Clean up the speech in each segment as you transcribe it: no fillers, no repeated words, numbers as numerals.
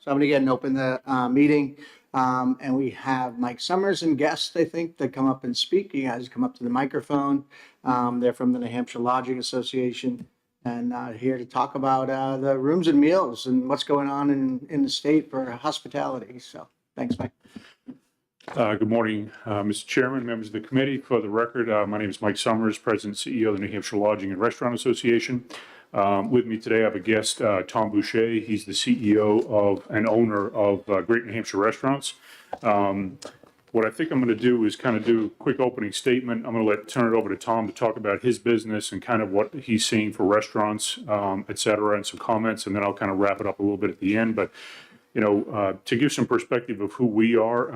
So I'm going to get and open the meeting. And we have Mike Summers and guests, I think, that come up and speak. You guys come up to the microphone. They're from the New Hampshire Lodging Association and here to talk about the rooms and meals and what's going on in the state for hospitality. So thanks, Mike. Good morning, Mr. Chairman, members of the committee. For the record, my name is Mike Summers, President and CEO of the New Hampshire Lodging and Restaurant Association. With me today, I have a guest, Tom Boucher. He's the CEO of and owner of Great New Hampshire Restaurants. What I think I'm going to do is kind of do a quick opening statement. I'm going to turn it over to Tom to talk about his business and kind of what he's seeing for restaurants, et cetera, and some comments, and then I'll kind of wrap it up a little bit at the end. But, you know, to give some perspective of who we are,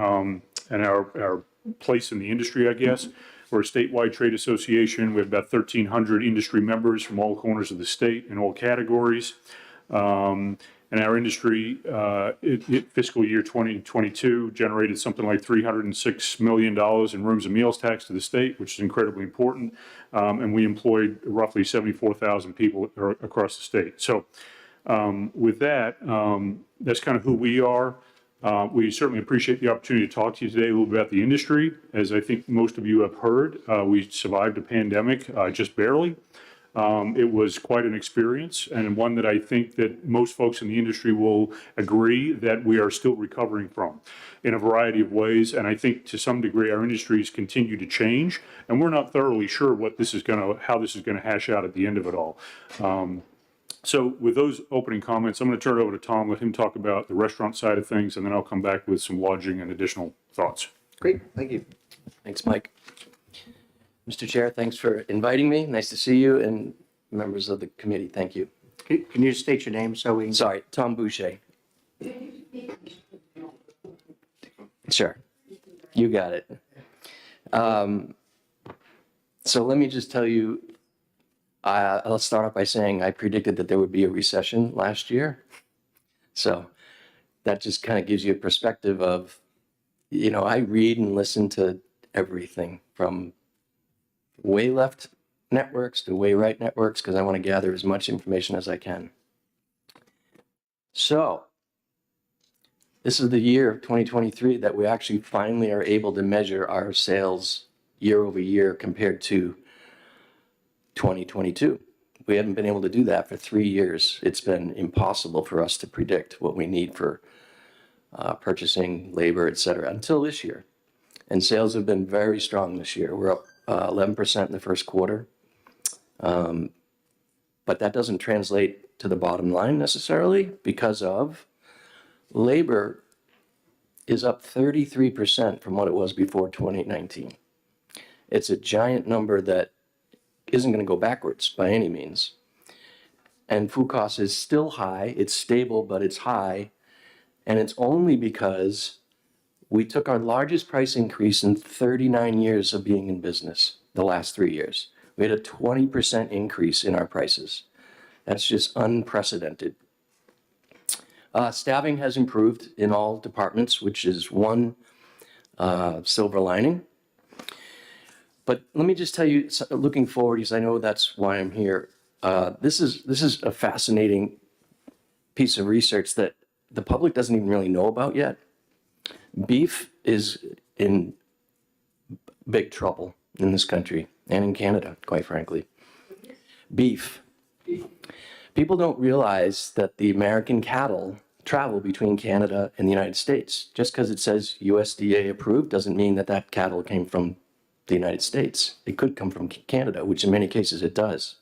and our place in the industry, I guess. We're a statewide trade association. We have about 1,300 industry members from all corners of the state in all categories. And our industry, fiscal year 2022, generated something like $306 million in rooms and meals tax to the state, which is incredibly important. And we employed roughly 74,000 people across the state. So with that, that's kind of who we are. We certainly appreciate the opportunity to talk to you today a little bit about the industry. As I think most of you have heard, we survived a pandemic just barely. It was quite an experience, and one that I think that most folks in the industry will agree that we are still recovering from in a variety of ways. And I think to some degree our industries continue to change, and we're not thoroughly sure what this is how this is going to hash out at the end of it all. So with those opening comments, I'm going to turn it over to Tom, let him talk about the restaurant side of things, and then I'll come back with some lodging and additional thoughts. Great, thank you. Thanks, Mike. Mr. Chair, thanks for inviting me. Nice to see you, and members of the committee, thank you. Can you state your name so we can... Sorry, Tom Boucher. Sure, you got it. So let me just tell you, let's start off by saying I predicted that there would be a recession last year. So that just kind of gives you a perspective of, you know, I read and listen to everything from way left networks to way right networks because I want to gather as much information as I can. So this is the year of 2023 that we actually finally are able to measure our sales year over year compared to 2022. We haven't been able to do that for 3 years. It's been impossible for us to predict what we need for purchasing, labor, et cetera, until this year. And sales have been very strong this year. We're up 11% in the first quarter. But that doesn't translate to the bottom line necessarily because of labor is up 33% from what it was before 2019. It's a giant number that isn't going to go backwards by any means. And food cost is still high. It's stable, but it's high. And it's only because we took our largest price increase in 39 years of being in business, the last 3 years. We had a 20% increase in our prices. That's just unprecedented. Staffing has improved in all departments, which is one silver lining. But let me just tell you, looking forward, because I know that's why I'm here. This is a fascinating piece of research that the public doesn't even really know about yet. Beef is in big trouble in this country and in Canada, quite frankly. Beef. People don't realize that the American cattle travel between Canada and the United States. Just because it says USDA approved doesn't mean that that cattle came from the United States. It could come from Canada, which in many cases it does.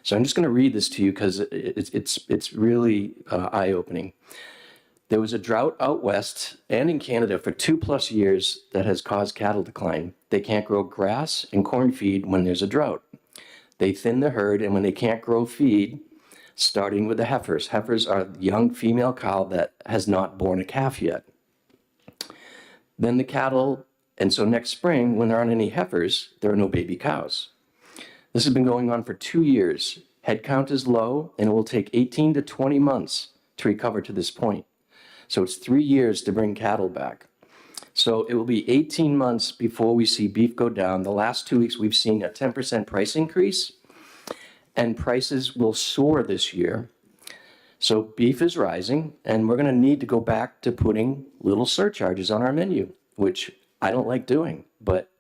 So I'm just going to read this to you because it's really eye-opening. There was a drought out west and in Canada for 2+ years that has caused cattle decline. They can't grow grass and corn feed when there's a drought. They thin the herd, and when they can't grow feed, starting with the heifers. Heifers are young female cow that has not born a calf yet. Then the cattle, and so next spring, when there aren't any heifers, there are no baby cows. This has been going on for 2 years. Head count is low, and it will take 18 to 20 months to recover to this point. So it's 3 years to bring cattle back. So it will be 18 months before we see beef go down. The last 2 weeks, we've seen a 10% price increase, and prices will soar this year. So beef is rising, and we're going to need to go back to putting little surcharges on our menu, which I don't like doing, but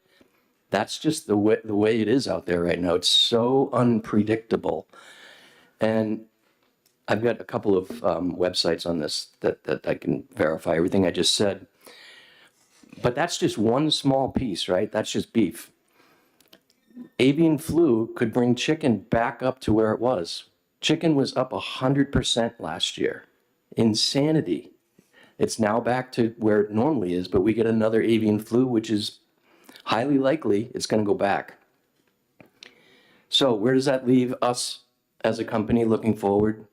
that's just the way it is out there right now. It's so unpredictable. And I've got a couple of websites on this that I can verify everything I just said. But that's just one small piece, right? That's just beef. Avian flu could bring chicken back up to where it was. Chicken was up 100% last year. Insanity. It's now back to where it normally is, but we get another avian flu, which is highly likely it's going to go back. So where does that leave us as a company looking forward?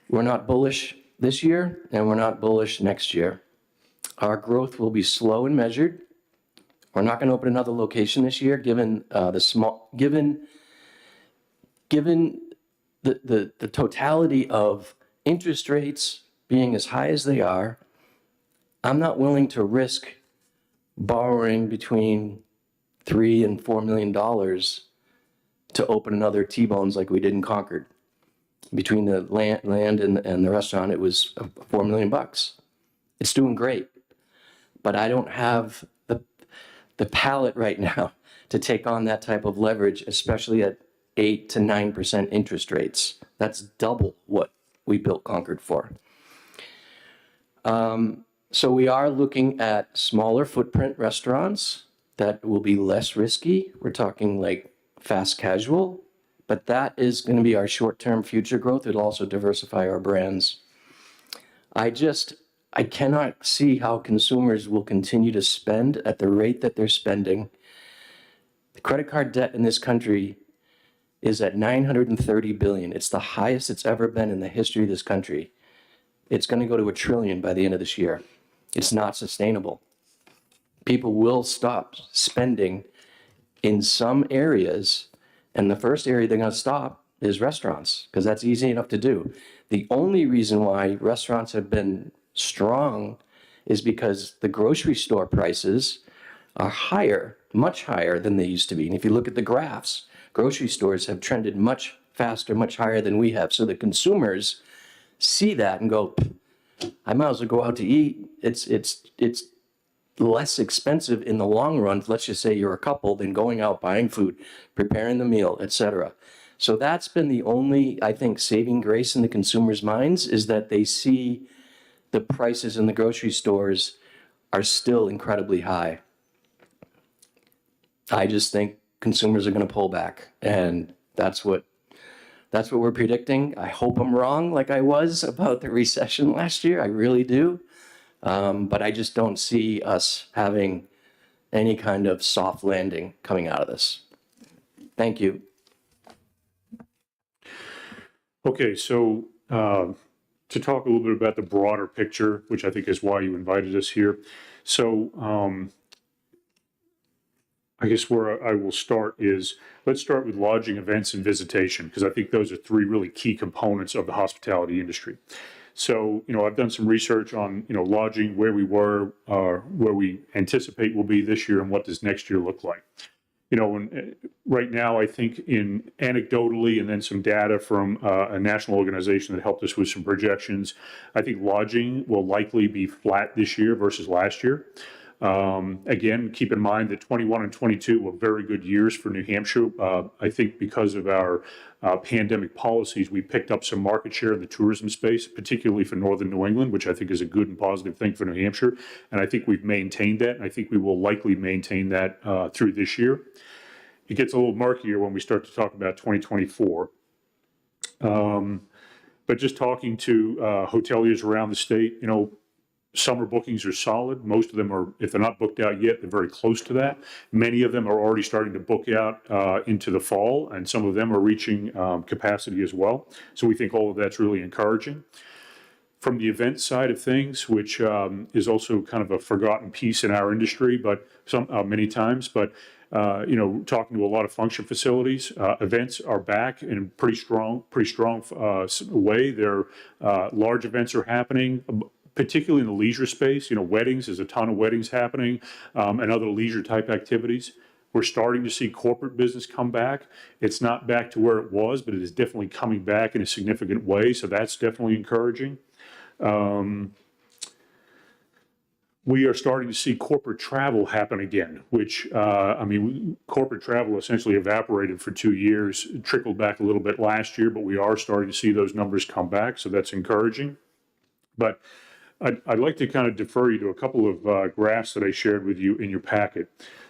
We're not bullish this year, and we're not bullish next year. Our growth will be slow and measured. We're not going to open another location this year, given the totality of interest rates being as high as they are. I'm not willing to risk borrowing between $3 and $4 million to open another T-Bones like we did in Concord. Between the land and the restaurant, it was $4 million. It's doing great, but I don't have the palate right now to take on that type of leverage, especially at 8 to 9% interest rates. That's double what we built Concord for. So we are looking at smaller footprint restaurants that will be less risky. We're talking like fast casual, but that is going to be our short-term future growth. It'll also diversify our brands. I cannot see how consumers will continue to spend at the rate that they're spending. The credit card debt in this country is at $930 billion. It's the highest it's ever been in the history of this country. It's going to go to $1 trillion by the end of this year. It's not sustainable. People will stop spending in some areas, and the first area they're going to stop is restaurants, because that's easy enough to do. The only reason why restaurants have been strong is because the grocery store prices are higher, much higher than they used to be. And if you look at the graphs, grocery stores have trended much faster, much higher than we have. So the consumers see that and go, I might as well go out to eat. It's less expensive in the long run. Let's just say you're a couple, than going out, buying food, preparing the meal, etc. So that's been the only, I think, saving grace in the consumers' minds, is that they see the prices in the grocery stores are still incredibly high. I just think consumers are going to pull back, and that's what we're predicting. I hope I'm wrong, like I was about the recession last year. I really do. But I just don't see us having any kind of soft landing coming out of this. Thank you. Okay, so to talk a little bit about the broader picture, which I think is why you invited us here. So I guess where I will start is, let's start with lodging, events, and visitation, because I think those are three really key components of the hospitality industry. So, I've done some research on, lodging, where we were, where we anticipate we'll be this year, and what does next year look like. Right now, I think anecdotally, and then some data from a national organization that helped us with some projections, I think lodging will likely be flat this year versus last year. Again, keep in mind that 21 and 22 were very good years for New Hampshire. I think because of our pandemic policies, we picked up some market share in the tourism space, particularly for northern New England, which I think is a good and positive thing for New Hampshire. And I think we've maintained that, and I think we will likely maintain that through this year. It gets a little murkier when we start to talk about 2024. But just talking to hoteliers around the state, summer bookings are solid. Most of them are, if they're not booked out yet, they're very close to that. Many of them are already starting to book out into the fall, and some of them are reaching capacity as well. So we think all of that's really encouraging. From the event side of things, which is also kind of a forgotten piece in our industry, but many times, but talking to a lot of function facilities, events are back in a pretty strong way. Their large events are happening, particularly in the leisure space. Weddings, there's a ton of weddings happening, and other leisure type activities. We're starting to see corporate business come back. It's not back to where it was, but it is definitely coming back in a significant way. So that's definitely encouraging. We are starting to see corporate travel happen again, which, corporate travel essentially evaporated for 2 years, trickled back a little bit last year, but we are starting to see those numbers come back. So that's encouraging. But I'd like to kind of defer you to a couple of graphs that I shared with you in your packet.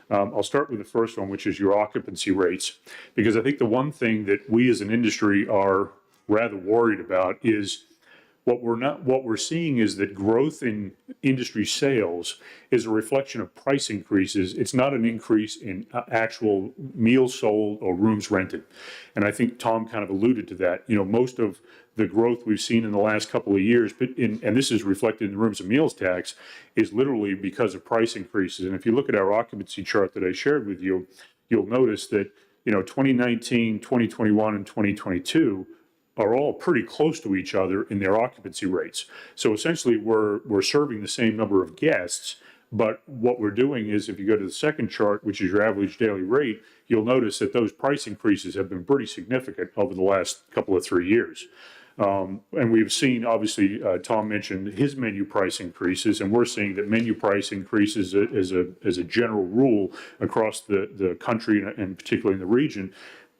I'll start with the first one, which is your occupancy rates, because I think the one thing that we as an industry are rather worried about is what we're seeing is that growth in industry sales is a reflection of price increases. It's not an increase in actual meals sold or rooms rented. And I think Tom kind of alluded to that. You know, most of the growth we've seen in the last couple of years, and this is reflected in the rooms and meals tax, is literally because of price increases. And if you look at our occupancy chart that I shared with you, you'll notice that, 2019, 2021, and 2022 are all pretty close to each other in their occupancy rates. So essentially, we're serving the same number of guests, but what we're doing is, if you go to the second chart, which is your average daily rate, you'll notice that those price increases have been pretty significant over the last couple of 3 years. And we've seen, obviously, Tom mentioned his menu price increases, and we're seeing that menu price increases as a general rule across the country and particularly in the region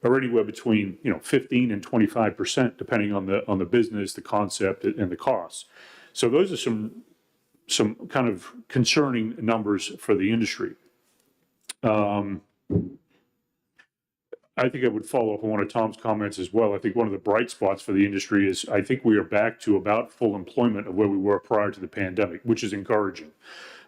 are anywhere between 15 and 25%, depending on the business, the concept, and the costs. So those are some kind of concerning numbers for the industry. I think I would follow up on one of Tom's comments as well. I think one of the bright spots for the industry is I think we are back to about full employment of where we were prior to the pandemic, which is encouraging.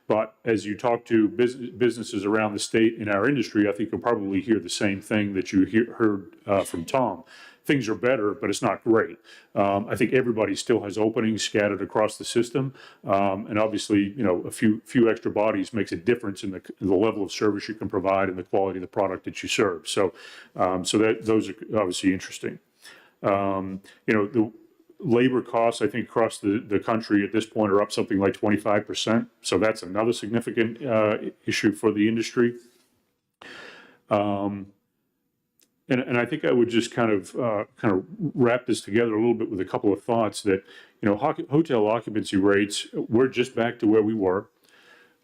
But as you talk to businesses around the state in our industry, I think you'll probably hear the same thing that you heard from Tom. Things are better, but it's not great. I think everybody still has openings scattered across the system, and obviously, a few extra bodies makes a difference in the level of service you can provide and the quality of the product that you serve. So, those are obviously interesting. The labor costs, I think, across the country at this point are up something like 25%. So that's another significant issue for the industry. And I think I would just kind of wrap this together a little bit with a couple of thoughts that, hotel occupancy rates, we're just back to where we were.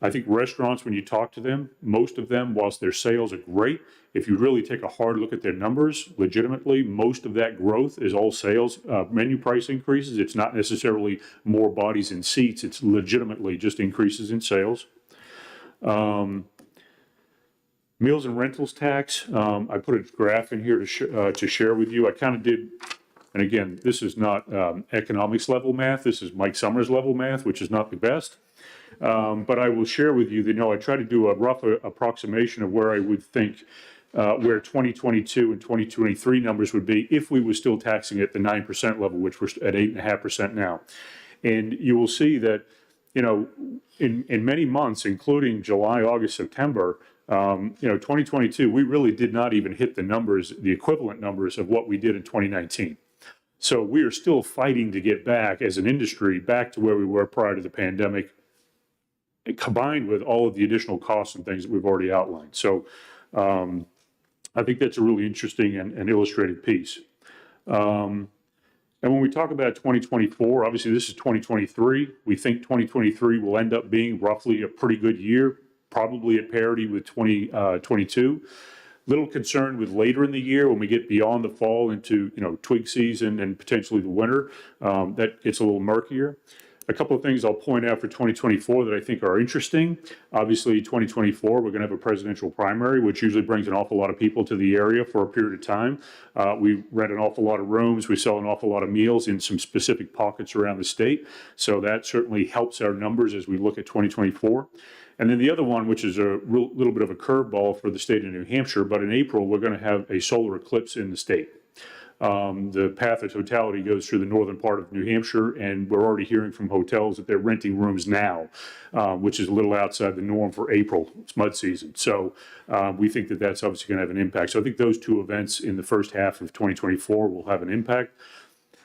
I think restaurants, when you talk to them, most of them, whilst their sales are great, if you really take a hard look at their numbers, legitimately, most of that growth is all sales, menu price increases. It's not necessarily more bodies and seats. It's legitimately just increases in sales. Meals and rentals tax, I put a graph in here to share with you. I kind of did, and again, this is not economics level math. This is Mike Summers level math, which is not the best. But I will share with you that, I try to do a rough approximation of where I would think where 2022 and 2023 numbers would be if we were still taxing at the 9% level, which we're at 8.5% now. And you will see that, in many months, including July, August, September, 2022, we really did not even hit the numbers, the equivalent numbers of what we did in 2019. So we are still fighting to get back as an industry, back to where we were prior to the pandemic, combined with all of the additional costs and things that we've already outlined. So I think that's a really interesting and illustrative piece. And when we talk about 2024, obviously this is 2023. We think 2023 will end up being roughly a pretty good year, probably at parity with 2022. Little concerned with later in the year when we get beyond the fall into twig season and potentially the winter. That gets a little murkier. A couple of things I'll point out for 2024 that I think are interesting. Obviously, 2024, we're going to have a presidential primary, which usually brings an awful lot of people to the area for a period of time. We rent an awful lot of rooms. We sell an awful lot of meals in some specific pockets around the state. So that certainly helps our numbers as we look at 2024. And then the other one, which is a little bit of a curveball for the state of New Hampshire, but in April, we're going to have a solar eclipse in the state. The path of totality goes through the northern part of New Hampshire, and we're already hearing from hotels that they're renting rooms now, which is a little outside the norm for April. It's mud season. So we think that that's obviously going to have an impact. So I think those two events in the first half of 2024 will have an impact.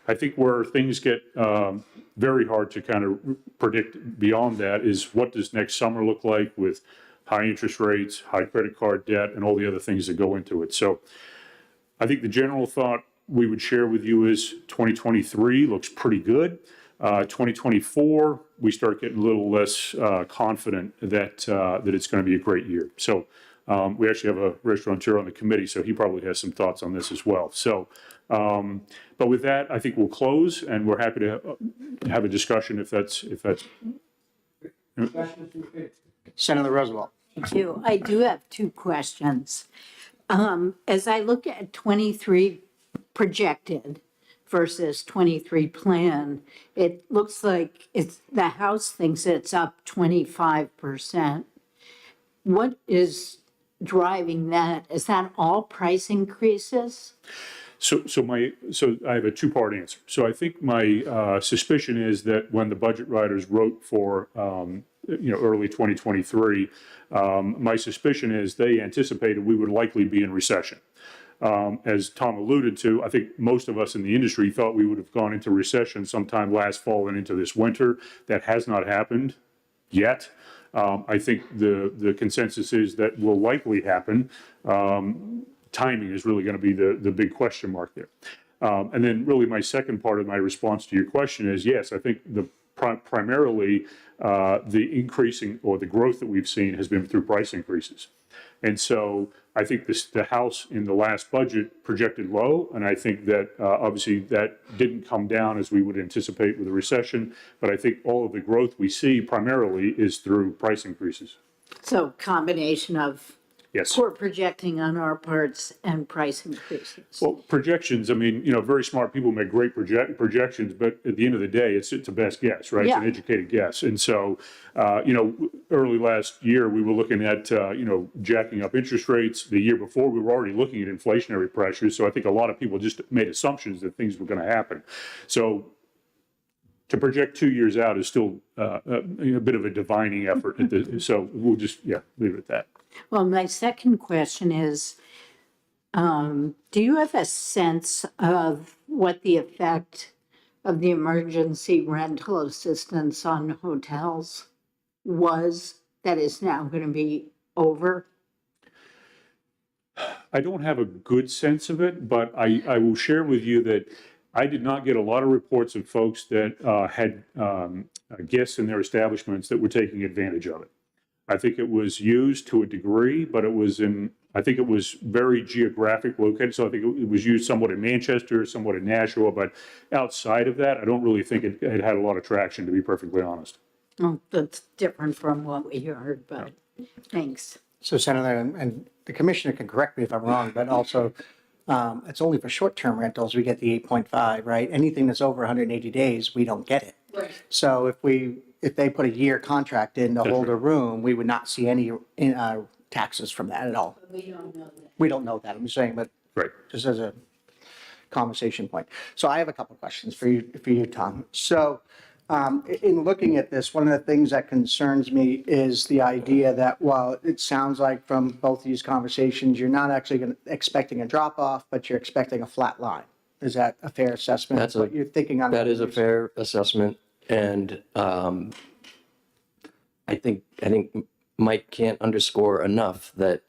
I think where things get very hard to kind of predict beyond that is what does next summer look like with high interest rates, high credit card debt, and all the other things that go into it. So I think the general thought we would share with you is 2023 looks pretty good. 2024, we start getting a little less confident that it's going to be a great year. So we actually have a restaurateur on the committee, so he probably has some thoughts on this as well. So, but with that, I think we'll close, and we're happy to have a discussion if that's. Senator Roosevelt. Thank you. I do have two questions. As I look at 23 projected versus 23 plan, it looks like the House thinks it's up 25%. What is driving that? Is that all price increases? So I have a two-part answer. So I think my suspicion is that when the budget writers wrote for early 2023, my suspicion is they anticipated we would likely be in recession. As Tom alluded to, I think most of us in the industry thought we would have gone into recession sometime last fall and into this winter. That has not happened yet. I think the consensus is that will likely happen. Timing is really going to be the big question mark there. And then really my second part of my response to your question is, yes, I think primarily the increasing or the growth that we've seen has been through price increases. And so I think the House in the last budget projected low, and I think that obviously that didn't come down as we would anticipate with a recession, but I think all of the growth we see primarily is through price increases. So combination of Yes. poor projecting on our parts and price increases. Well, projections, I mean, very smart people make great projections, but at the end of the day, it's a best guess, right? Yeah. It's an educated guess. And so, early last year, we were looking at, jacking up interest rates. The year before, we were already looking at inflationary pressures. So I think a lot of people just made assumptions that things were going to happen. So to project 2 years out is still a bit of a divining effort. So we'll just, leave it at that. Well, my second question is, do you have a sense of what the effect of the emergency rental assistance on hotels was that is now going to be over? I don't have a good sense of it, but I will share with you that I did not get a lot of reports of folks that had guests in their establishments that were taking advantage of it. I think it was used to a degree, but I think it was very geographic located. So I think it was used somewhat in Manchester, somewhat in Nashua, but outside of that, I don't really think it had a lot of traction, to be perfectly honest. Well, that's different from what we heard, but thanks. So Senator, and the commissioner can correct me if I'm wrong, but also it's only for short-term rentals, we get the 8.5, right? Anything that's over 180 days, we don't get it. Right. So if they put a year contract in to hold a room, we would not see any taxes from that at all. We don't know that. We don't know that, I'm saying, but Right. just as a conversation point. So I have a couple of questions for you, Tom. So in looking at this, one of the things that concerns me is the idea that while it sounds like from both these conversations, you're not actually expecting a drop off, but you're expecting a flat line. Is that a fair assessment? That's what you're thinking on That is a fair assessment, and I think Mike can't underscore enough that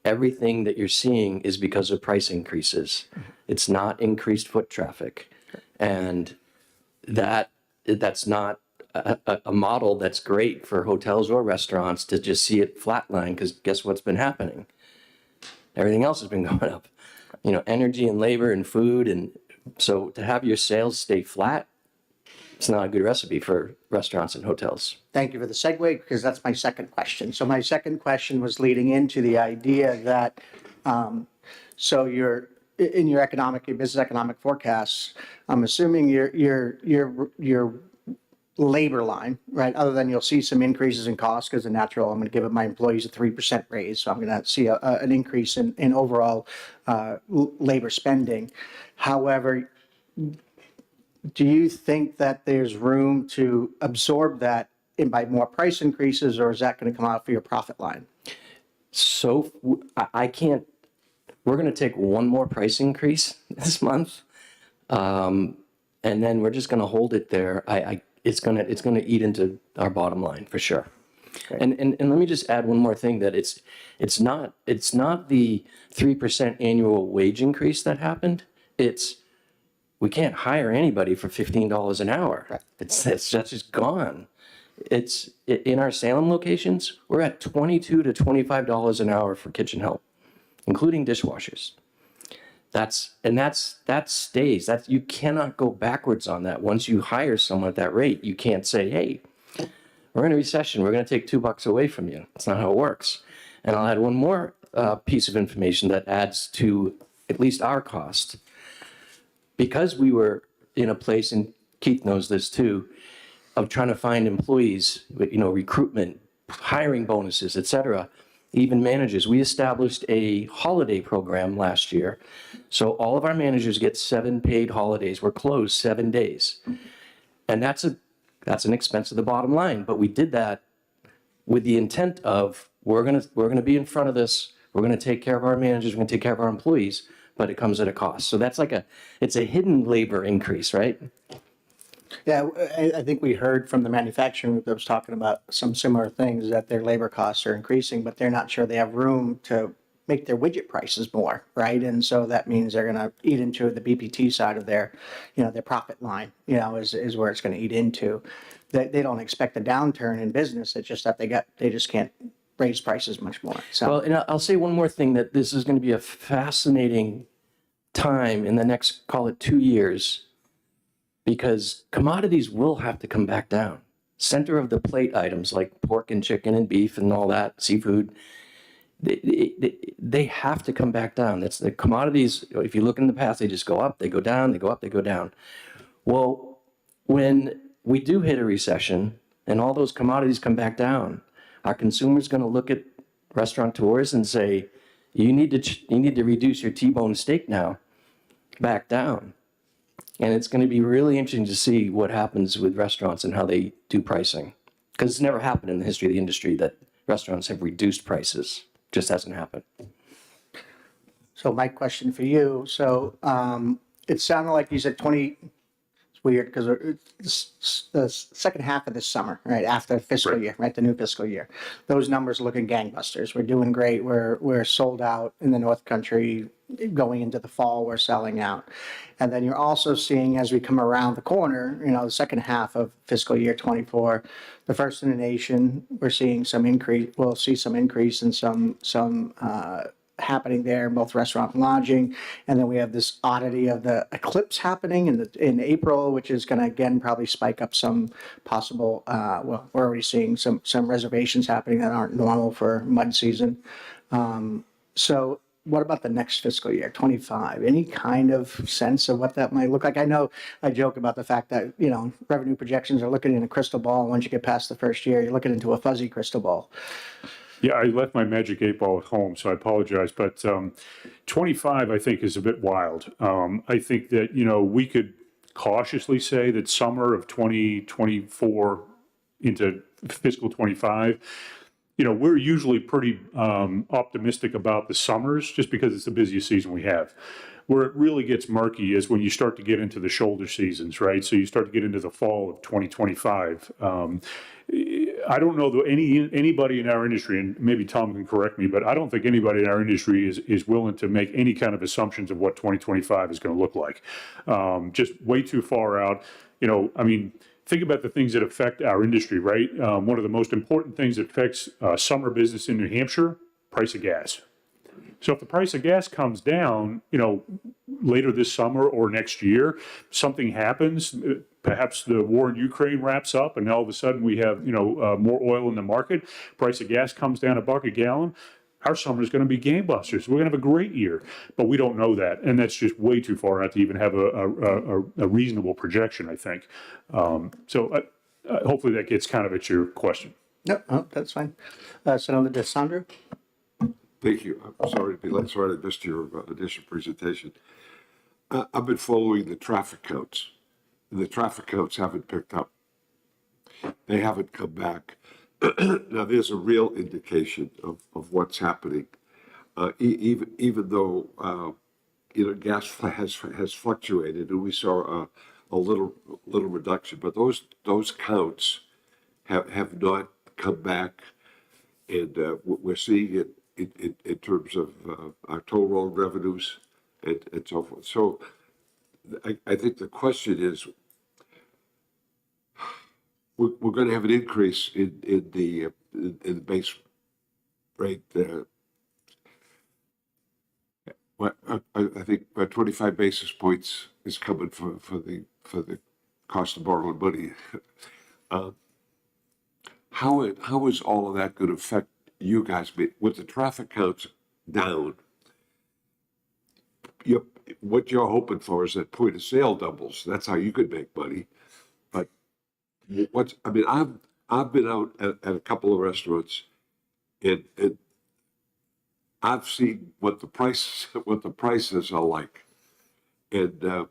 everything that you're seeing is because of price increases. It's not increased foot traffic, and that's not a model that's great for hotels or restaurants to just see it flatline, because guess what's been happening? Everything else has been going up. Energy and labor and food, and so to have your sales stay flat, it's not a good recipe for restaurants and hotels. Thank you for the segue, because that's my second question. So my second question was leading into the idea that, so you're in your business economic forecasts, I'm assuming your labor line, right? Other than you'll see some increases in costs because of natural, I'm going to give my employees a 3% raise. So I'm going to see an increase in overall labor spending. However, do you think that there's room to absorb that by more price increases, or is that going to come out for your profit line? So I can't, we're going to take one more price increase this month. And then we're just going to hold it there. It's going to eat into our bottom line for sure. And let me just add one more thing, that it's not the 3% annual wage increase that happened. It's, we can't hire anybody for $15 an hour. That's just gone. It's in our Salem locations, we're at $22 to $25 an hour for kitchen help, including dishwashers. That stays. You cannot go backwards on that. Once you hire someone at that rate, you can't say, hey, we're in a recession, we're going to take $2 away from you. That's not how it works. And I'll add one more piece of information that adds to at least our cost. Because we were in a place, and Keith knows this too, of trying to find employees, recruitment, hiring bonuses, et cetera, even managers. We established a holiday program last year. So all of our managers get 7 paid holidays. We're closed 7 days. And that's an expense of the bottom line. But we did that with the intent of, we're gonna be in front of this. We're gonna take care of our managers. We're gonna take care of our employees, but it comes at a cost. So that's it's a hidden labor increase, right? Yeah, I think we heard from the manufacturing group that was talking about some similar things, that their labor costs are increasing, but they're not sure they have room to make their widget prices more, right? And so that means they're going to eat into the BPT side of their, their profit line, is where it's going to eat into. They don't expect a downturn in business. It's just that they just can't raise prices much more. So. Well, and I'll say one more thing, that this is going to be a fascinating time in the next, call it 2 years, because commodities will have to come back down. Center of the plate items like pork and chicken and beef and all that, seafood, they have to come back down. That's the commodities. If you look in the past, they just go up, they go down, they go up, they go down. Well, when we do hit a recession and all those commodities come back down, our consumer's going to look at restaurateurs and say, you need to reduce your T-bone steak now back down. And it's going to be really interesting to see what happens with restaurants and how they do pricing. Because it's never happened in the history of the industry that restaurants have reduced prices. Just hasn't happened. So my question for you, so it sounded like you said 20, it's weird because it's the second half of this summer, right, after fiscal year, right, the new fiscal year. Those numbers are looking gangbusters. We're doing great. We're sold out in the North Country. Going into the fall, we're selling out. And then you're also seeing, as we come around the corner, the second half of fiscal year 24, the first in the nation, we're seeing some increase. We'll see some increase in some happening there, both restaurant and lodging. And then we have this oddity of the eclipse happening in April, which is going to, again, probably spike up some possible, we're already seeing some reservations happening that aren't normal for mud season. So what about the next fiscal year, 25? Any kind of sense of what that might look like? I know I joke about the fact that, revenue projections are looking in a crystal ball. Once you get past the first year, you're looking into a fuzzy crystal ball. Yeah, I left my magic 8 ball at home, so I apologize. But 25, I think, is a bit wild. I think that, we could cautiously say that summer of 2024 into fiscal 25, we're usually pretty optimistic about the summers just because it's the busiest season we have. Where it really gets murky is when you start to get into the shoulder seasons, right? So you start to get into the fall of 2025. I don't know anybody in our industry, and maybe Tom can correct me, but I don't think anybody in our industry is willing to make any kind of assumptions of what 2025 is going to look like. Just way too far out. Think about the things that affect our industry, right? One of the most important things that affects summer business in New Hampshire, price of gas. So if the price of gas comes down, later this summer or next year, something happens, perhaps the war in Ukraine wraps up and all of a sudden we have, more oil in the market, price of gas comes down $1 a gallon, our summer is going to be gangbusters. We're going to have a great year, but we don't know that. And that's just way too far out to even have a reasonable projection, I think. So hopefully that gets kind of at your question. No, that's fine. Senator DeSandro? Thank you. I'm sorry to be late. Sorry I missed your initial presentation. I've been following the traffic counts, and the traffic counts haven't picked up. They haven't come back. Now, there's a real indication of what's happening, even though gas has fluctuated, and we saw a little reduction. But those counts have not come back, and we're seeing it in terms of our toll road revenues and so forth. So I think the question is, we're going to have an increase in the base rate. I think 25 basis points is coming for the cost of borrowing money. How is all of that going to affect you guys? With the traffic counts down, what you're hoping for is that point of sale doubles. That's how you could make money. But I've been out at a couple of restaurants, and I've seen what the prices are like, and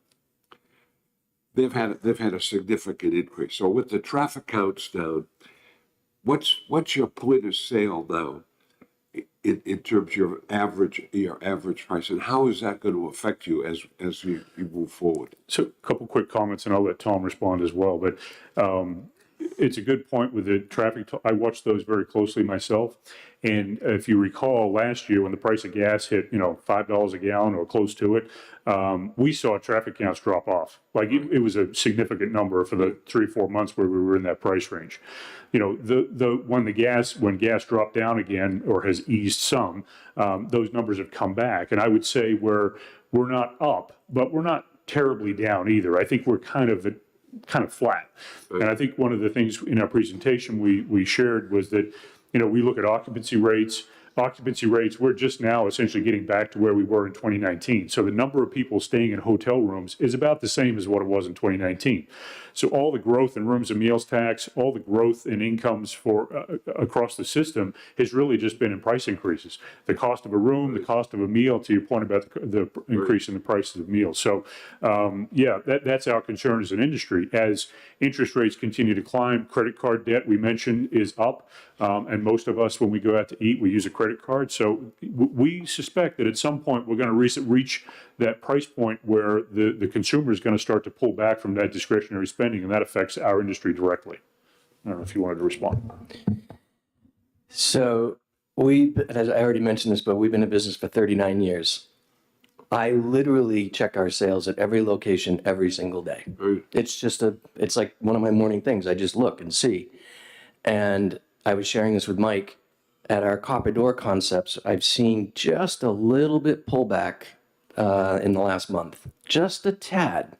they've had a significant increase. So with the traffic counts down, what's your point of sale now in terms of your average price, and how is that going to affect you as you move forward? So a couple quick comments, and I'll let Tom respond as well. But it's a good point with the traffic. I watched those very closely myself. And if you recall last year when the price of gas hit, $5 a gallon or close to it, we saw traffic counts drop off. Like it was a significant number for the 3 or 4 months where we were in that price range. When gas dropped down again or has eased some, those numbers have come back. And I would say we're not up, but we're not terribly down either. I think we're kind of flat. And I think one of the things in our presentation we shared was that, we look at occupancy rates. Occupancy rates, we're just now essentially getting back to where we were in 2019. So the number of people staying in hotel rooms is about the same as what it was in 2019. So all the growth in rooms and meals tax, all the growth in incomes for across the system has really just been in price increases. The cost of a room, the cost of a meal, to your point about the increase in the prices of meals. So that's our concern as an industry. As interest rates continue to climb, credit card debt, we mentioned, is up. And most of us, when we go out to eat, we use a credit card. So we suspect that at some point we're going to reach that price point where the consumer is going to start to pull back from that discretionary spending, and that affects our industry directly. I don't know if you wanted to respond. So as I already mentioned this, but we've been in business for 39 years. I literally check our sales at every location every single day. It's like one of my morning things. I just look and see. And I was sharing this with Mike. At our Copper Door concepts, I've seen just a little bit pullback in the last month, just a tad,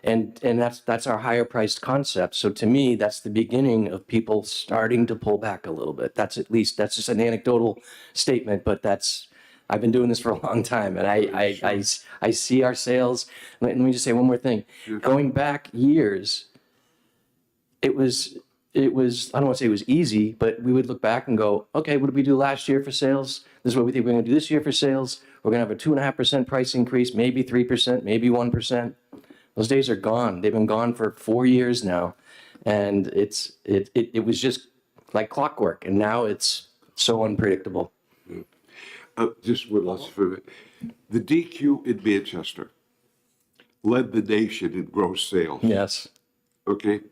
and that's our higher priced concept. So to me, that's the beginning of people starting to pull back a little bit. That's just an anecdotal statement, but I've been doing this for a long time, and I see our sales. Let me just say one more thing. Going back years, it was, I don't want to say it was easy, but we would look back and go, okay, what did we do last year for sales? This is what we think we're going to do this year for sales. We're going to have a 2.5% price increase, maybe 3%, maybe 1%. Those days are gone. They've been gone for 4 years now. And it was just like clockwork. And now it's so unpredictable. Just one last for the DQ in Manchester led the nation in gross sales. Yes. Okay.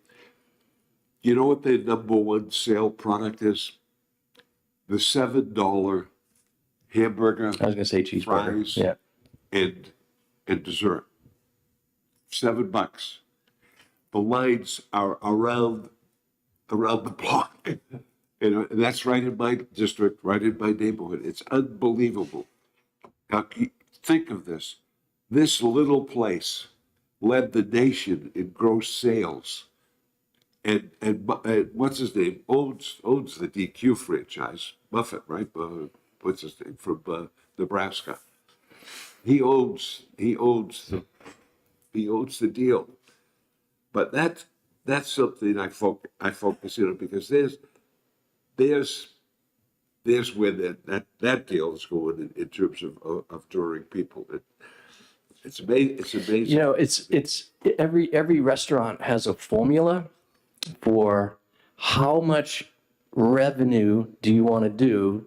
You know what their number one sale product is? The $7 hamburger. I was going to say cheeseburger. Fries, yeah. And dessert. $7. The lines are around the block. And that's right in my district, right in my neighborhood. It's unbelievable. Now, think of this. This little place led the nation in gross sales. And what's his name? Owns the DQ franchise. Buffett, right? What's his name? From Nebraska. He owns the deal. But that's something I focus in on, because there's where that deal is going in terms of drawing people. It's amazing. It's every restaurant has a formula for how much revenue do you want to do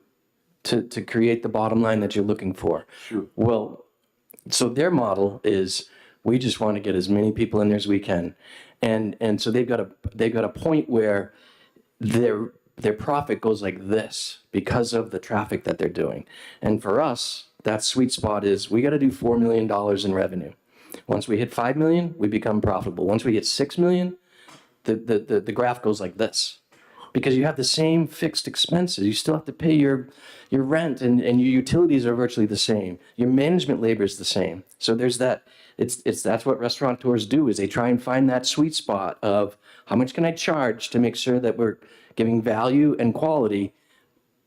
to create the bottom line that you're looking for. Sure. Well, so their model is we just want to get as many people in there as we can, and so they've got a point where their profit goes like this because of the traffic that they're doing. And for us, that sweet spot is we got to do $4 million in revenue. Once we hit 5 million, we become profitable. Once we hit 6 million, the graph goes like this. Because you have the same fixed expenses. You still have to pay your rent and your utilities are virtually the same. Your management labor is the same. So there's that, that's what restaurateurs do, is they try and find that sweet spot of how much can I charge to make sure that we're giving value and quality,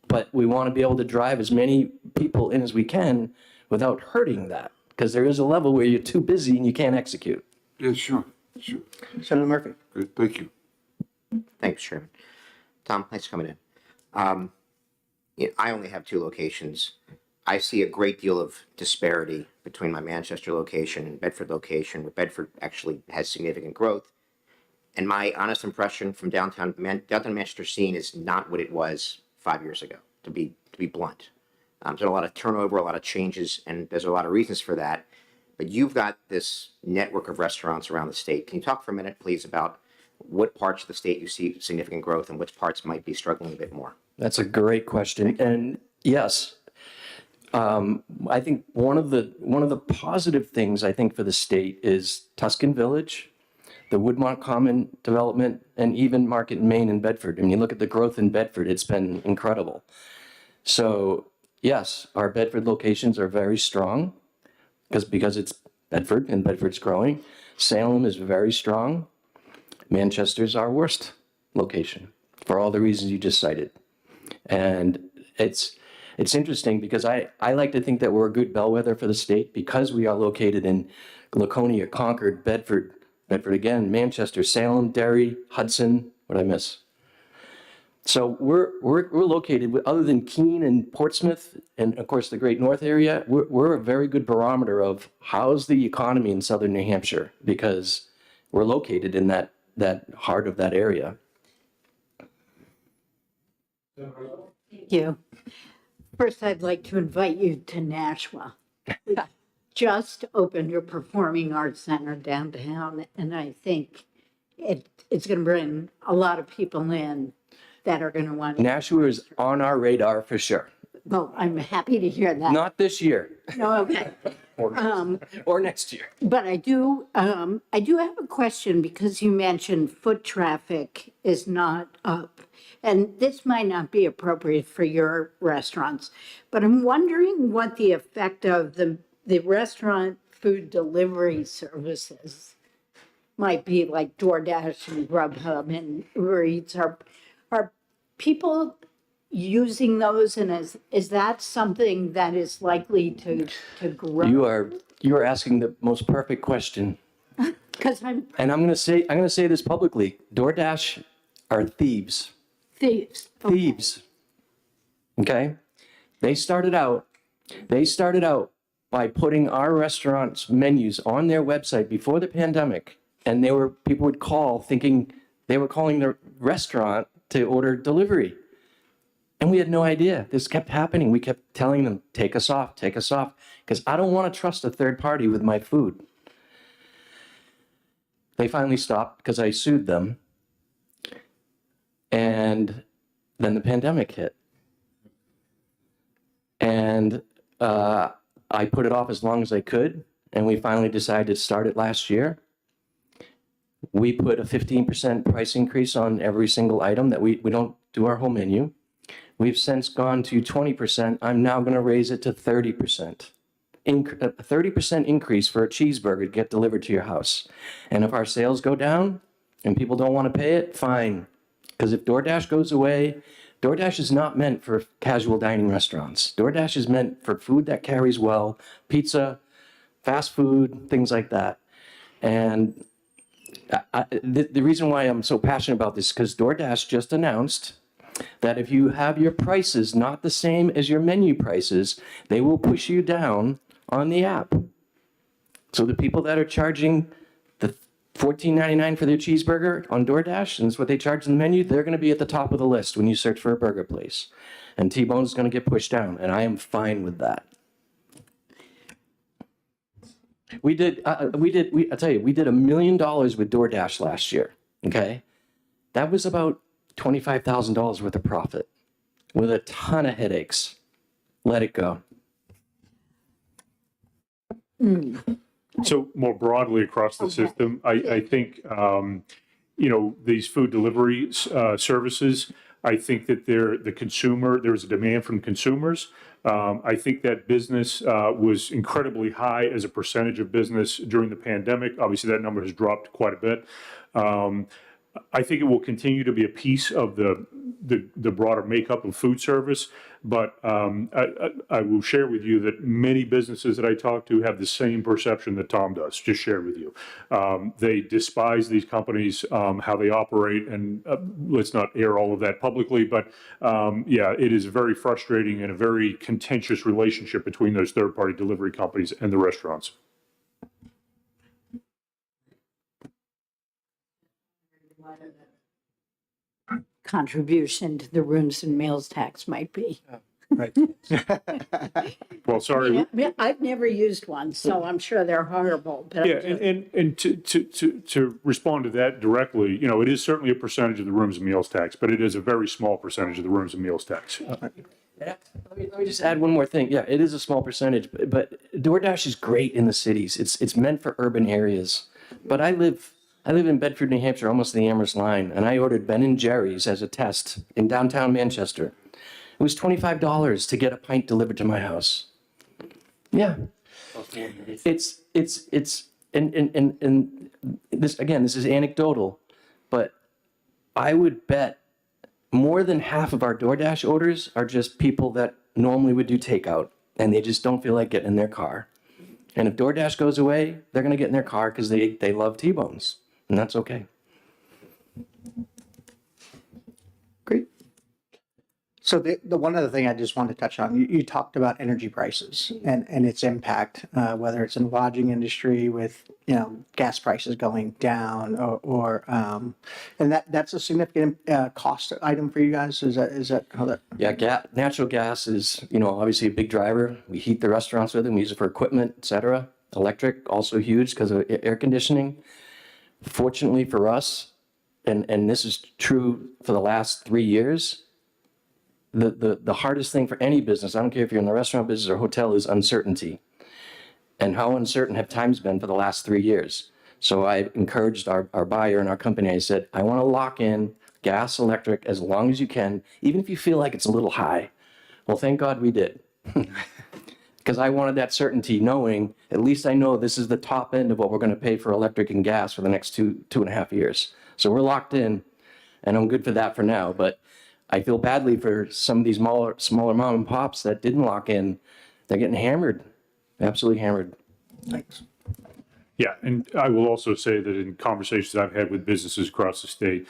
but we want to be able to drive as many people in as we can without hurting that. Because there is a level where you're too busy and you can't execute. Yeah, sure. Senator Murphy. Good, thank you. Thanks, Chairman. Tom, thanks for coming in. I only have 2 locations. I see a great deal of disparity between my Manchester location and Bedford location, where Bedford actually has significant growth. And my honest impression from downtown Manchester scene is not what it was 5 years ago, to be blunt. There's a lot of turnover, a lot of changes, and there's a lot of reasons for that. But you've got this network of restaurants around the state. Can you talk for a minute, please, about what parts of the state you see significant growth and which parts might be struggling a bit more? That's a great question. And yes, I think one of the positive things I think for the state is Tuscan Village, the Woodmont Common development, and even Market and Main in Bedford. I mean, you look at the growth in Bedford, it's been incredible. So yes, our Bedford locations are very strong because it's Bedford and Bedford's growing. Salem is very strong. Manchester's our worst location for all the reasons you just cited. And it's interesting because I like to think that we're a good bellwether for the state because we are located in Laconia, Concord, Bedford again, Manchester, Salem, Derry, Hudson. What did I miss? So we're located, other than Keene and Portsmouth and of course the Great North area, we're a very good barometer of how's the economy in southern New Hampshire because we're located in that heart of that area. Thank you. First, I'd like to invite you to Nashua. We just opened your Performing Arts Center downtown, and I think it's going to bring a lot of people in that are going to want to. Nashua is on our radar for sure. Well, I'm happy to hear that. Not this year No, okay. or next year. But I do have a question because you mentioned foot traffic is not up. And this might not be appropriate for your restaurants, but I'm wondering what the effect of the restaurant food delivery services might be, like DoorDash and Grubhub and Uber Eats. Are people using those, and is that something that is likely to grow? You are asking the most perfect question. Because And I'm going to say this publicly. DoorDash are thieves. thieves. Thieves. Okay? They started out by putting our restaurants' menus on their website before the pandemic, and people would call thinking they were calling the restaurant to order delivery. And we had no idea. This kept happening. We kept telling them, take us off, because I don't want to trust a third party with my food. They finally stopped because I sued them. And then the pandemic hit. And I put it off as long as I could, and we finally decided to start it last year. We put a 15% price increase on every single item that we don't do our whole menu. We've since gone to 20%. I'm now going to raise it to 30%. A 30% increase for a cheeseburger to get delivered to your house. And if our sales go down and people don't want to pay it, fine. Because if DoorDash goes away, DoorDash is not meant for casual dining restaurants. DoorDash is meant for food that carries well, pizza, fast food, things like that. And the reason why I'm so passionate about this is because DoorDash just announced that if you have your prices not the same as your menu prices, they will push you down on the app. So the people that are charging the $14.99 for their cheeseburger on DoorDash, and it's what they charge in the menu, they're going to be at the top of the list when you search for a burger place. And T-Bone is going to get pushed down, and I am fine with that. I tell you, we did $1 million with DoorDash last year, okay? That was about $25,000 worth of profit with a ton of headaches. Let it go. So more broadly across the system, I think, these food delivery services, I think that there's a demand from consumers. I think that business was incredibly high as a percentage of business during the pandemic. Obviously, that number has dropped quite a bit. I think it will continue to be a piece of the broader makeup of food service, but I will share with you that many businesses that I talk to have the same perception that Tom does, just share with you. They despise these companies, how they operate, and let's not air all of that publicly, but yeah, it is very frustrating and a very contentious relationship between those third-party delivery companies and the restaurants. Contribution to the rooms and meals tax might be. Right. Well, sorry. I've never used one, so I'm sure they're horrible, but Yeah, and to respond to that directly, it is certainly a percentage of the rooms and meals tax, but it is a very small percentage of the rooms and meals tax. Let me just add one more thing. Yeah, it is a small percentage, but DoorDash is great in the cities. It's meant for urban areas. But I live in Bedford, New Hampshire, almost the Amherst line, and I ordered Ben & Jerry's as a test in downtown Manchester. It was $25 to get a pint delivered to my house. Yeah. It's and this, again, this is anecdotal, but I would bet more than half of our DoorDash orders are just people that normally would do takeout and they just don't feel like getting in their car. And if DoorDash goes away, they're going to get in their car because they love T-bones, and that's okay. Great. So the one other thing I just wanted to touch on, you talked about energy prices and its impact, whether it's in the lodging industry with, gas prices going down or and that's a significant cost item for you guys. Is that how that? Yeah, natural gas is, obviously a big driver. We heat the restaurants with it, we use it for equipment, et cetera. Electric, also huge because of air conditioning. Fortunately for us, and this is true for the last 3 years, the hardest thing for any business, I don't care if you're in the restaurant business or hotel, is uncertainty. And how uncertain have times been for the last 3 years? So I encouraged our buyer and our company. I said, I want to lock in gas, electric, as long as you can, even if you feel like it's a little high. Well, thank God we did. Because I wanted that certainty, knowing at least I know this is the top end of what we're going to pay for electric and gas for the next two and a half years. So we're locked in, and I'm good for that for now. But I feel badly for some of these smaller mom and pops that didn't lock in. They're getting hammered, absolutely hammered. Thanks. Yeah, and I will also say that in conversations I've had with businesses across the state,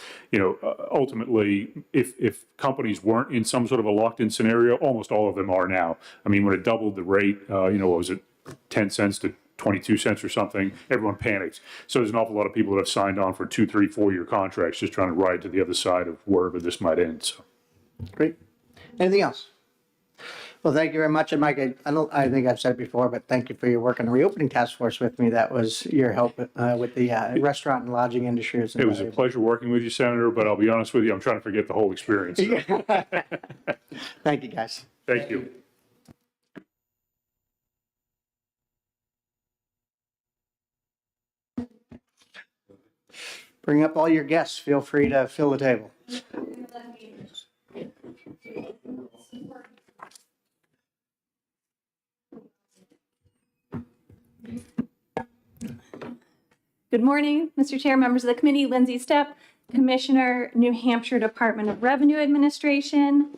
ultimately, if companies weren't in some sort of a locked-in scenario, almost all of them are now. I mean, when it doubled the rate, what was it, 10 cents to 22 cents or something, everyone panicked. So there's an awful lot of people that have signed on for 2, 3, 4-year contracts just trying to ride to the other side of wherever this might end. So. Great. Anything else? Well, thank you very much. And Mike, I think I've said it before, but thank you for your work on the reopening task force with me. That was your help with the restaurant and lodging industry. It was a pleasure working with you, Senator, but I'll be honest with you, I'm trying to forget the whole experience. So. Thank you, guys. Thank you. Bring up all your guests. Feel free to fill the table. Good morning, Mr. Chair, members of the committee, Lindsay Stepp, Commissioner, New Hampshire Department of Revenue Administration,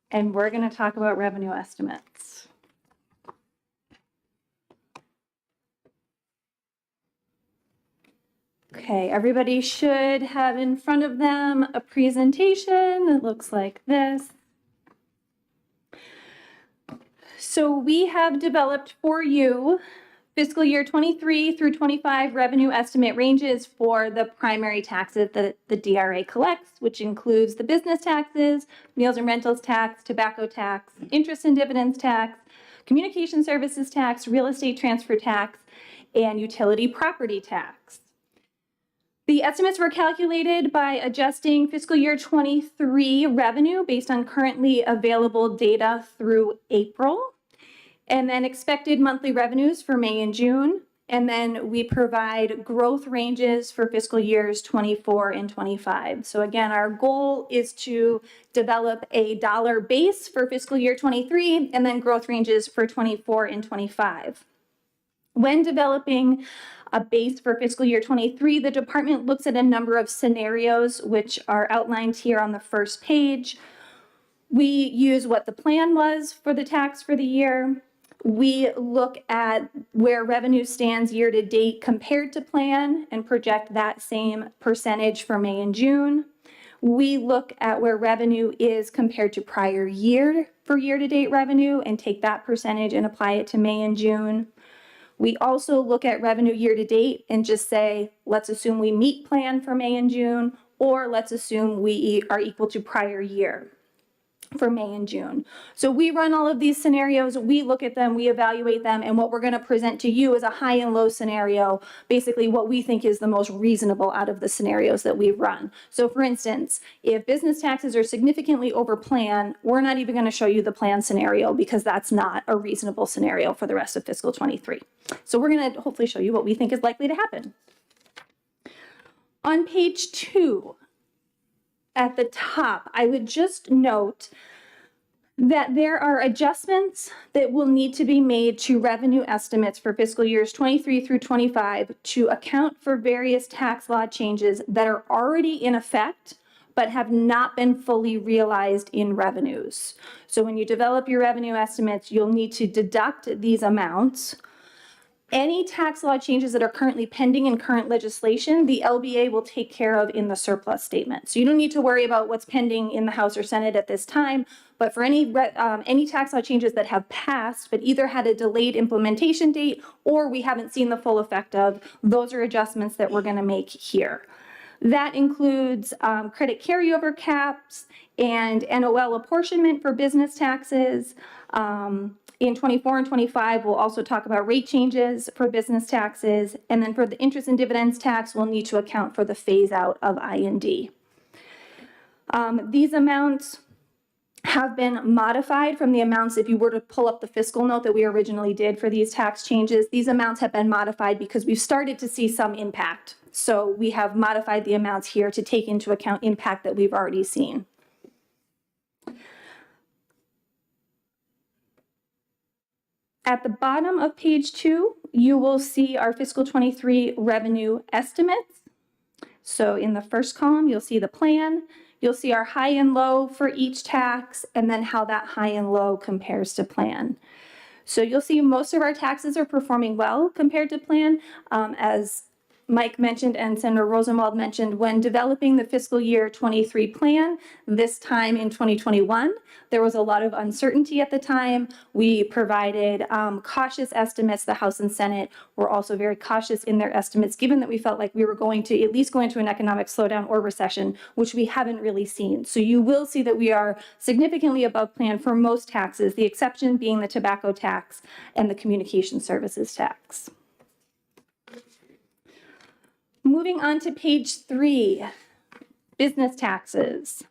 and we're going to talk about revenue estimates. Okay, everybody should have in front of them a presentation that looks like this. So we have developed for you fiscal year 23 through 25 revenue estimate ranges for the primary taxes that the DRA collects, which includes the business taxes, meals and rentals tax, tobacco tax, interest and dividends tax, communication services tax, real estate transfer tax, and utility property tax. The estimates were calculated by adjusting fiscal year 23 revenue based on currently available data through April, and then expected monthly revenues for May and June. And then we provide growth ranges for fiscal years 24 and 25. So again, our goal is to develop a dollar base for fiscal year 23 and then growth ranges for 24 and 25. When developing a base for fiscal year 23, the department looks at a number of scenarios which are outlined here on the first page. We use what the plan was for the tax for the year. We look at where revenue stands year to date compared to plan and project that same percentage for May and June. We look at where revenue is compared to prior year for year to date revenue and take that percentage and apply it to May and June. We also look at revenue year to date and just say, let's assume we meet plan for May and June, or let's assume we are equal to prior year for May and June. So we run all of these scenarios, we look at them, we evaluate them, and what we're going to present to you is a high and low scenario, basically what we think is the most reasonable out of the scenarios that we've run. So for instance, if business taxes are significantly over plan, we're not even going to show you the plan scenario because that's not a reasonable scenario for the rest of fiscal 23. So we're going to hopefully show you what we think is likely to happen. On page 2, at the top, I would just note that there are adjustments that will need to be made to revenue estimates for fiscal years 23 through 25 to account for various tax law changes that are already in effect but have not been fully realized in revenues. So when you develop your revenue estimates, you'll need to deduct these amounts. Any tax law changes that are currently pending in current legislation, the LBA will take care of in the surplus statement. So you don't need to worry about what's pending in the House or Senate at this time, but for any tax law changes that have passed but either had a delayed implementation date or we haven't seen the full effect of, those are adjustments that we're going to make here. That includes credit carryover caps and NOL apportionment for business taxes. In 24 and 25, we'll also talk about rate changes for business taxes. And then for the interest and dividends tax, we'll need to account for the phase out of I&D. These amounts have been modified from the amounts, if you were to pull up the fiscal note that we originally did for these tax changes, these amounts have been modified because we've started to see some impact. So we have modified the amounts here to take into account impact that we've already seen. At the bottom of page 2, you will see our fiscal 23 revenue estimates. So in the first column, you'll see the plan. You'll see our high and low for each tax, and then how that high and low compares to plan. So you'll see most of our taxes are performing well compared to plan. As Mike mentioned and Senator Rosenwald mentioned, when developing the fiscal year 23 plan, this time in 2021, there was a lot of uncertainty at the time. We provided cautious estimates. The House and Senate were also very cautious in their estimates, given that we felt like we were going to at least go into an economic slowdown or recession, which we haven't really seen. So you will see that we are significantly above plan for most taxes, the exception being the tobacco tax and the communication services tax. Moving on to page 3, business taxes.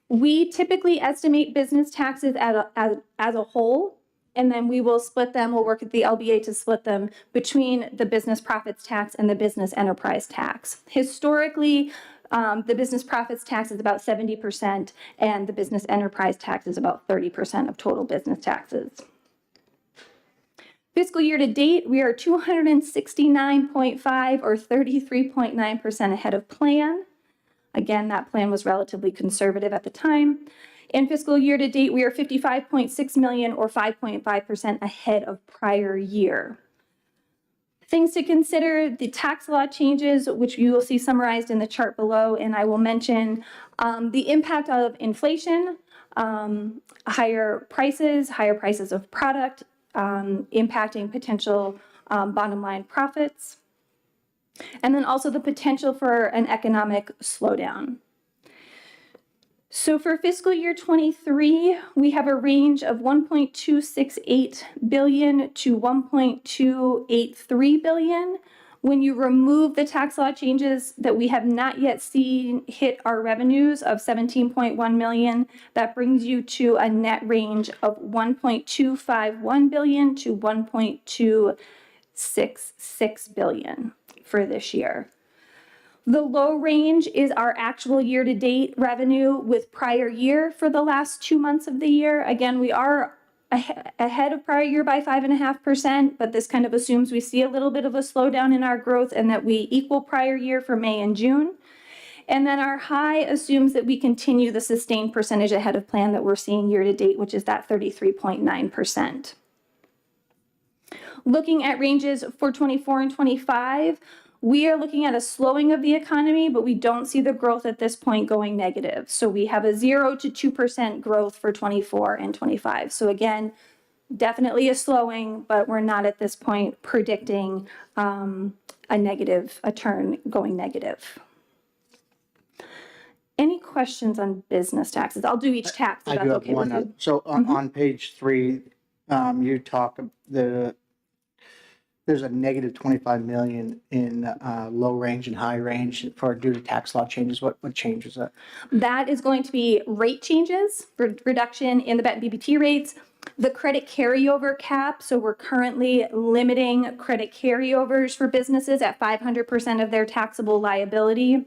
We typically estimate business taxes as a whole, and then we will split them. We'll work with the LBA to split them between the business profits tax and the business enterprise tax. Historically, the business profits tax is about 70%, and the business enterprise tax is about 30% of total business taxes. Fiscal year to date, we are 269.5 or 33.9% ahead of plan. Again, that plan was relatively conservative at the time. In fiscal year to date, we are 55.6 million or 5.5% ahead of prior year. Things to consider: the tax law changes, which you will see summarized in the chart below, and I will mention the impact of inflation, higher prices of product, impacting potential bottom line profits, and then also the potential for an economic slowdown. So for fiscal year 23, we have a range of 1.268 billion to 1.283 billion, When you remove the tax law changes that we have not yet seen hit our revenues of 17.1 million, that brings you to a net range of 1.251 billion to 1.266 billion for this year. The low range is our actual year-to-date revenue with prior year for the last 2 months of the year. Again, we are ahead of prior year by 5.5%, but this kind of assumes we see a little bit of a slowdown in our growth and that we equal prior year for May and June. And then our high assumes that we continue the sustained percentage ahead of plan that we're seeing year-to-date, which is that 33.9%. Looking at ranges for 24 and 25, we are looking at a slowing of the economy, but we don't see the growth at this point going negative. So we have a 0 to 2% growth for 24 and 25. So again, definitely a slowing, but we're not at this point predicting a turn going negative. Any questions on business taxes? I'll do each tax if I that's do have okay with one. you. So on page 3, you talk there's a negative 25 million in low range and high range for due to tax law changes. What changes that? That is going to be rate changes, reduction in the BET and BBT rates, the credit carryover cap. So we're currently limiting credit carryovers for businesses at 500% of their taxable liability.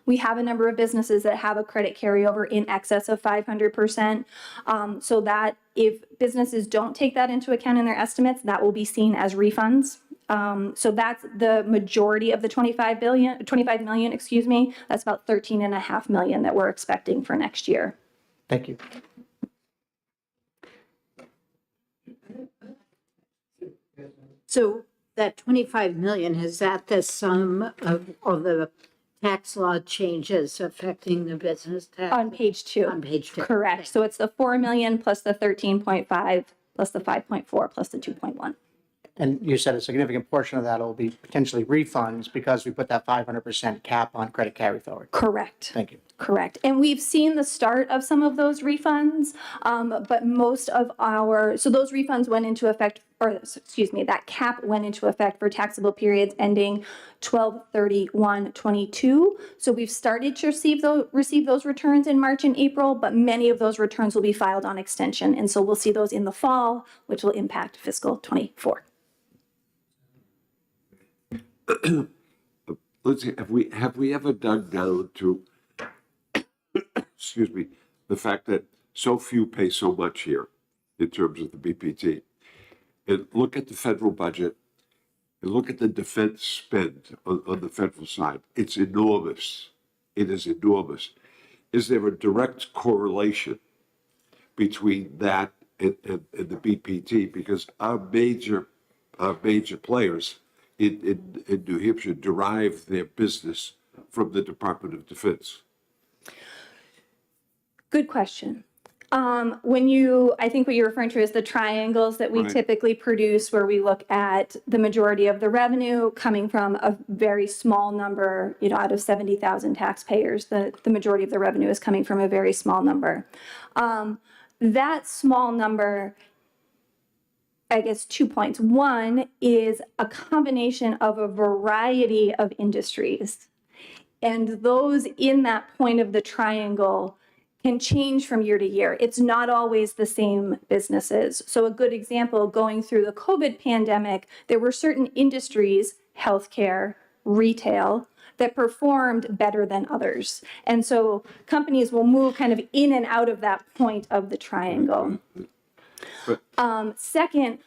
We have a number of businesses that have a credit carryover in excess of 500%. So that if businesses don't take that into account in their estimates, that will be seen as refunds. So that's the majority of the 25 million, excuse me. That's about 13.5 million that we're expecting for next year. Thank you. So that 25 million, is that the sum of all the tax law changes affecting the business tax? On page 2. On page 2. Correct. So it's the 4 million plus the 13.5 plus the 5.4 plus the 2.1. And you said a significant portion of that will be potentially refunds because we put that 500% cap on credit carry forward. Correct. Thank you. Correct. And we've seen the start of some of those refunds, but most of so those refunds went into effect, or excuse me, that cap went into effect for taxable periods ending 12/31/22. So we've started to receive those returns in March and April, but many of those returns will be filed on extension. And so we'll see those in the fall, which will impact fiscal 24. Let's see, have we ever dug down to, excuse me, the fact that so few pay so much here in terms of the BPT? And look at the federal budget and look at the defense spend on the federal side. It's enormous. It is enormous. Is there a direct correlation between that and the BPT? Because our major players in New Hampshire derive their business from the Department of Defense. Good question. I think what you're referring to is the triangles that we Right. typically produce where we look at the majority of the revenue coming from a very small number, out of 70,000 taxpayers, the majority of the revenue is coming from a very small number. That small number, I guess 2 points. One is a combination of a variety of industries. And those in that point of the triangle can change from year to year. It's not always the same businesses. So a good example, going through the COVID pandemic, there were certain industries, healthcare, retail, that performed better than others. And so companies will move kind of in and out of that point of the triangle. Second,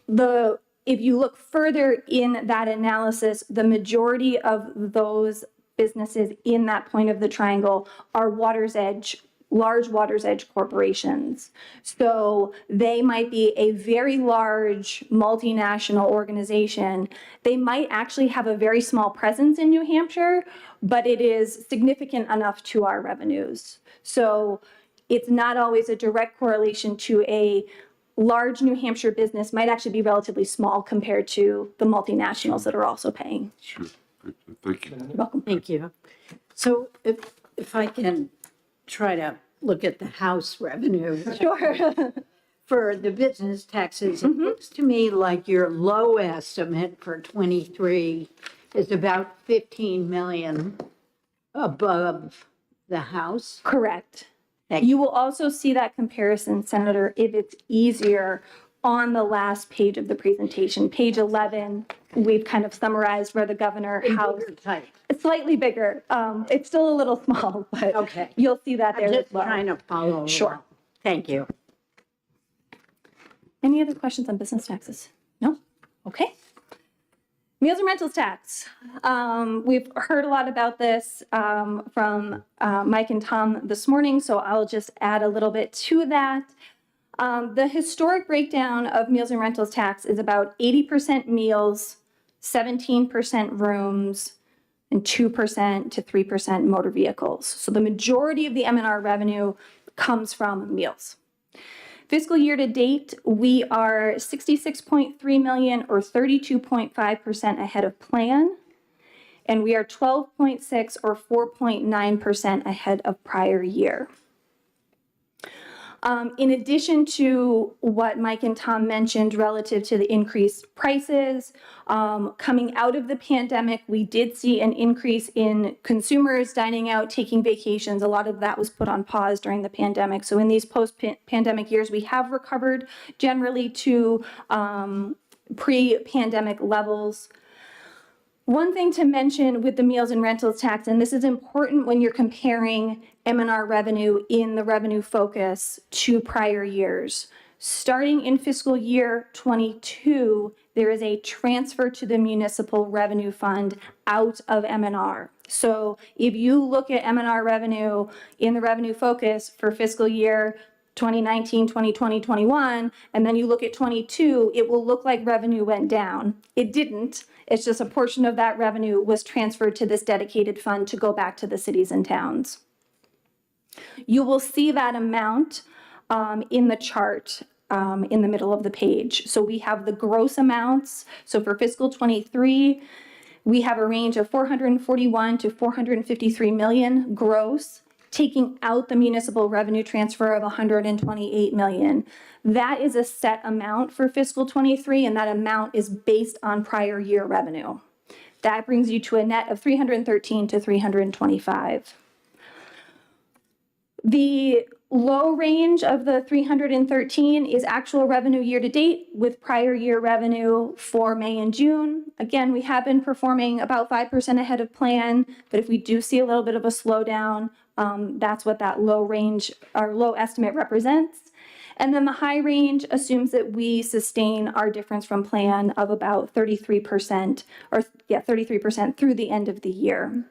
if you look further in that analysis, the majority of those businesses in that point of the triangle are large Water's Edge corporations. So they might be a very large multinational organization. They might actually have a very small presence in New Hampshire, but it is significant enough to our revenues. So it's not always a direct correlation to a large New Hampshire business might actually be relatively small compared to the multinationals that are also paying. Sure. Good. Thank you. You're welcome. Thank you. So if I can try to look at the house revenue. Sure. for the business taxes, it looks to me like your low estimate for 23 is about 15 million above the House. Correct. Thank You will also see that comparison, Senator, if it's easier, on the last page of the presentation. Page 11, we've kind of summarized where the governor house, Bigger type. it's slightly bigger. It's still a little small, but Okay. you'll see that there I'm as just well. trying to follow. Sure. along. Thank you. Any other questions on business taxes? No? Okay. Meals and rentals tax. We've heard a lot about this from Mike and Tom this morning, so I'll just add a little bit to that. The historic breakdown of meals and rentals tax is about 80% meals, 17% rooms, and 2% to 3% motor vehicles. So the majority of the M&R revenue comes from meals. Fiscal year to date, we are 66.3 million or 32.5% ahead of plan. And we are 12.6 or 4.9% ahead of prior year. In addition to what Mike and Tom mentioned relative to the increased prices, coming out of the pandemic, we did see an increase in consumers dining out, taking vacations. A lot of that was put on pause during the pandemic. So in these post-pandemic years, we have recovered generally to pre-pandemic levels. One thing to mention with the meals and rentals tax, and this is important when you're comparing M&R revenue in the revenue focus to prior years. Starting in fiscal year 22, there is a transfer to the municipal revenue fund out of M&R. So if you look at M&R revenue in the revenue focus for fiscal year 2019, 2020, 21, and then you look at 22, it will look like revenue went down. It didn't. It's just a portion of that revenue was transferred to this dedicated fund to go back to the cities and towns. You will see that amount in the chart in the middle of the page. So we have the gross amounts. So for fiscal 23, we have a range of 441 to 453 million gross, taking out the municipal revenue transfer of 128 million. That is a set amount for fiscal 23, and that amount is based on prior year revenue. That brings you to a net of 313 to 325. The low range of the 313 is actual revenue year to date with prior year revenue for May and June. Again, we have been performing about 5% ahead of plan, but if we do see a little bit of a slowdown, that's what that low range or low estimate represents. And then the high range assumes that we sustain our difference from plan of about 33% or 33% through the end of the year.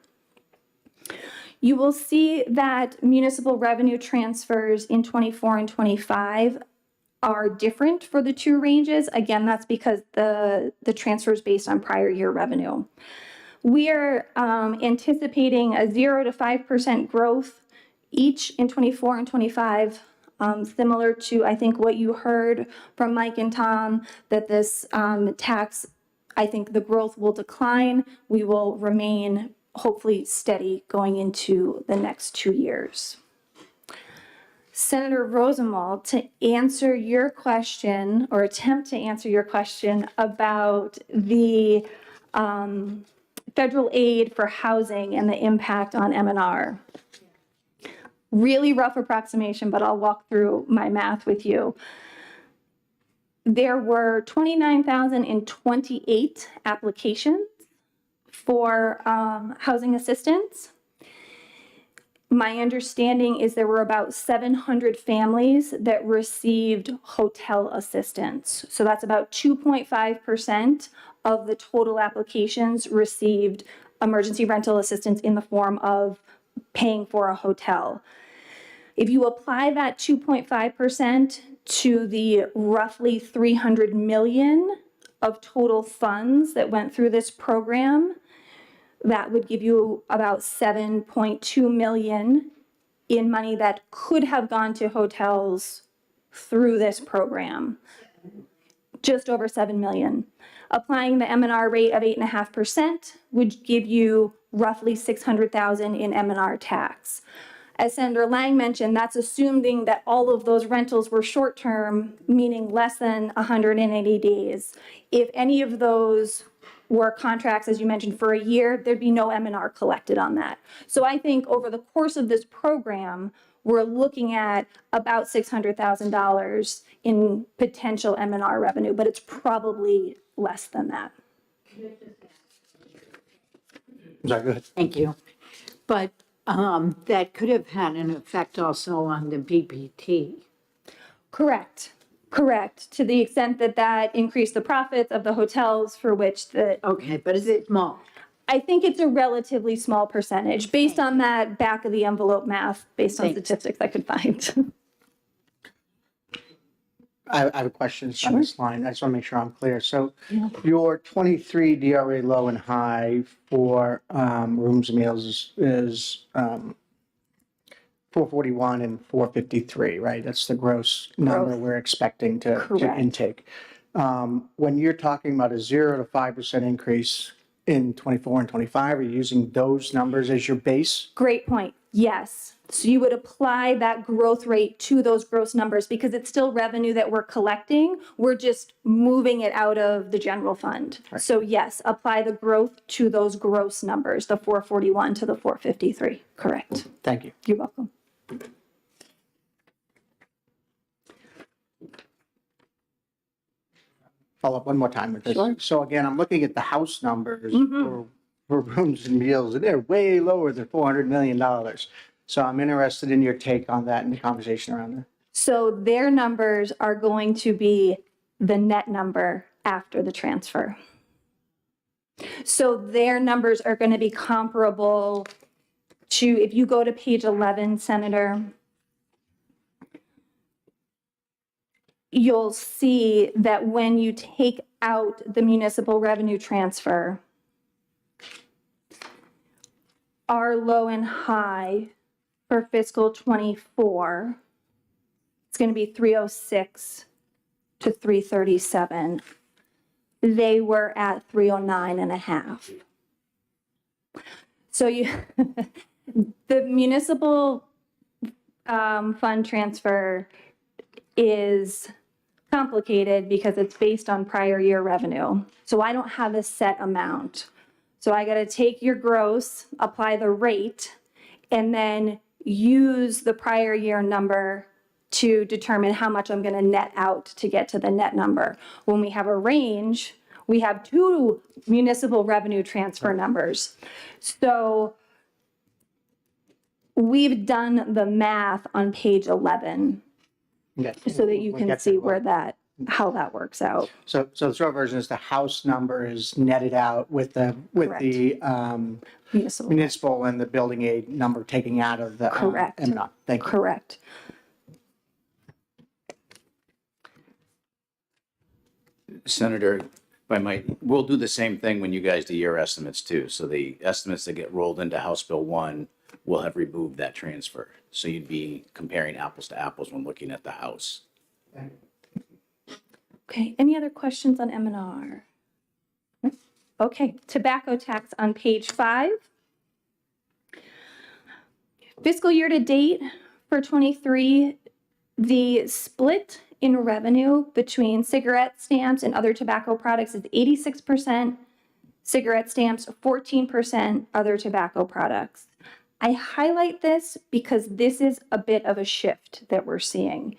You will see that municipal revenue transfers in 24 and 25 are different for the two ranges. Again, that's because the transfer is based on prior year revenue. We are anticipating a 0 to 5% growth each in 24 and 25, similar to, I think, what you heard from Mike and Tom, that this tax, I think the growth will decline. We will remain hopefully steady going into the next 2 years. Senator Rosenwald, to answer your question or attempt to answer your question about the federal aid for housing and the impact on M&R. Really rough approximation, but I'll walk through my math with you. There were 29,028 applications for housing assistance. My understanding is there were about 700 families that received hotel assistance. So that's about 2.5% of the total applications received emergency rental assistance in the form of paying for a hotel. If you apply that 2.5% to the roughly 300 million of total funds that went through this program, that would give you about 7.2 million in money that could have gone to hotels through this program. Just over 7 million. Applying the M&R rate of 8.5% would give you roughly 600,000 in M&R tax. As Senator Lang mentioned, that's assuming that all of those rentals were short-term, meaning less than 180 days. If any of those were contracts, as you mentioned, for a year, there'd be no M&R collected on that. So I think over the course of this program, we're looking at about $600,000 in potential M&R revenue, but it's probably less than that. Sorry, go ahead. Thank you. But that could have had an effect also on the BPT. Correct. Correct. To the extent that that increased the profits of the hotels for which the, Okay, but is it small? I think it's a relatively small percentage based on that back of the envelope math, based on Thanks. statistics I could find. I have a question on this line. I just want to make sure I'm clear. So your 23 DRA low and high for rooms and meals is 441 and 453, right? That's the gross number Gross. we're expecting to Correct. intake. When you're talking about a 0 to 5% increase in 24 and 25, are you using those numbers as your base? Great point. Yes. So you would apply that growth rate to those gross numbers because it's still revenue that we're collecting. We're just moving it out of the general fund. So yes, apply the growth to those gross numbers, the 441 to the 453. Correct. Thank you. You're welcome. Follow up one more time with this. Sure. So again, I'm looking at the house numbers for rooms and meals, and they're way lower than $400 million. So I'm interested in your take on that and the conversation around that. So their numbers are going to be the net number after the transfer. So their numbers are going to be comparable to, if you go to page 11, Senator, you'll see that when you take out the municipal revenue transfer, our low and high for fiscal '24, it's going to be 306 to 337. They were at 309 and a half. So you, the municipal fund transfer is complicated because it's based on prior year revenue. So I don't have a set amount. So I got to take your gross, apply the rate, and then use the prior year number to determine how much I'm going to net out to get to the net number. When we have a range, we have two municipal revenue transfer numbers. So we've done the math on page 11 Okay. so that you We'll can get see there. where that, how that works out. So the short version is the house number is netted out with the Municipal. municipal and the building aid number taking out of the Correct. M&R. Thank you. Correct. Senator, if I might, we'll do the same thing when you guys do your estimates too. So the estimates that get rolled into House Bill 1 will have removed that transfer. So you'd be comparing apples to apples when looking at the house. Okay, any other questions on M&R? Okay, tobacco tax on page 5. Fiscal year to date for '23, the split in revenue between cigarette stamps and other tobacco products is 86% cigarette stamps, 14% other tobacco products. I highlight this because this is a bit of a shift that we're seeing.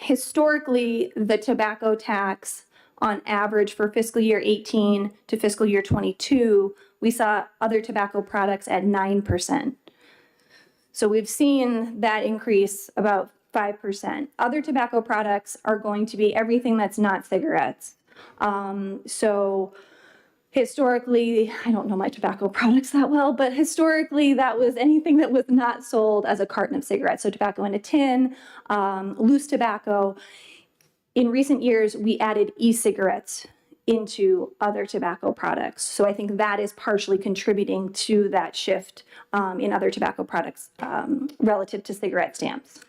Historically, the tobacco tax on average for fiscal year 18 to fiscal year 22, we saw other tobacco products at 9%. So we've seen that increase about 5%. Other tobacco products are going to be everything that's not cigarettes. So historically, I don't know my tobacco products that well, but historically that was anything that was not sold as a carton of cigarettes. So tobacco in a tin, loose tobacco. In recent years, we added e-cigarettes into other tobacco products. So I think that is partially contributing to that shift in other tobacco products relative to cigarette stamps.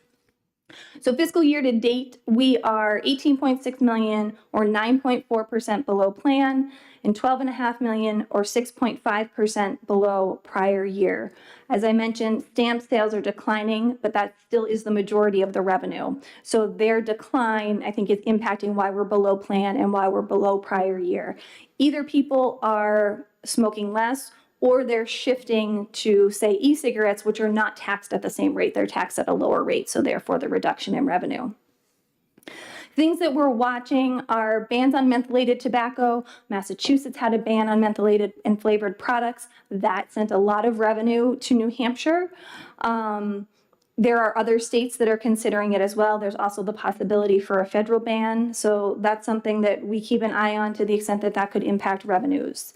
So fiscal year to date, we are 18.6 million or 9.4% below plan and 12.5 million or 6.5% below prior year. As I mentioned, stamp sales are declining, but that still is the majority of the revenue. So their decline, I think, is impacting why we're below plan and why we're below prior year. Either people are smoking less or they're shifting to, say, e-cigarettes, which are not taxed at the same rate. They're taxed at a lower rate, so therefore the reduction in revenue. Things that we're watching are bans on mentholated tobacco. Massachusetts had a ban on mentholated and flavored products. That sent a lot of revenue to New Hampshire. There are other states that are considering it as well. There's also the possibility for a federal ban. So that's something that we keep an eye on to the extent that that could impact revenues.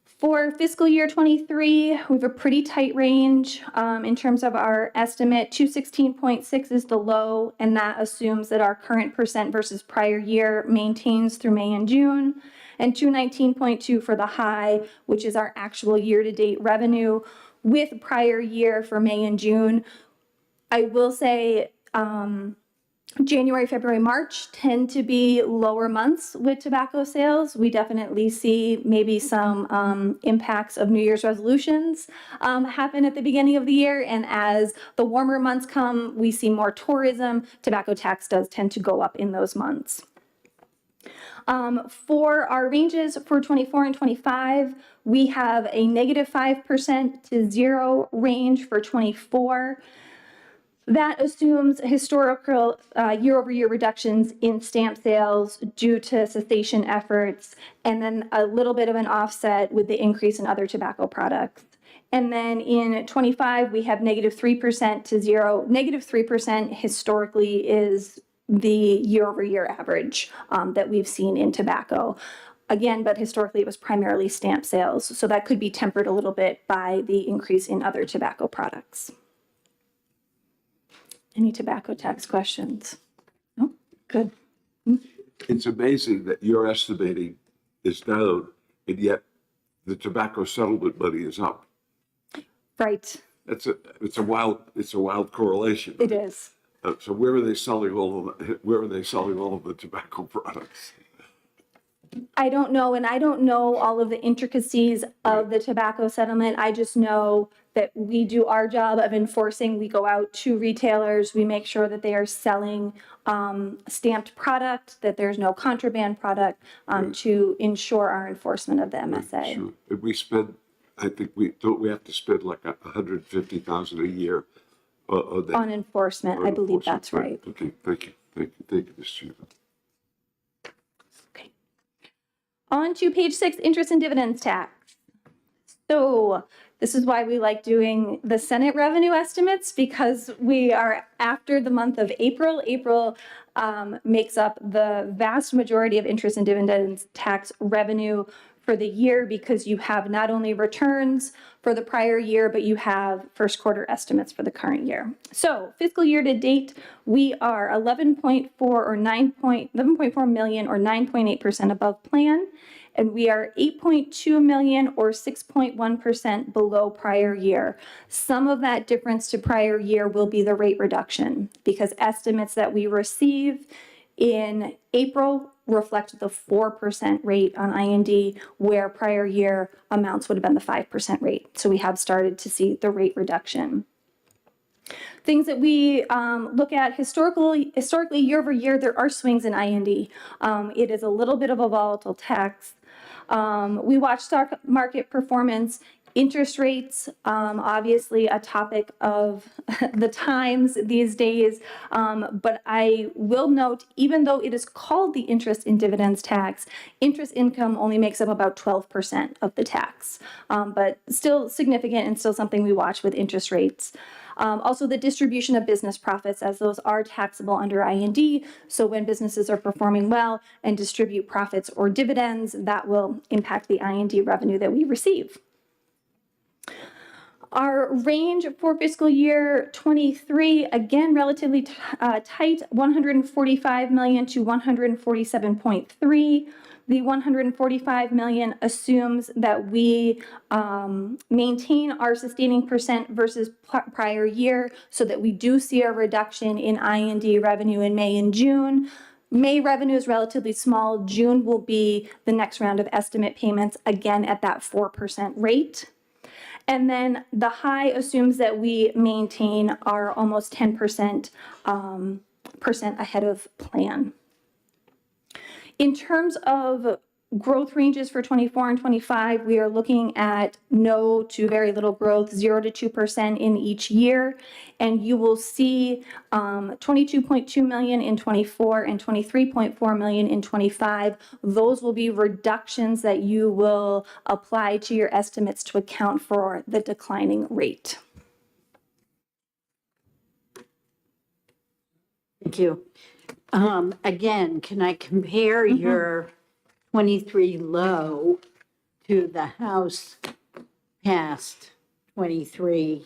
For fiscal year 23, we have a pretty tight range in terms of our estimate. 216.6 is the low, and that assumes that our current percent versus prior year maintains through May and June, and 219.2 for the high, which is our actual year-to-date revenue with prior year for May and June. I will say January, February, March tend to be lower months with tobacco sales. We definitely see maybe some impacts of New Year's resolutions happen at the beginning of the year. And as the warmer months come, we see more tourism. Tobacco tax does tend to go up in those months. For our ranges for 24 and 25, we have a -5% to 0 range for 24. That assumes historical year-over-year reductions in stamp sales due to cessation efforts, and then a little bit of an offset with the increase in other tobacco products. And then in 25, we have -3% to 0. -3% historically is the year-over-year average that we've seen in tobacco. Again, but historically it was primarily stamp sales, so that could be tempered a little bit by the increase in other tobacco products. Any tobacco tax questions? No? Good. It's amazing that your estimating is down and yet the tobacco settlement money is up. Right, It's a wild correlation. it is. So where are they selling all of the tobacco products? I don't know, and I don't know all of the intricacies of the tobacco settlement. I just know that we do our job of enforcing. We go out to retailers, we make sure that they are selling stamped product, that there's no contraband product, to ensure our enforcement of the MSA. Sure. If we spend, I think we have to spend like $150,000 a year on that. On enforcement, I believe enforcement. that's right. Okay, thank you, Ms. Chairman. Okay. On to page 6, interest and dividends tax. So this is why we like doing the Senate revenue estimates, because we are after the month of April. April makes up the vast majority of interest and dividends tax revenue for the year, because you have not only returns for the prior year, but you have first quarter estimates for the current year. So fiscal year to date, we are 11.4 million or 9.8% above plan. And we are 8.2 million or 6.1% below prior year. Some of that difference to prior year will be the rate reduction, because estimates that we receive in April reflect the 4% rate on IND, where prior year amounts would have been the 5% rate. So we have started to see the rate reduction. Things that we look at historically year over year, there are swings in IND. It is a little bit of a volatile tax. We watch stock market performance. Interest rates, obviously a topic of the times these days, but I will note, even though it is called the interest and dividends tax, interest income only makes up about 12% of the tax, but still significant and still something we watch with interest rates. Also, the distribution of business profits, as those are taxable under IND. So when businesses are performing well and distribute profits or dividends, that will impact the IND revenue that we receive. Our range for fiscal year 23, again, relatively tight, 145 million to 147.3. The 145 million assumes that we maintain our sustaining percent versus prior year, so that we do see a reduction in I&D revenue in May and June. May revenue is relatively small. June will be the next round of estimate payments, again at that 4% rate. And then the high assumes that we maintain our almost 10% ahead of plan. In terms of growth ranges for 24 and 25, we are looking at no to very little growth, 0 to 2% in each year. And you will see 22.2 million in 24 and 23.4 million in 25. Those will be reductions that you will apply to your estimates to account for the declining rate. Thank you. Again, can I compare your 23 low to the House past 23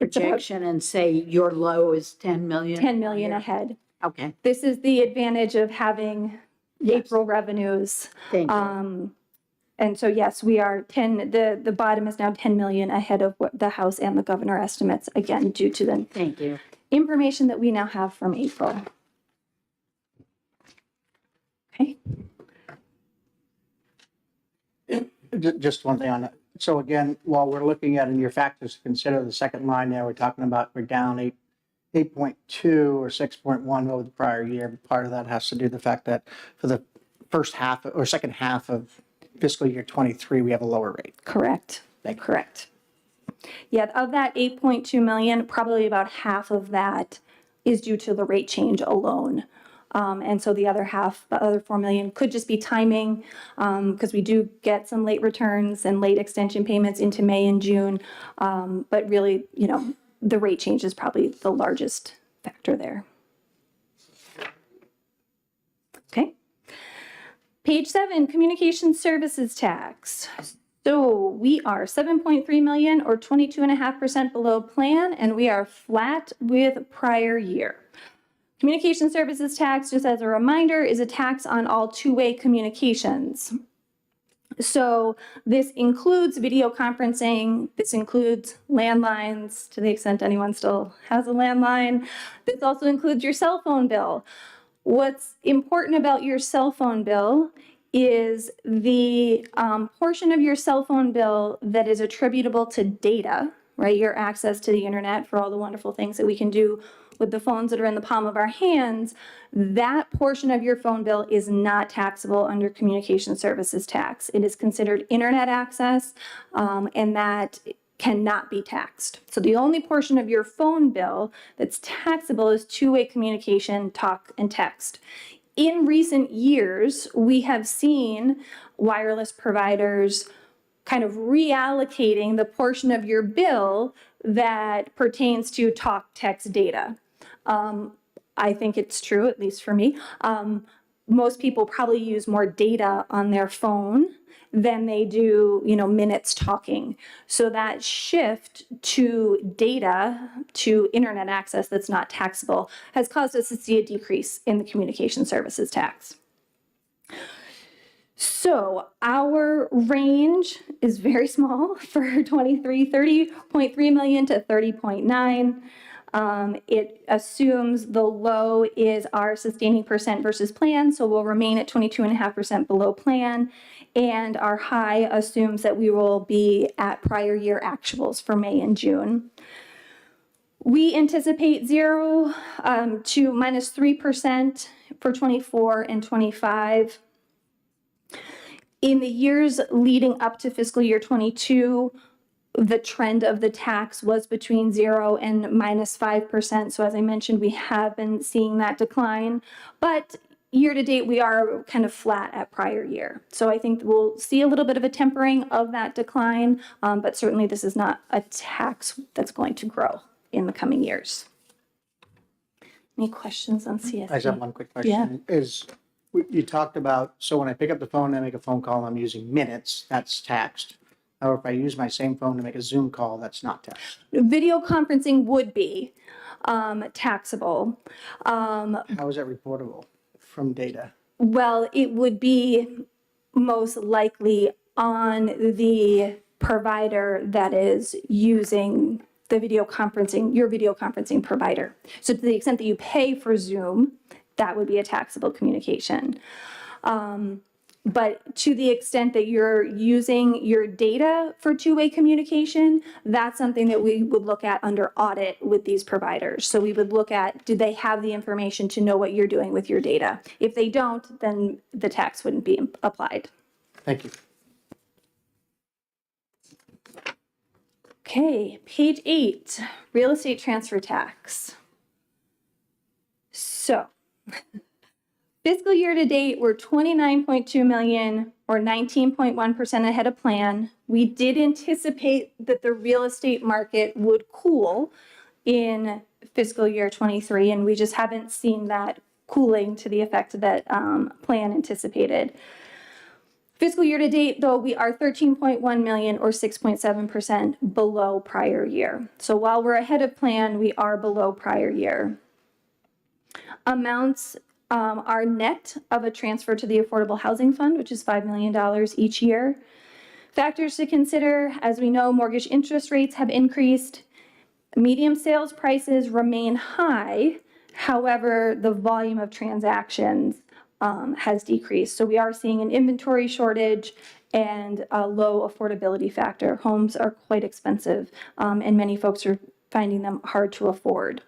projection and say your low is 10 million? 10 million ahead. Okay, This is the advantage of having April revenues. thank you. And so, yes, we are 10, the bottom is now 10 million ahead of what the House and the governor estimates, again, due to the Thank you. information that we now have from April. Okay. Just one thing on that. So again, while we're looking at in your factors to consider the second line there, we're talking about we're down 8.2 or 6.1 over the prior year. Part of that has to do with the fact that for the first half or second half of fiscal year 23, we have a lower rate. Correct. Correct. Yeah, of that 8.2 million, probably about half of that is due to the rate change alone. And so the other half, the other 4 million could just be timing, because we do get some late returns and late extension payments into May and June. But really, you know, the rate change is probably the largest factor there. Okay. Page 7, communication services tax. So we are 7.3 million or 22.5% below plan, and we are flat with prior year. Communication services tax, just as a reminder, is a tax on all two-way communications. So this includes video conferencing, this includes landlines, to the extent anyone still has a landline. This also includes your cell phone bill. What's important about your cell phone bill is the portion of your cell phone bill that is attributable to data, right? Your access to the internet for all the wonderful things that we can do with the phones that are in the palm of our hands. That portion of your phone bill is not taxable under communication services tax. It is considered internet access, and that cannot be taxed. So the only portion of your phone bill that's taxable is two-way communication, talk and text. In recent years, we have seen wireless providers kind of reallocating the portion of your bill that pertains to talk, text, data. I think it's true, at least for me. Most people probably use more data on their phone than they do, you know, minutes talking. So that shift to data, to internet access that's not taxable, has caused us to see a decrease in the communication services tax. So our range is very small for 23, 30.3 million to 30.9. It assumes the low is our sustaining percent versus plan, so we'll remain at 22.5% below plan. And our high assumes that we will be at prior year actuals for May and June. We anticipate 0 to minus 3% for 24 and 25. In the years leading up to fiscal year 22, the trend of the tax was between 0 and minus 5%. So as I mentioned, we have been seeing that decline, but year to date, we are kind of flat at prior year. So I think we'll see a little bit of a tempering of that decline, but certainly this is not a tax that's going to grow in the coming years. Any questions on CST? I just have one quick question. You talked about, so when I pick up the phone and I make a phone call, I'm using minutes, that's taxed. Or if I use my same phone to make a Zoom call, that's not taxed. Video conferencing would be taxable. How is that reportable from data? Well, it would be most likely on the provider that is using the video conferencing, your video conferencing provider. So to the extent that you pay for Zoom, that would be a taxable communication. But to the extent that you're using your data for two-way communication, that's something that we would look at under audit with these providers. So we would look at, do they have the information to know what you're doing with your data? If they don't, then the tax wouldn't be applied. Thank you. Okay, page 8, real estate transfer tax. So, fiscal year to date, we're 29.2 million or 19.1% ahead of plan. We did anticipate that the real estate market would cool in fiscal year 23, and we just haven't seen that cooling to the effect that plan anticipated. Fiscal year to date, though, we are 13.1 million or 6.7% below prior year. So while we're ahead of plan, we are below prior year. Amounts are net of a transfer to the Affordable Housing Fund, which is $5 million each year. Factors to consider, as we know, mortgage interest rates have increased. Medium sales prices remain high. However, the volume of transactions has decreased. So we are seeing an inventory shortage and a low affordability factor. Homes are quite expensive, and many folks are finding them hard to afford.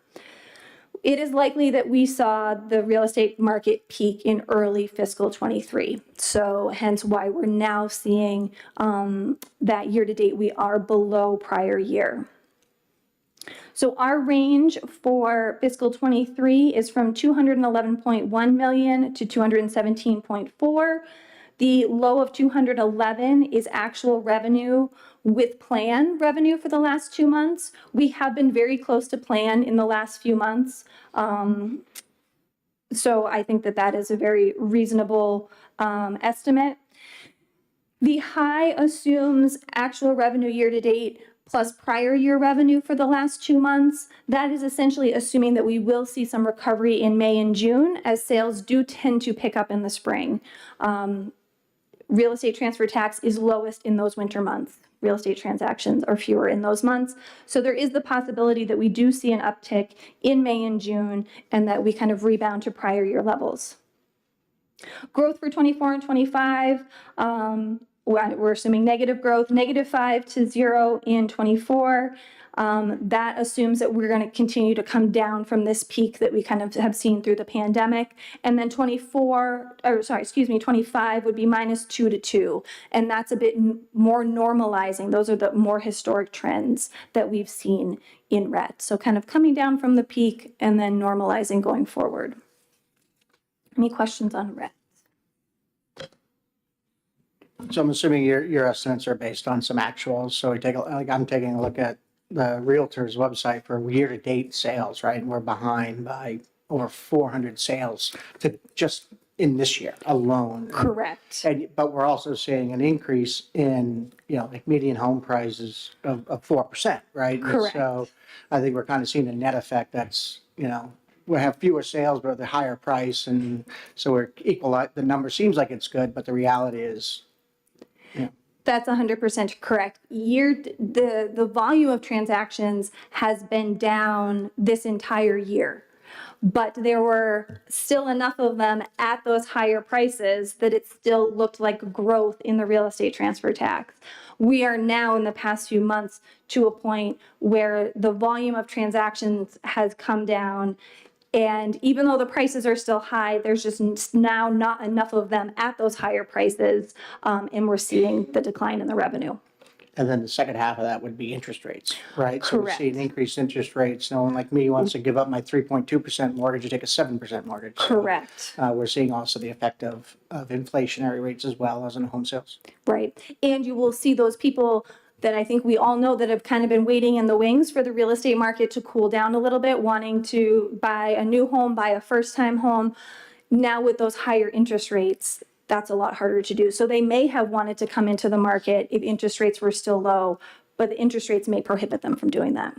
It is likely that we saw the real estate market peak in early fiscal 23. So hence why we're now seeing that year to date, we are below prior year. So our range for fiscal 23 is from 211.1 million to 217.4. The low of 211 is actual revenue with plan revenue for the last 2 months. We have been very close to plan in the last few months. So I think that that is a very reasonable estimate. The high assumes actual revenue year to date plus prior year revenue for the last 2 months. That is essentially assuming that we will see some recovery in May and June, as sales do tend to pick up in the spring. Real estate transfer tax is lowest in those winter months. Real estate transactions are fewer in those months. So there is the possibility that we do see an uptick in May and June and that we kind of rebound to prior year levels. Growth for 24 and 25, we're assuming negative growth, -5 to 0 in 24. That assumes that we're going to continue to come down from this peak that we kind of have seen through the pandemic. And then 25 would be -2 to 2. And that's a bit more normalizing. Those are the more historic trends that we've seen in RET. So kind of coming down from the peak and then normalizing going forward. Any questions on RET? So I'm assuming your estimates are based on some actuals. So I'm taking a look at the Realtor's website for year-to-date sales, right? And we're behind by over 400 sales to just in this year alone. Correct. But we're also seeing an increase in, like median home prices of 4%, right? And Correct. so I think we're kind of seeing a net effect that's, we have fewer sales, but the higher price. And so we're equal. The number seems like it's good, but the reality is, That's 100% correct. The volume of transactions has been down this entire year, but there were still enough of them at those higher prices that it still looked like growth in the real estate transfer tax. We are now in the past few months to a point where the volume of transactions has come down. And even though the prices are still high, there's just now not enough of them at those higher prices, and we're seeing the decline in the revenue. and then the second half of that would be interest rates, right? So we see an Correct. increased interest rates. No one like me wants to give up my 3.2% mortgage to take a 7% mortgage. So, Correct. we're seeing also the effect of inflationary rates as well as in home sales. Right. And you will see those people that I think we all know that have kind of been waiting in the wings for the real estate market to cool down a little bit, wanting to buy a new home, buy a first-time home. Now with those higher interest rates, that's a lot harder to do. So they may have wanted to come into the market if interest rates were still low, but the interest rates may prohibit them from doing that.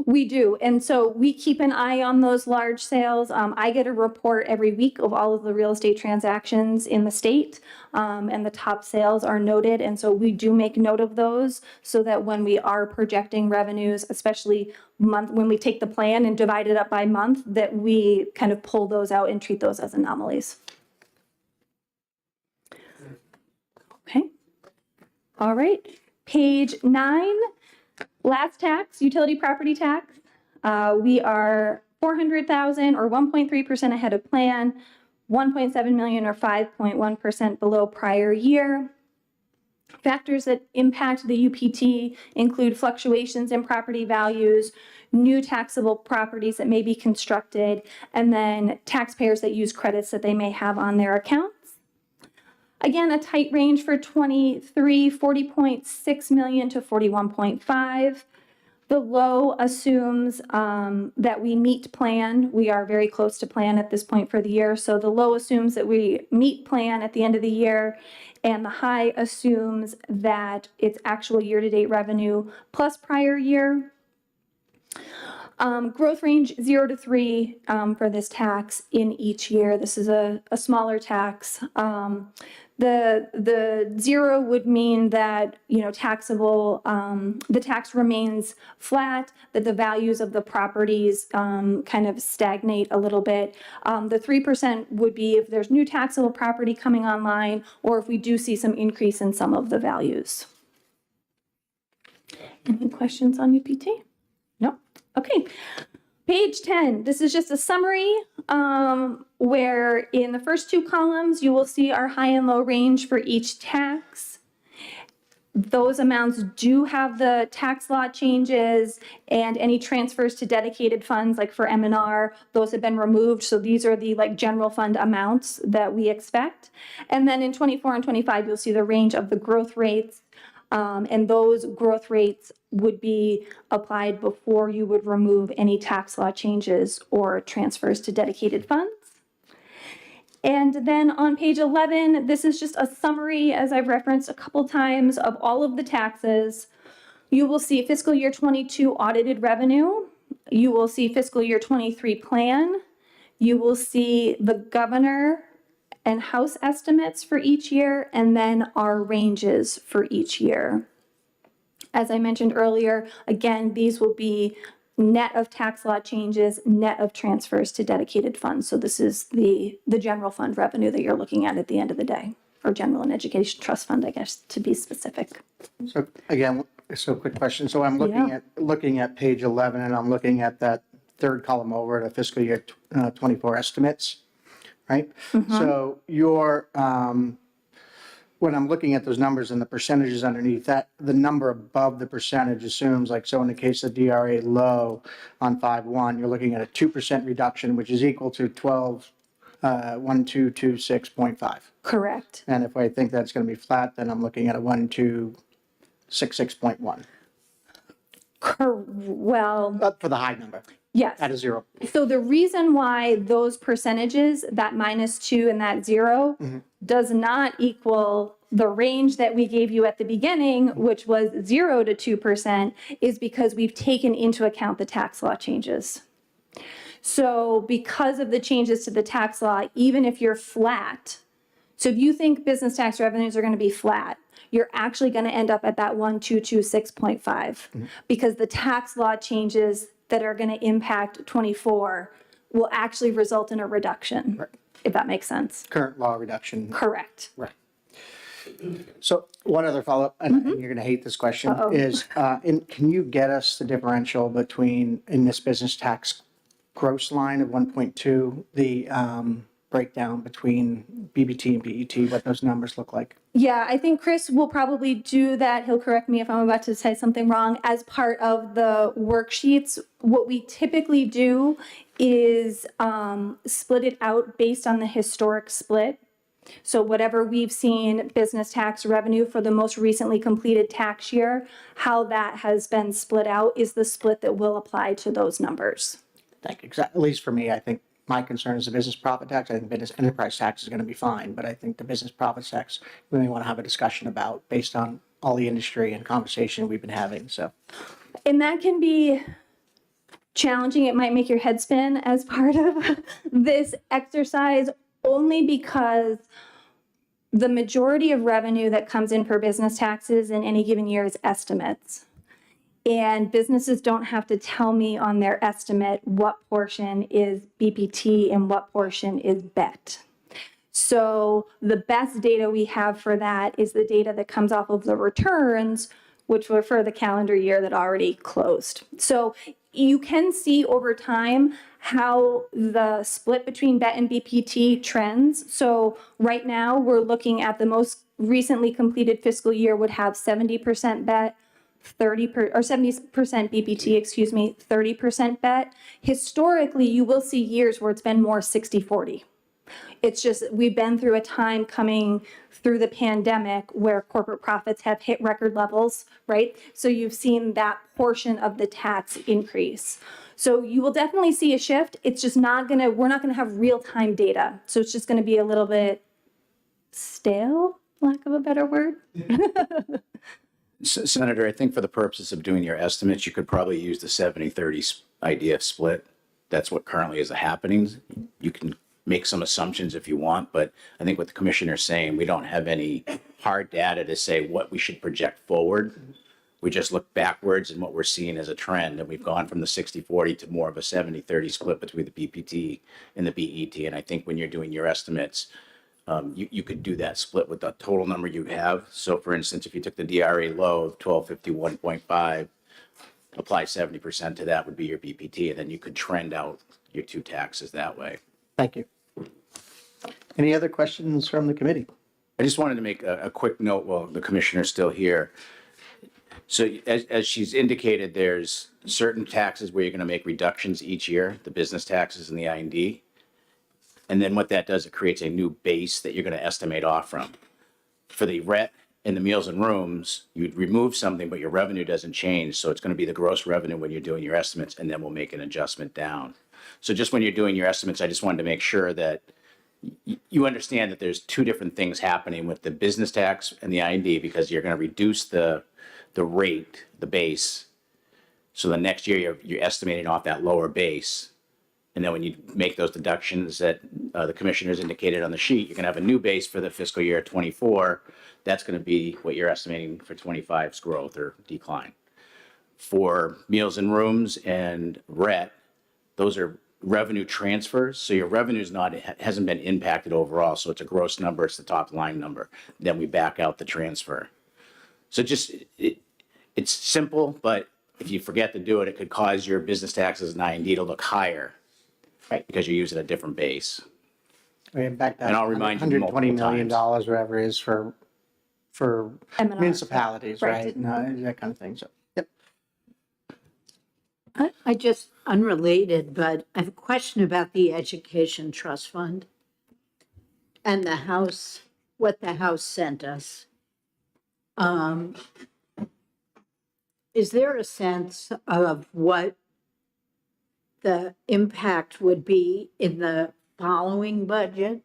We do. And so we keep an eye on those large sales. I get a report every week of all of the real estate transactions in the state, and the top sales are noted. And so we do make note of those so that when we are projecting revenues, especially when we take the plan and divide it up by month, that we kind of pull those out and treat those as anomalies. Okay. All right. Page 9. Last tax, utility property tax. We are 400,000 or 1.3% ahead of plan, 1.7 million or 5.1% below prior year. Factors that impact the UPT include fluctuations in property values, new taxable properties that may be constructed, and then taxpayers that use credits that they may have on their accounts. Again, a tight range for 23, 40.6 million to 41.5. The low assumes that we meet plan. We are very close to plan at this point for the year. So the low assumes that we meet plan at the end of the year, and the high assumes that it's actual year-to-date revenue plus prior year. Growth range 0 to 3 for this tax in each year. This is a smaller tax. The 0 would mean that, taxable, the tax remains flat, that the values of the properties kind of stagnate a little bit. The 3% would be if there's new taxable property coming online, or if we do see some increase in some of the values. Any questions on UPT? No? Okay. Page 10, this is just a summary where in the first 2 columns, you will see our high and low range for each tax. Those amounts do have the tax law changes and any transfers to dedicated funds, like for M&R, those have been removed. So these are the general fund amounts that we expect. And then in 24 and 25, you'll see the range of the growth rates. And those growth rates would be applied before you would remove any tax law changes or transfers to dedicated funds. And then on page 11, this is just a summary, as I've referenced a couple times, of all of the taxes. You will see fiscal year 22 audited revenue. You will see fiscal year 23 plan. You will see the governor and House estimates for each year, and then our ranges for each year. As I mentioned earlier, again, these will be net of tax law changes, net of transfers to dedicated funds. So this is the general fund revenue that you're looking at the end of the day, or general and education trust fund, I guess, to be specific. So again, quick question. So I'm looking at page 11, and I'm looking at that third column over at fiscal year 24 estimates, right? So your when I'm looking at those numbers and the percentages underneath that, the number above the percentage assumes, so in the case of DRA low on 5.1, you're looking at a 2% reduction, which is equal to 12,1226.5. Correct. And if I think that's going to be flat, then I'm looking at a 1,266.1. Well, For the high number, yes. at a 0. So the reason why those percentages, that -2 and that 0, does not equal the range that we gave you at the beginning, which was 0 to 2%, is because we've taken into account the tax law changes. So because of the changes to the tax law, even if you're flat, so if you think business tax revenues are going to be flat, you're actually going to end up at that 1,226.5 because the tax law changes that are going to impact 24 will actually result in a reduction, if that makes sense. Current law reduction. Correct. Right. So one other follow-up, and you're going to hate this question, is can you get us the differential between, in this business tax gross line of 1.2, the breakdown between BBT and BET, what those numbers look like? Yeah, I think Chris will probably do that. He'll correct me if I'm about to say something wrong. As part of the worksheets, what we typically do is split it out based on the historic split. So whatever we've seen business tax revenue for the most recently completed tax year, how that has been split out is the split that will apply to those numbers. Thank you. 'Cause at least for me, I think my concern is the business profit tax. I think business enterprise tax is going to be fine, but I think the business profit tax, we may want to have a discussion about based on all the industry and conversation we've been having, so. And that can be challenging. It might make your head spin as part of this exercise, only because the majority of revenue that comes in for business taxes in any given year is estimates. And businesses don't have to tell me on their estimate what portion is BPT and what portion is BET. So the best data we have for that is the data that comes off of the returns, which were for the calendar year that already closed. So you can see over time how the split between BET and BPT trends. So right now we're looking at the most recently completed fiscal year would have 70% BET, 70% BPT, 30% BET. Historically, you will see years where it's been more 60-40. It's just, we've been through a time coming through the pandemic where corporate profits have hit record levels, right? So you've seen that portion of the tax increase. So you will definitely see a shift. It's just not gonna, we're not gonna have real-time data. So it's just gonna be a little bit stale, lack of a better word. Senator, I think for the purposes of doing your estimates, you could probably use the 70-30 idea of split. That's what currently is happening. You can make some assumptions if you want, but I think what the commissioner's saying, we don't have any hard data to say what we should project forward. We just look backwards and what we're seeing as a trend, and we've gone from the 60-40 to more of a 70-30 split between the BPT and the BET. And I think when you're doing your estimates, you could do that split with the total number you have. So for instance, if you took the DRA low of 1251.5, apply 70% to that would be your BPT, and then you could trend out your two taxes that way. Thank you. Any other questions from the committee? I just wanted to make a quick note while the commissioner's still here. So as she's indicated, there's certain taxes where you're going to make reductions each year, the business taxes and the I&D. And then what that does, it creates a new base that you're going to estimate off from. For the RET and the meals and rooms, you'd remove something, but your revenue doesn't change. So it's going to be the gross revenue when you're doing your estimates, and then we'll make an adjustment down. So just when you're doing your estimates, I just wanted to make sure that you understand that there's two different things happening with the business tax and the I&D, because you're going to reduce the rate, the base. So the next year you're estimating off that lower base. And then when you make those deductions that the commissioners indicated on the sheet, you're going to have a new base for the fiscal year 24. That's going to be what you're estimating for 25's growth or decline. For meals and rooms and RET, those are revenue transfers. So your revenue hasn't been impacted overall. So it's a gross number. It's the top line number. Then we back out the transfer. So just, it's simple, but if you forget to do it, it could cause your business taxes and I&D to look higher. Right, because you're using a different base. We have back that And I'll remind you multiple $120 million, times. whatever it is for M&R. municipalities, Right. right? No, that kind of thing, so, yep. I just, unrelated, but I have a question about the Education Trust Fund and the House, what the House sent us. Is there a sense of what the impact would be in the following budget?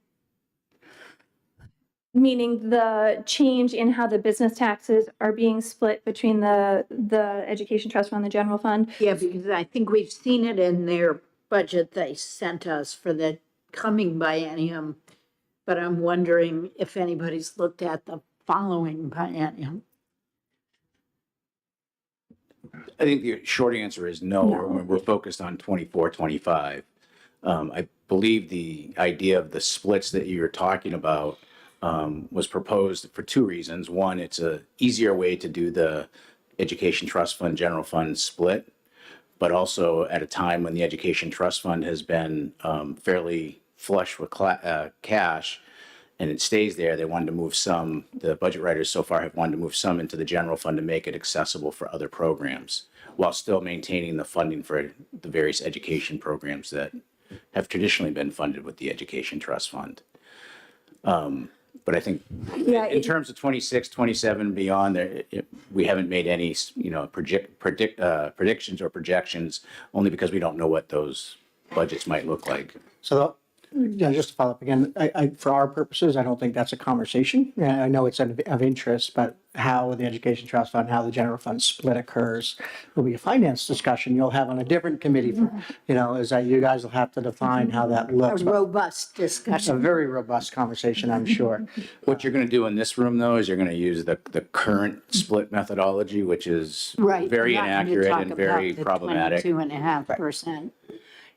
Meaning the change in how the business taxes are being split between the education trust fund and the general fund. Yeah, because I think we've seen it in their budget they sent us for the coming biennium, but I'm wondering if anybody's looked at the following biennium. I think the short answer is no. We're focused on 24, 25. I believe the idea of the splits that you're talking about was proposed for two reasons. One, it's a easier way to do the education trust fund, general fund split, but also at a time when the education trust fund has been fairly flush with cash, and it stays there. They wanted to move some, the budget writers so far have wanted to move some into the general fund to make it accessible for other programs, while still maintaining the funding for the various education programs that have traditionally been funded with the education trust fund. But I think Yeah, in terms of 26, 27 beyond, we haven't made any, predictions or projections, only because we don't know what those budgets might look like. So, just to follow up again, for our purposes, I don't think that's a conversation. Yeah, I know it's of interest, but how the Education Trust Fund, how the general fund split occurs will be a finance discussion you'll have on a different committee. Is that you guys will have to define how that a looks. But robust it's a discussion. very robust conversation, I'm sure. What you're going to do in this room, though, is you're going to use the current split methodology, which is Right. very I'm not gonna inaccurate talk and very about the problematic. 22.5%.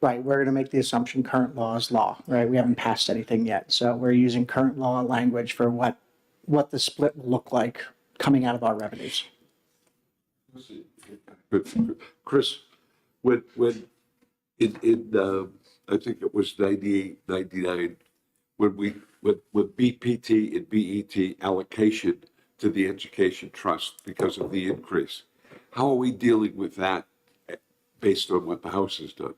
Right, we're going to make the assumption current law is law, right? We haven't passed anything yet. So we're using current law language for what the split will look like coming out of our revenues. But Chris, when I think it was 98, 99, when BPT and BET allocation to the Education Trust because of the increase, how are we dealing with that based on what the House has done?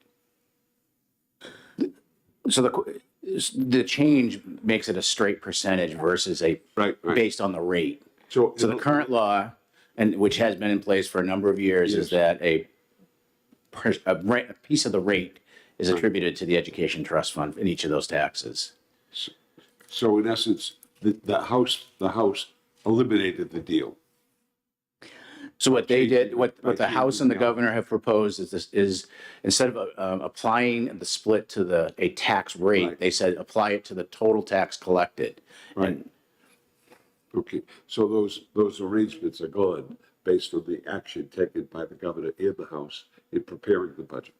So the change makes it a straight percentage versus Right. based on the rate. So So the current law, and which has been in place for a number of years, is that a piece of the rate is attributed to the Education Trust Fund in each of those taxes. So in essence, the House eliminated the deal. So what they did, what the House and the governor have proposed is instead of applying the split to a tax rate, Right. they said apply it to the total tax collected. Right. And Okay, so those arrangements are gone based on the action taken by the governor and the House in preparing the budget.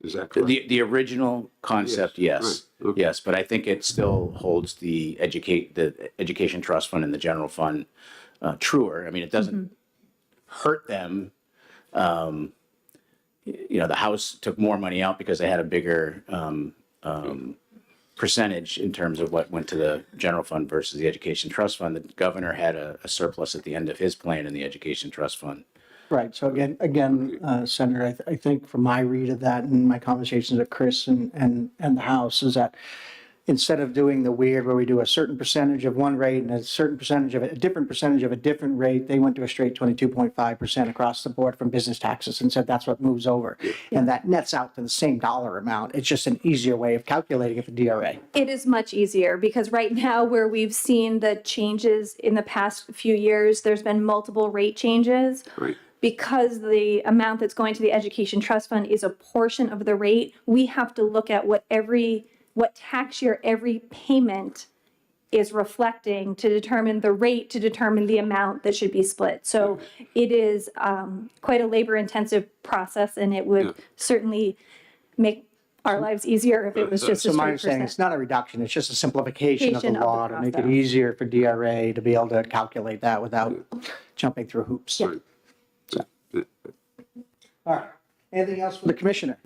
Is that correct? the original concept, Yes, yes, right, okay. yes, but I think it still holds the Education Trust Fund and the general fund truer. I mean, it doesn't hurt them. The House took more money out because they had a bigger percentage in terms of what went to the general fund versus the Education Trust Fund. The governor had a surplus at the end of his plan in the Education Trust Fund. Right, so again, Senator, I think from my read of that and my conversations with Chris and the House is that instead of doing the weird where we do a certain percentage of one rate and a certain percentage of a different percentage of a different rate, they went to a straight 22.5% across the board from business taxes and said that's what moves over. And that nets out to the same dollar amount. It's just an easier way of calculating it for DRA. It is much easier because right now where we've seen the changes in the past few years, there's been multiple rate changes. Right. Because the amount that's going to the Education Trust Fund is a portion of the rate, we have to look at what tax year every payment is reflecting to determine the rate, to determine the amount that should be split. So it is quite a labor-intensive process, and it would certainly make our lives easier if it was just a So my straight understanding, it's percent. not a reduction, it's just a simplification of the Simplification of the law to make it process. easier for DRA to be able to calculate that without jumping through hoops. Right. All right. Anything else for the commissioner?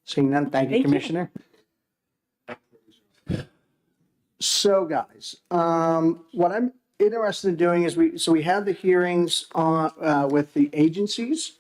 Seeing none, thank you, Thank you. Commissioner. So guys, what I'm interested in doing is we had the hearings on, with the agencies.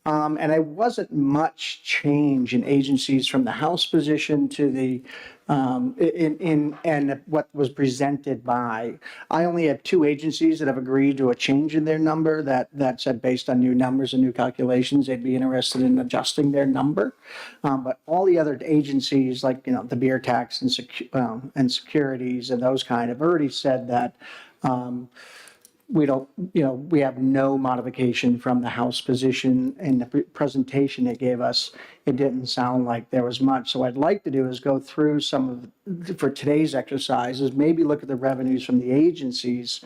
And there wasn't much change in agencies from the House position to the, and what was presented by. I only have two agencies that have agreed to a change in their number that said based on new numbers and new calculations, they'd be interested in adjusting their number. But all the other agencies, like, the beer tax and securities and those kind have already said that, we don't, we have no modification from the House position. In the presentation they gave us, it didn't sound like there was much. So what I'd like to do is go through some of, for today's exercise, is maybe look at the revenues from the agencies,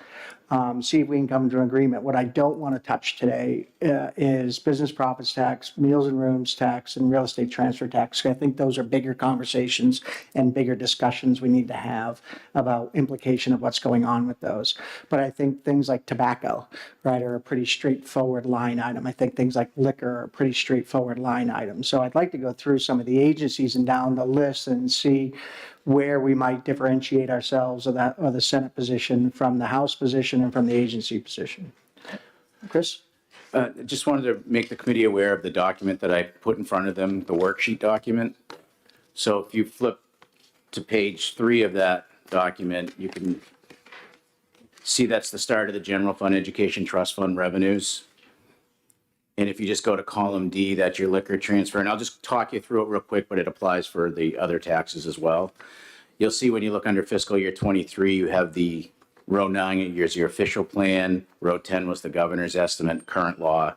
see if we can come to an agreement. What I don't want to touch today is business profits tax, meals and rooms tax, and real estate transfer tax. I think those are bigger conversations and bigger discussions we need to have about implication of what's going on with those. But I think things like tobacco, right, are a pretty straightforward line item. I think things like liquor are a pretty straightforward line item. So I'd like to go through some of the agencies and down the list and see where we might differentiate ourselves or the Senate position from the House position and from the agency position. Chris? Just wanted to make the committee aware of the document that I put in front of them, the worksheet document. So if you flip to page 3 of that document, you can see that's the start of the general fund education trust fund revenues. And if you just go to column D, that's your liquor transfer. And I'll just talk you through it real quick, but it applies for the other taxes as well. You'll see when you look under fiscal year 23, you have the row 9 is your official plan. Row 10 was the governor's estimate, current law,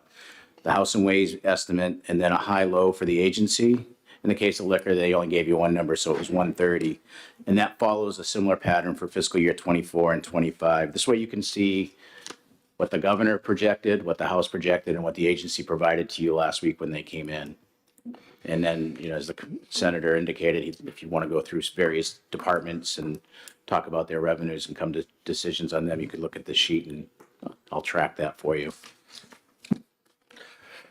the House and Ways estimate, and then a high-low for the agency. In the case of liquor, they only gave you one number, so it was 130. And that follows a similar pattern for fiscal year 24 and 25. This way you can see what the governor projected, what the House projected, and what the agency provided to you last week when they came in. And then, as the senator indicated, if you want to go through various departments and talk about their revenues and come to decisions on them, you could look at this sheet and I'll track that for you.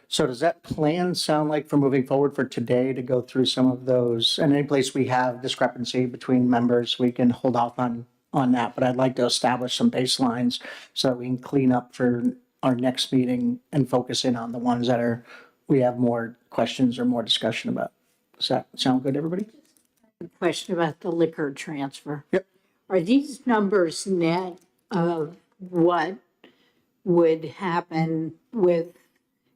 So does that plan sound like for moving forward for today to go through some of those? And any place we have discrepancy between members, we can hold off on that. But I'd like to establish some baselines so that we can clean up for our next meeting and focus in on the ones that we have more questions or more discussion about. Does that sound good, everybody? Question about the liquor transfer. Yep. Are these numbers net of what would happen with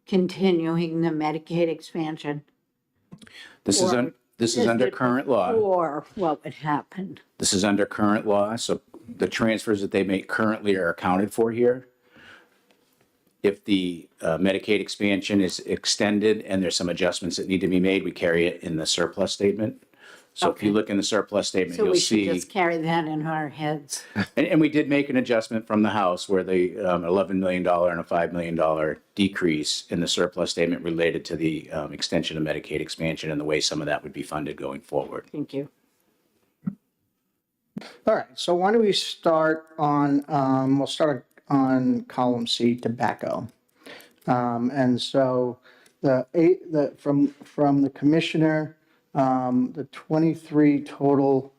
continuing the Medicaid expansion? This is under current law. Or what would happen? This is under current law, so the transfers that they make currently are accounted for here. If the Medicaid expansion is extended and there's some adjustments that need to be made, we carry it in the surplus statement. So if you look in the surplus statement, So you'll we should see, just carry that in our heads. and we did make an adjustment from the House where the $11 million and a $5 million decrease in the surplus statement related to the extension of Medicaid expansion and the way some of that would be funded going forward. Thank you. All right, so why don't we start on, we'll start on column C, tobacco. And so from the commissioner, the 23 total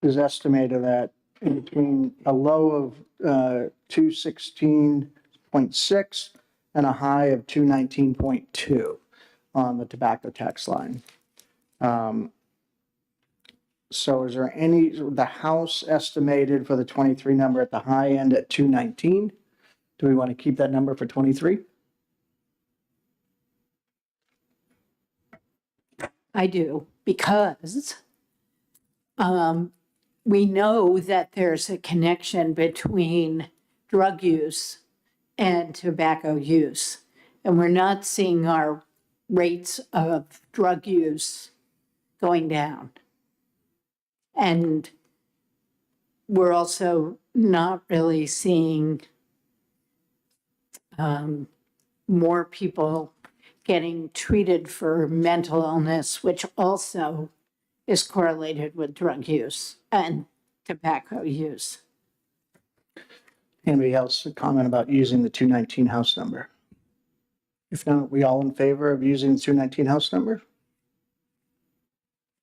is estimated at in between a low of 216.6 and a high of 219.2 on the tobacco tax line. So is there the House estimated for the 23 number at the high end at 219? Do we want to keep that number for 23? I do, because we know that there's a connection between drug use and tobacco use. And we're not seeing our rates of drug use going down. And we're also not really seeing more people getting treated for mental illness, which also is correlated with drug use and tobacco use. Anybody else comment about using the 219 House number? If not, we all in favor of using the 219 House number?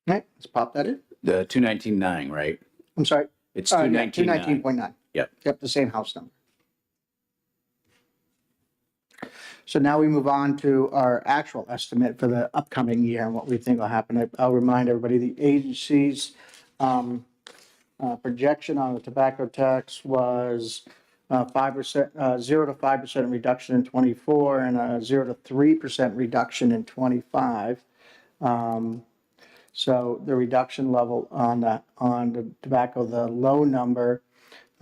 All right, let's pop that in. The 219.9, right? I'm sorry. It's Yeah, 219.9. 219.9. Yep. Yep, the same House number. So now we move on to our actual estimate for the upcoming year and what we think will happen. I'll remind everybody, the agency's projection on the tobacco tax was 5%, 0 to 5% reduction in 24 and a 0 to 3% reduction in 25. So the reduction level on the tobacco, the low number,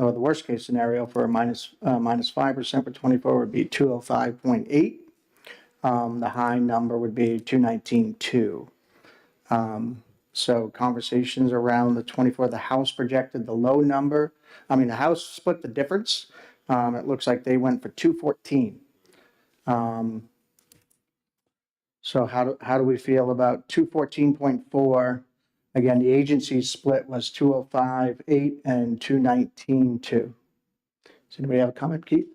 or the worst case scenario for a minus 5% for 24 would be 205.8. The high number would be 219.2. So conversations around the 24, the House projected the low number. The House split the difference. It looks like they went for 214. So how do we feel about 214.4? Again, the agency's split was 205.8 and 219.2. Does anybody have a comment, Keith?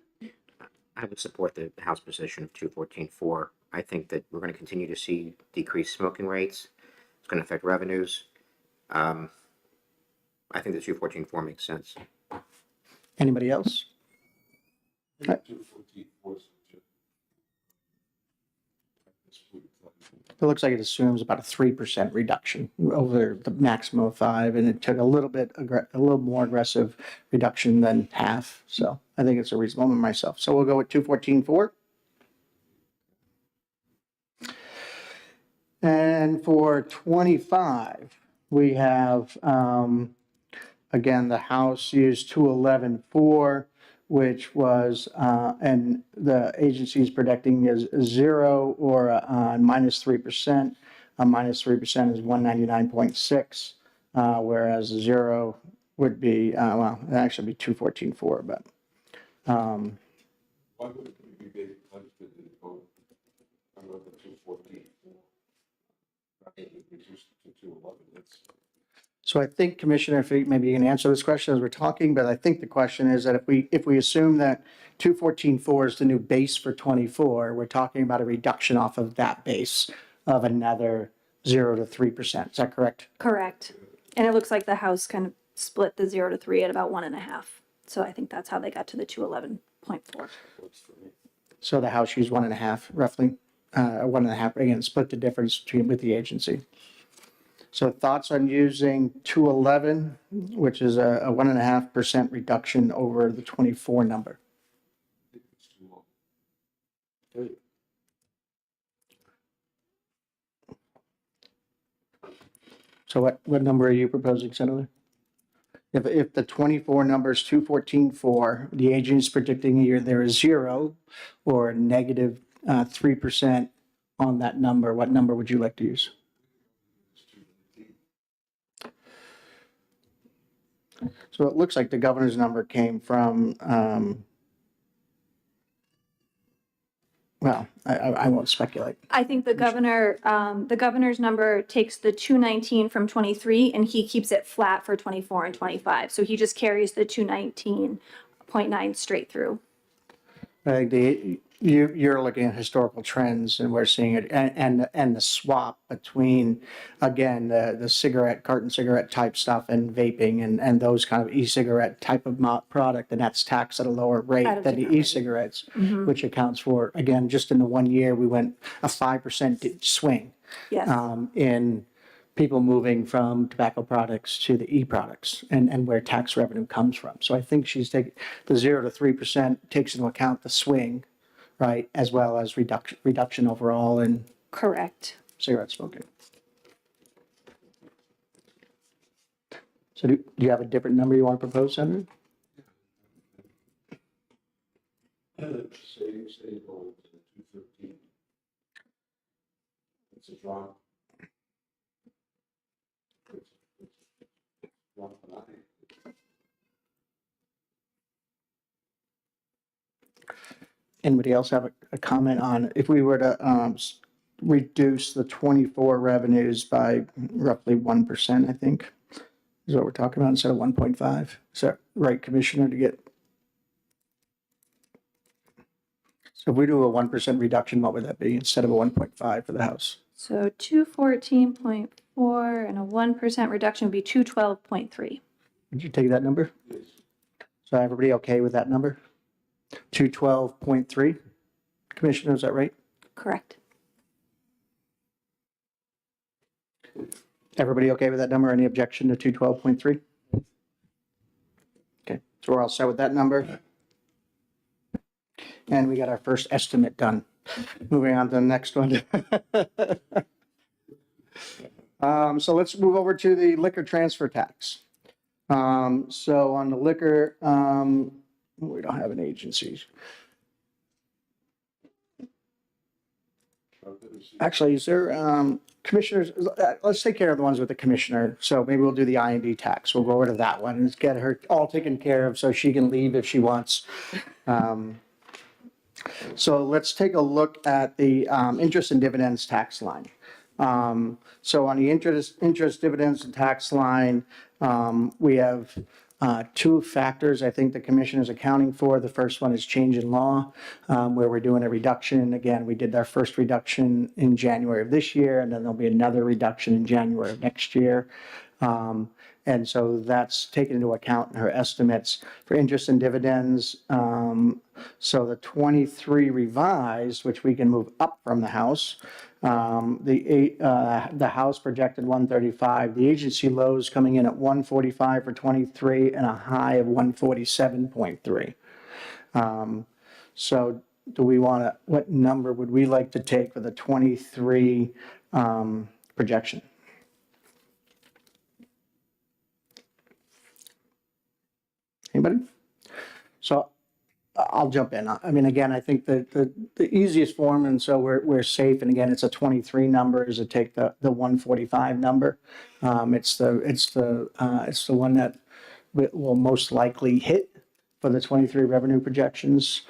I would support the House position of 214.4. I think that we're going to continue to see decreased smoking rates. It's going to affect revenues. I think the 214.4 makes sense. Anybody else? It looks like it assumes about a 3% reduction over the maximum of 5, and it took a little bit, a little more aggressive reduction than half. So I think it's a reasonable number myself. So we'll go with 214.4. And for 25, we have, again, the House used 211.4, which was, and the agency is predicting is 0 or minus 3%. Minus 3% is 199.6, whereas 0 would be, well, it'd actually be 214.4, but. Why would we be punishment in the vote? I'm going to 214. Reduced to 211. That's So I think, Commissioner, if maybe you can answer this question as we're talking, but I think the question is that if we assume that 214.4 is the new base for 24, we're talking about a reduction off of that base of another 0 to 3%. Is that correct? Correct. And it looks like the House kind of split the 0 to 3 at about 1.5. So I think that's how they got to the 211.4. So the House used 1.5 roughly, 1.5, again, split the difference between with the agency. So thoughts on using 211, which is a 1.5% reduction over the 24 number? too long. So what number are you proposing, Senator? If the 24 number is 214.4, the agent is predicting either there is 0 or negative 3% on that number, what number would you like to use? So it looks like the governor's number came from, well, I won't speculate. I think the governor's number takes the 219 from 23 and he keeps it flat for 24 and 25. So he just carries the 219.9 straight through. I think you're looking at historical trends and we're seeing it, and the swap between, again, the cigarette, carton cigarette type stuff and vaping and those kind of e-cigarette type of product, and that's taxed at a lower rate At a than the different rate. e-cigarettes, which accounts for, again, just in the 1 year, we went a 5% swing Yes. in people moving from tobacco products to the e-products and where tax revenue comes from. So I think she's taking the 0 to 3% takes into account the swing, right, as well as reduction overall in Correct. cigarette smoking. So do you have a different number you want to propose, Senator? Say go to 213. It's a drop. Drop an eye. Anybody else have a comment on if we were to reduce the 24 revenues by roughly 1%, I think, is what we're talking about instead of 1.5? Is that right, Commissioner, to get? So if we do a 1% reduction, what would that be instead of a 1.5 for the House? So 214.4 and a 1% reduction would be 212.3. Would you take that number? So everybody okay with that number? 212.3? Commissioner, is that right? Correct. Everybody okay with that number? Any objection to 212.3? Okay, so we're all set with that number. And we got our first estimate done. Moving on to the next one. So let's move over to the liquor transfer tax. So on the liquor, we don't have an agency. Actually, is there, commissioners, let's take care of the ones with the commissioner. So maybe we'll do the I&D tax. We'll go over to that one and get her all taken care of so she can leave if she wants. So let's take a look at the interest and dividends tax line. So on the interest dividends and tax line, we have two factors I think the commission is accounting for. The first one is change in law, where we're doing a reduction. Again, we did our first reduction in January of this year, and then there'll be another reduction in January of next year. And so that's taken into account in her estimates for interest and dividends. So the 23 revised, which we can move up from the House, The House projected 135. The agency lows coming in at 145 for 23 and a high of 147.3. So do we want to, what number would we like to take for the 23 projection? Anybody? So I'll jump in. I mean, again, I think the easiest form, and so we're safe, and again, it's a 23 number, is to take the 145 number. It's the one that will most likely hit for the 23 revenue projections.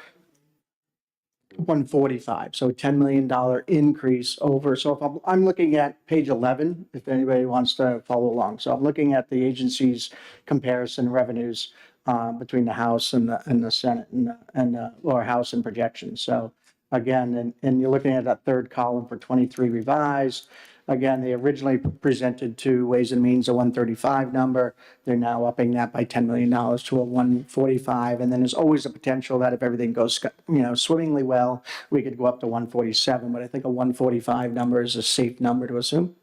145, so a $10 million increase over. So if I'm looking at page 11, if anybody wants to follow along. So I'm looking at the agency's comparison revenues between the House and the Senate or House and projections. So again, and you're looking at that third column for 23 revised. Again, they originally presented to Ways and Means a 135 number. They're now upping that by $10 million to a 145. And then there's always a potential that if everything goes, swimmingly well, we could go up to 147. But I think a 145 number is a safe number to assume.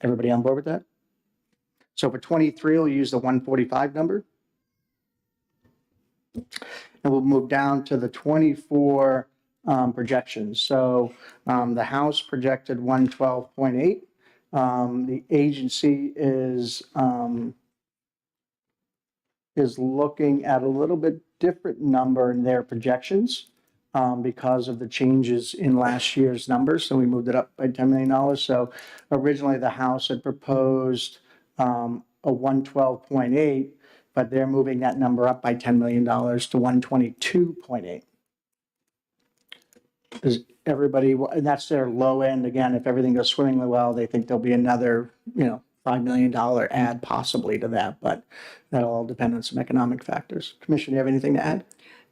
Everybody on board with that? So for 23, we'll use the 145 number. And we'll move down to the 24 projections. So the House projected 112.8. The agency is looking at a little bit different number in their projections because of the changes in last year's numbers. So we moved it up by $10 million. So originally the House had proposed a 112.8, but they're moving that number up by $10 million to 122.8. Is everybody, and that's their low end. Again, if everything goes swimmingly well, they think there'll be another, $5 million add possibly to that, but that'll all depend on some economic factors. Commissioner, you have anything to add?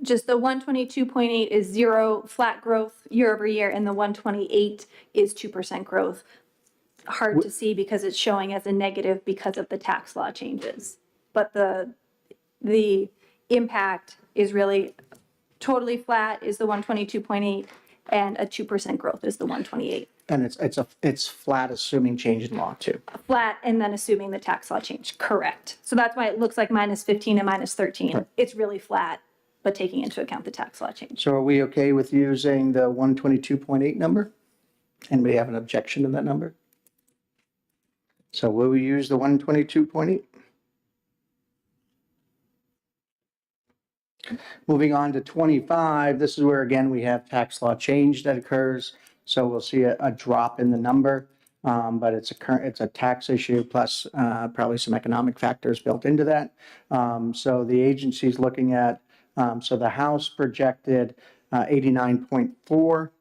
Just the 122.8 is 0 flat growth year over year, and the 128 is 2% growth. Hard to see because it's showing as a negative because of the tax law changes. But the impact is really totally flat is the 122.8, and a 2% growth is the 128. And it's flat, assuming change in law too. Flat, and then assuming the tax law change, correct. So that's why it looks like minus 15 and minus 13. Right. It's really flat, but taking into account the tax law change. So are we okay with using the 122.8 number? Anybody have an objection to that number? So will we use the 122.8? Moving on to 25, this is where, again, we have tax law change that occurs. So we'll see a drop in the number, but it's a tax issue plus probably some economic factors built into that. So the agency's looking at, so the House projected 89.4,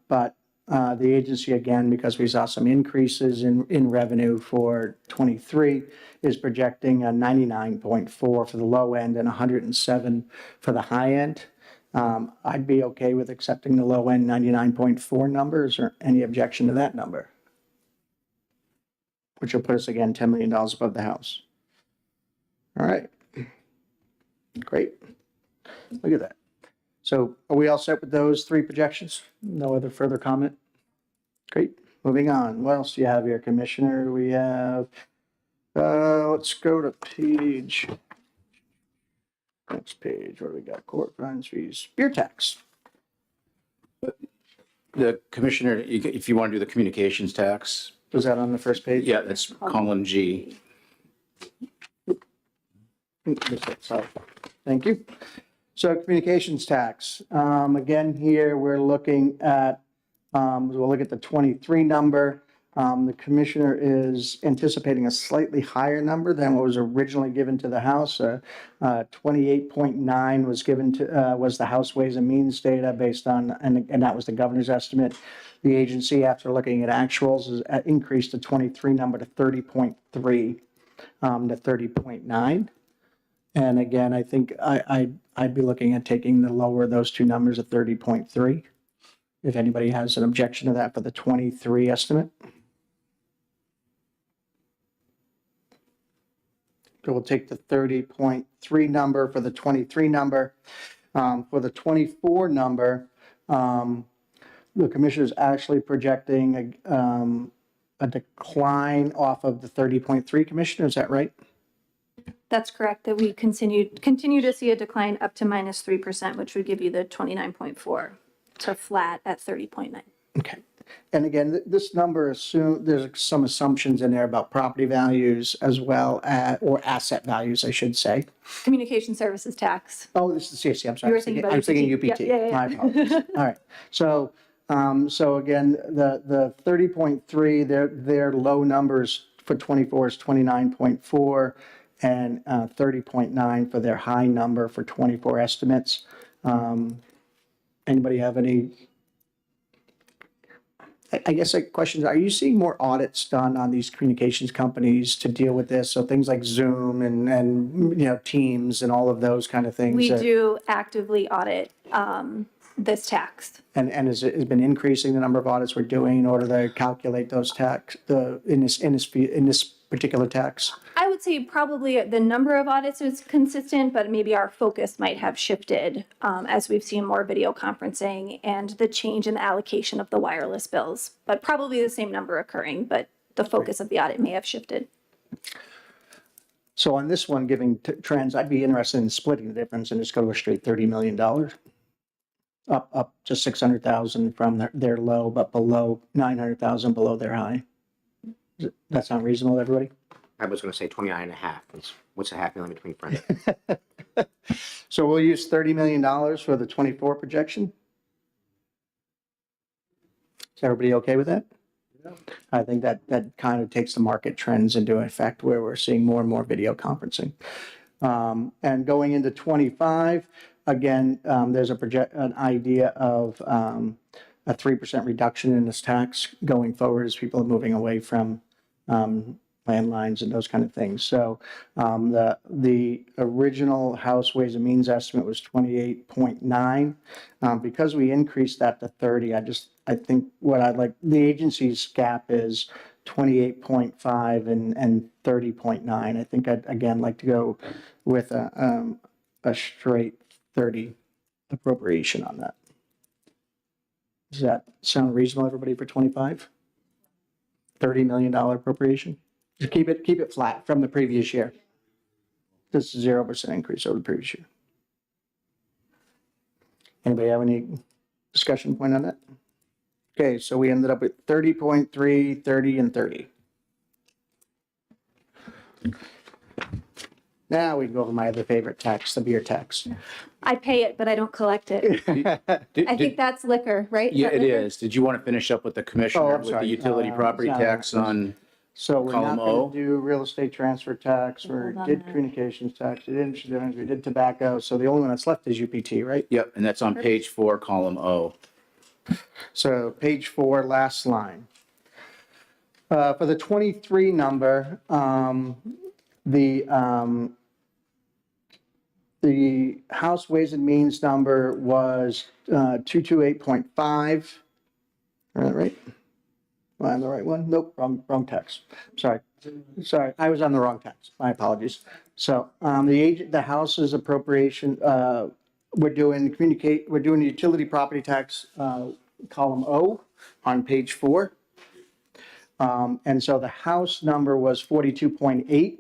but the agency, again, because we saw some increases in revenue for 23, is projecting a 99.4 for the low end and 107 for the high end. I'd be okay with accepting the low end 99.4 numbers, or any objection to that number, which will put us again $10 million above the House. All right. Great. Look at that. So are we all set with those three projections? No other further comment? Great. Moving on. What else do you have here, Commissioner? We have, let's go to next page. What do we got? Court fines, fees, beer tax. The commissioner, if you want to do the communications tax, Was that on the first page? yeah, that's column G. Sorry. Thank you. So communications tax, again, here, we're looking at, we'll look at the 23 number. The commissioner is anticipating a slightly higher number than what was originally given to the House. 28.9 was given to, was the House Ways and Means data based on, and that was the governor's estimate. The agency, after looking at actuals, has increased the 23 number to 30.3 to 30.9. And again, I think I'd be looking at taking the lower of those two numbers at 30.3. If anybody has an objection to that for the 23 estimate. So we'll take the 30.3 number for the 23 number. For the 24 number, the commissioner's actually projecting a decline off of the 30.3, Commissioner, is that right? That's correct, that we continue to see a decline up to -3%, which would give you the 29.4 to flat at 30.9. Okay. And again, this number there's some assumptions in there about property values as well as, or asset values, I should say. Communication services tax. Oh, this is CSC, I'm sorry. You were thinking about I'm thinking UPT. UPT. Yeah. My apologies. All right. So, so again, the 30.3, their low numbers for 24 is 29.4 and 30.9 for their high number for 24 estimates. Anybody have any? I guess like questions, are you seeing more audits done on these communications companies to deal with this? So things like Zoom and Teams and all of those kind of things? We do actively audit this tax. And has been increasing the number of audits we're doing in order to calculate those tax, in this particular tax? I would say probably the number of audits is consistent, but maybe our focus might have shifted as we've seen more video conferencing and the change in the allocation of the wireless bills. But probably the same number occurring, but the focus of the audit may have shifted. So on this one, giving trends, I'd be interested in splitting the difference and just go to a straight $30 million. Up to 600,000 from their low, but below 900,000 below their high. That's not reasonable, everybody? I was going to say 29 and a half. What's a half million between friends? So we'll use $30 million for the 24 projection? Is everybody okay with that? Yeah. I think that kind of takes the market trends into effect where we're seeing more and more video conferencing. And going into 25, again, there's an idea of a 3% reduction in this tax going forward as people are moving away from landlines and those kind of things. So the original House Ways and Means estimate was 28.9. Because we increased that to 30, I think what I'd like, the agency's gap is 28.5 and 30.9. I think I'd again like to go with a straight 30 appropriation on that. Does that sound reasonable, everybody, for 25? $30 million appropriation? Just keep it flat from the previous year. This is 0% increase over the previous year. Anybody have any discussion point on that? Okay, so we ended up with 30.3, 30, and 30. Now we can go over my other favorite tax, the beer tax. I pay it, but I don't collect it. I think that's liquor, right? Yeah, that it liquor? is. Did you want to finish up with the Oh, commissioner I'm with sorry. the utility property no, tax on? So we're not Column O. going to do real estate transfer tax, we Hold on did a minute. communications tax, we did insurance, we did tobacco, so the only one that's left is UPT, right? Yep, and that's on page 4, column O. So page 4, last line. For the 23 number, the House Ways and Means number was 228.5. Right? Am I on the right one? Nope, wrong text. Sorry, I was on the wrong text. My apologies. So the House's appropriation, we're doing utility property tax column O on page 4. And so the House number was 42.8.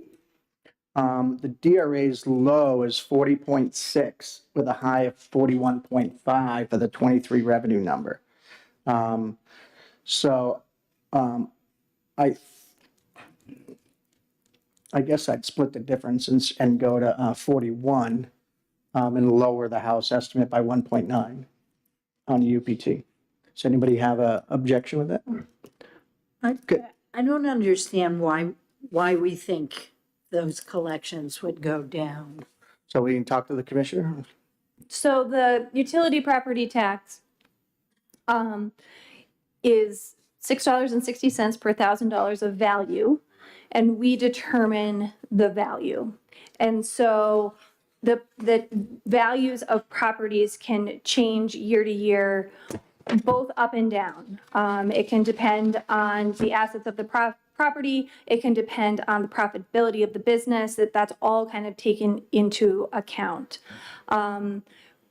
The DRA's low is 40.6 with a high of 41.5 for the 23 revenue number. I guess I'd split the difference and go to 41 and lower the House estimate by 1.9 on the UPT. Does anybody have a objection with that? I don't understand why we think those collections would go down. So we can talk to the commissioner? So the utility property tax is $6.60 per $1,000 of value, and we determine the value. And so the values of properties can change year to year, both up and down. It can depend on the assets of the property. It can depend on the profitability of the business. That's all kind of taken into account.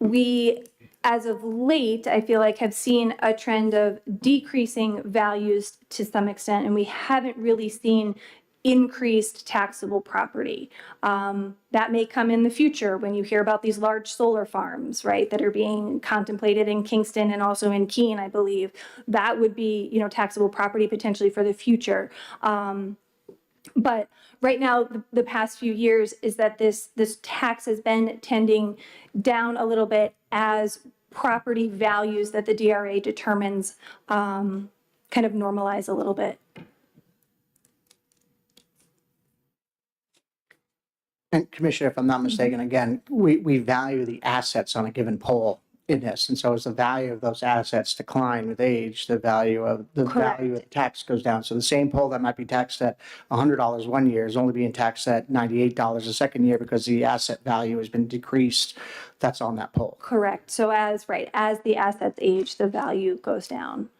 We as of late, I feel like have seen a trend of decreasing values to some extent, and we haven't really seen increased taxable property. That may come in the future when you hear about these large solar farms, right, that are being contemplated in Kingston and also in Keene, I believe. That would be, taxable property potentially for the future. But right now, the past few years is that this tax has been tending down a little bit as property values that the DRA determines kind of normalize a little bit. And Commissioner, if I'm not mistaken, again, we value the assets on a given pole in this. And so as the value of those assets decline with age, the value of the tax goes down. So the same pole that might be taxed at $100 one year is only being taxed at $98 the second year because the asset value has been decreased. That's on that pole. Correct. So as the assets age, the value goes down.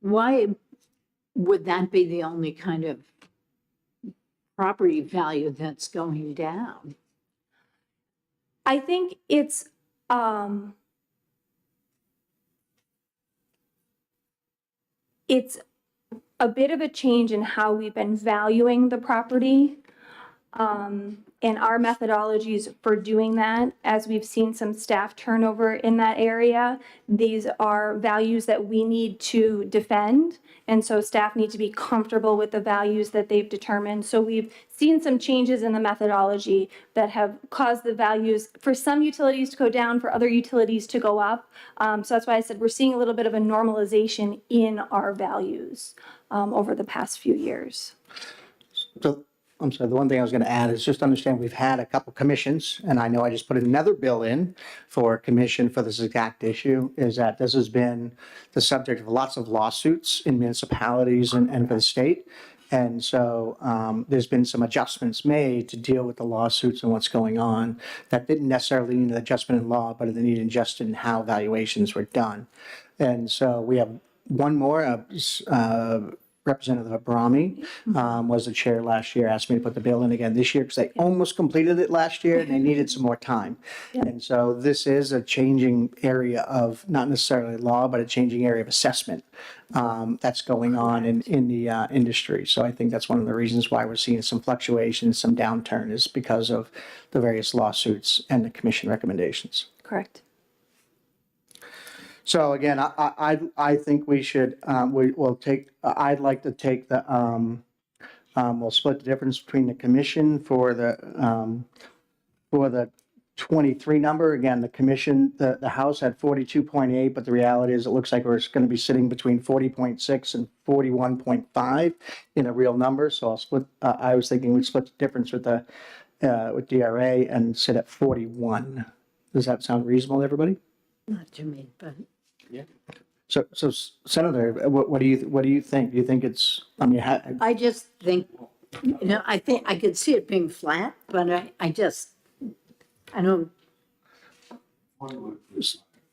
Why would that be the only kind of property value that's going down? I think it's a bit of a change in how we've been valuing the property. And our methodologies for doing that, as we've seen some staff turnover in that area, these are values that we need to defend. And so staff need to be comfortable with the values that they've determined. So we've seen some changes in the methodology that have caused the values for some utilities to go down, for other utilities to go up. So that's why I said we're seeing a little bit of a normalization in our values over the past few years. So I'm sorry, the one thing I was going to add is just understand we've had a couple commissions, and I know I just put another bill in for a commission for this exact issue, is that this has been the subject of lots of lawsuits in municipalities and for the state. And so there's been some adjustments made to deal with the lawsuits and what's going on that didn't necessarily need an adjustment in law, but they needed adjustment in how valuations were done. And so we have one more, Representative Abrami was the chair last year, asked me to put the bill in again this year because they almost completed it last year and they needed some more time. And so this is a changing area of, not necessarily law, but a changing area of assessment that's going on in the industry. So I think that's one of the reasons why we're seeing some fluctuations, some downturn is because of the various lawsuits and the commission recommendations. Correct. So again, I think we should, we'll take, I'd like to take the, we'll split the difference between the commission for the 23 number. Again, the commission, the House had 42.8, but the reality is it looks like we're going to be sitting between 40.6 and 41.5 in a real number. So I'll split, I was thinking we'd split the difference with the, with DRA and sit at 41. Does that sound reasonable to everybody? Not to me, but. Yeah. So Senator, what do you think? Do you think it's, I mean, I just think, I think I could see it being flat, but I don't.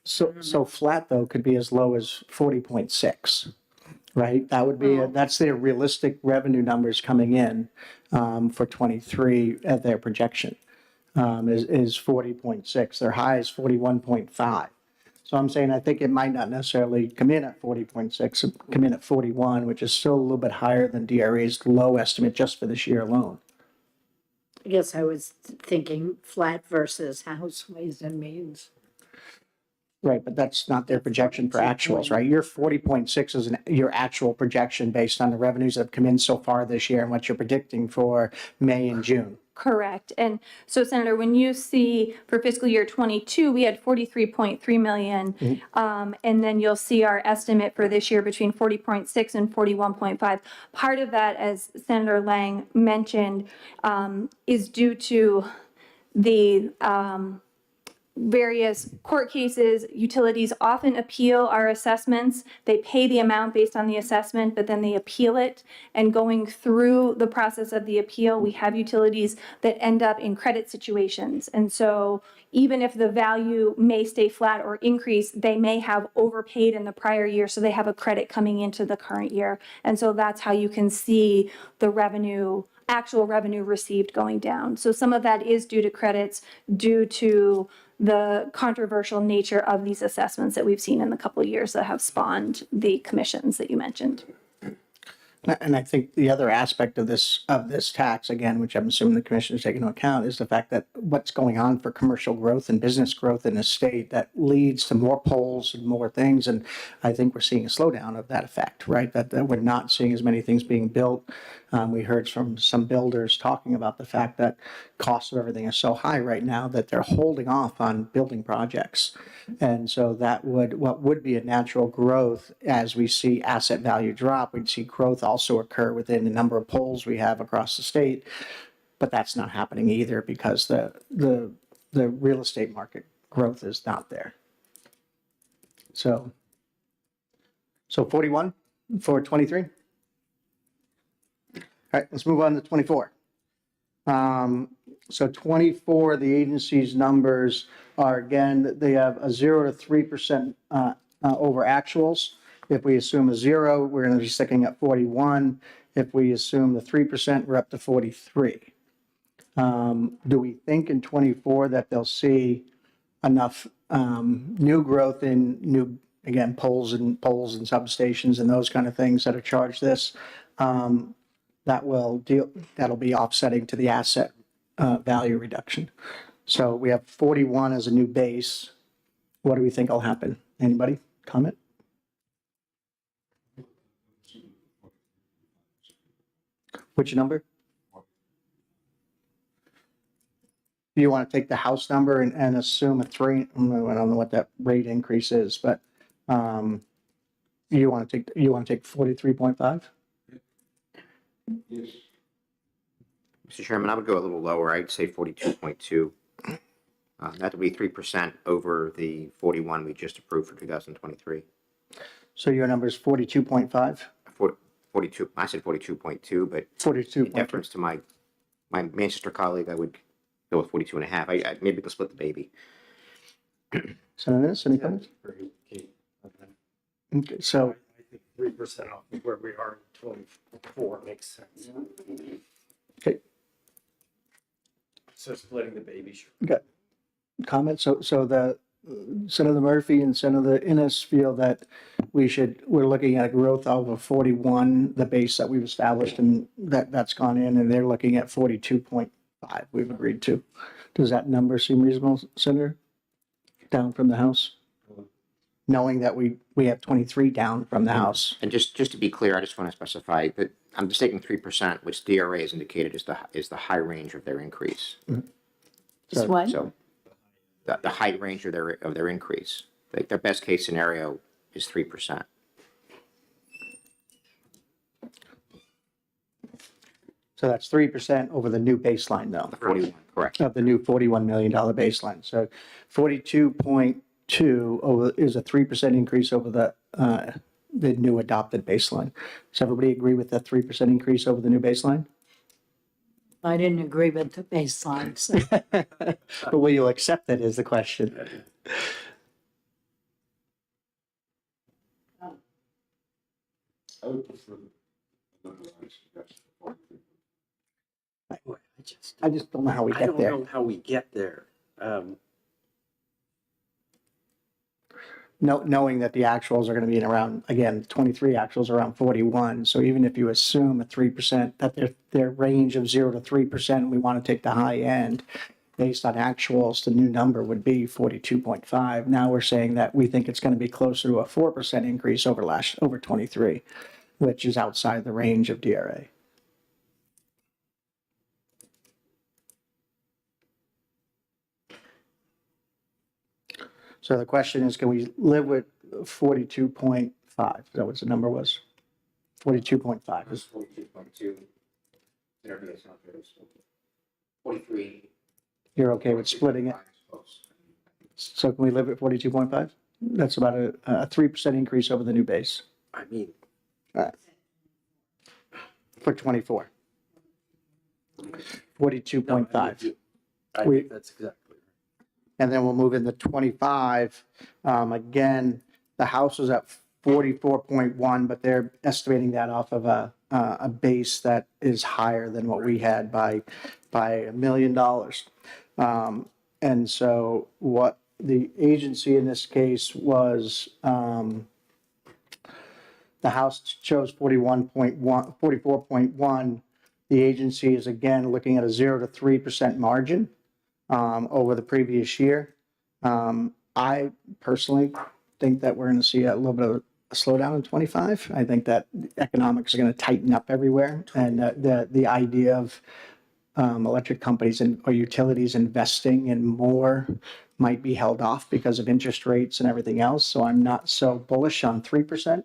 so flat though could be as low as 40.6, right? That would be, that's their realistic revenue numbers coming in for 23 at their projection is 40.6. Their high is 41.5. So I'm saying I think it might not necessarily come in at 40.6, come in at 41, which is still a little bit higher than DRA's low estimate just for this year alone. I guess I was thinking flat versus House Ways and Means. Right, but that's not their projection for actuals, right? Your 40.6 is your actual projection based on the revenues that have come in so far this year and what you're predicting for May and June. Correct. And so, Senator, when you see for fiscal year 22, we had 43.3 million. And then you'll see our estimate for this year between 40.6 and 41.5. Part of that, as Senator Lang mentioned, is due to the various court cases. Utilities often appeal our assessments. They pay the amount based on the assessment, but then they appeal it. And going through the process of the appeal, we have utilities that end up in credit situations. And so even if the value may stay flat or increase, they may have overpaid in the prior year, so they have a credit coming into the current year. And so that's how you can see the revenue, actual revenue received going down. So some of that is due to credits, due to the controversial nature of these assessments that we've seen in the couple of years that have spawned the commissions that you mentioned. And I think the other aspect of this tax, again, which I'm assuming the commission is taking into account, is the fact that what's going on for commercial growth and business growth in the state that leads to more polls and more things. And I think we're seeing a slowdown of that effect, right? That we're not seeing as many things being built. We heard from some builders talking about the fact that costs of everything are so high right now that they're holding off on building projects. And so what would be a natural growth as we see asset value drop, we'd see growth also occur within the number of polls we have across the state. But that's not happening either because the real estate market growth is not there. So 41 for 23. All right, let's move on to 24. So 24, the agency's numbers are, again, they have a 0 to 3% over actuals. If we assume a 0, we're going to be sticking at 41. If we assume the 3%, we're up to 43. Do we think in 24 that they'll see enough new growth in new, again, poles and substations and those kind of things that are charged this? That'll be offsetting to the asset value reduction. So we have 41 as a new base. What do we think will happen? Anybody comment? Which number? Do you want to take the house number and assume a 3? I don't know what that rate increase is, but you want to take 43.5? Yes. Mr. Chairman, I would go a little lower. I'd say 42.2. That would be 3% over the 41 we just approved for 2023. So your number is 42.5? 42. I said 42.2, but 42. in deference to my Manchester colleague, I would go with 42 and a half. I maybe we'll split the baby. Senator Minnis, any comments? Okay, so, I think 3% off of where we are in 24 makes sense. okay, So splitting the baby, sure. got comments? So the Senator Murphy and Senator Innes feel that we're looking at a growth of 41, the base that we've established, and that's gone in, and they're looking at 42.5 we've agreed to. Does that number seem reasonable, Senator? Down from the House? Knowing that we have 23 down from the House. And just to be clear, I just want to specify that I'm just taking 3%, which DRA has indicated is the high range of their increase. Is what? So the high range of their increase. Like their best case scenario is 3%. So that's 3% over the new baseline, though. The 41, correct. Of the new $41 million baseline. So 42.2 is a 3% increase over the new adopted baseline. Does everybody agree with that 3% increase over the new baseline? I didn't agree with the baselines. But will you accept it is the question. I would prefer the number I suggested. I just don't know how we I get don't there. know how we get there. Knowing that the actuals are going to be in around, again, 23 actuals around 41. So even if you assume a 3%, that their range of 0 to 3%, we want to take the high end. Based on actuals, the new number would be 42.5. Now we're saying that we think it's going to be closer to a 4% increase over 23, which is outside the range of DRA. So the question is, can we live with 42.5? Is that what the number was? 42.5. 42.2. Their base, not theirs. 43. You're okay with splitting it? So can we live at 42.5? That's about a 3% increase over the new base I mean, for 24. 42.5. I We- think that's exactly right. And then we'll move into 25. Again, the House is at 44.1, but they're estimating that off of a base that is higher than what we had by $1 million. And so what the agency in this case was, the House chose 41.1, 44.1. The agency is again looking at a 0 to 3% margin over the previous year. I personally think that we're going to see a little bit of a slowdown in 25. I think that economics are going to tighten up everywhere, and the idea of electric companies and or utilities investing in more might be held off because of interest rates and everything else. So I'm not so bullish on 3%.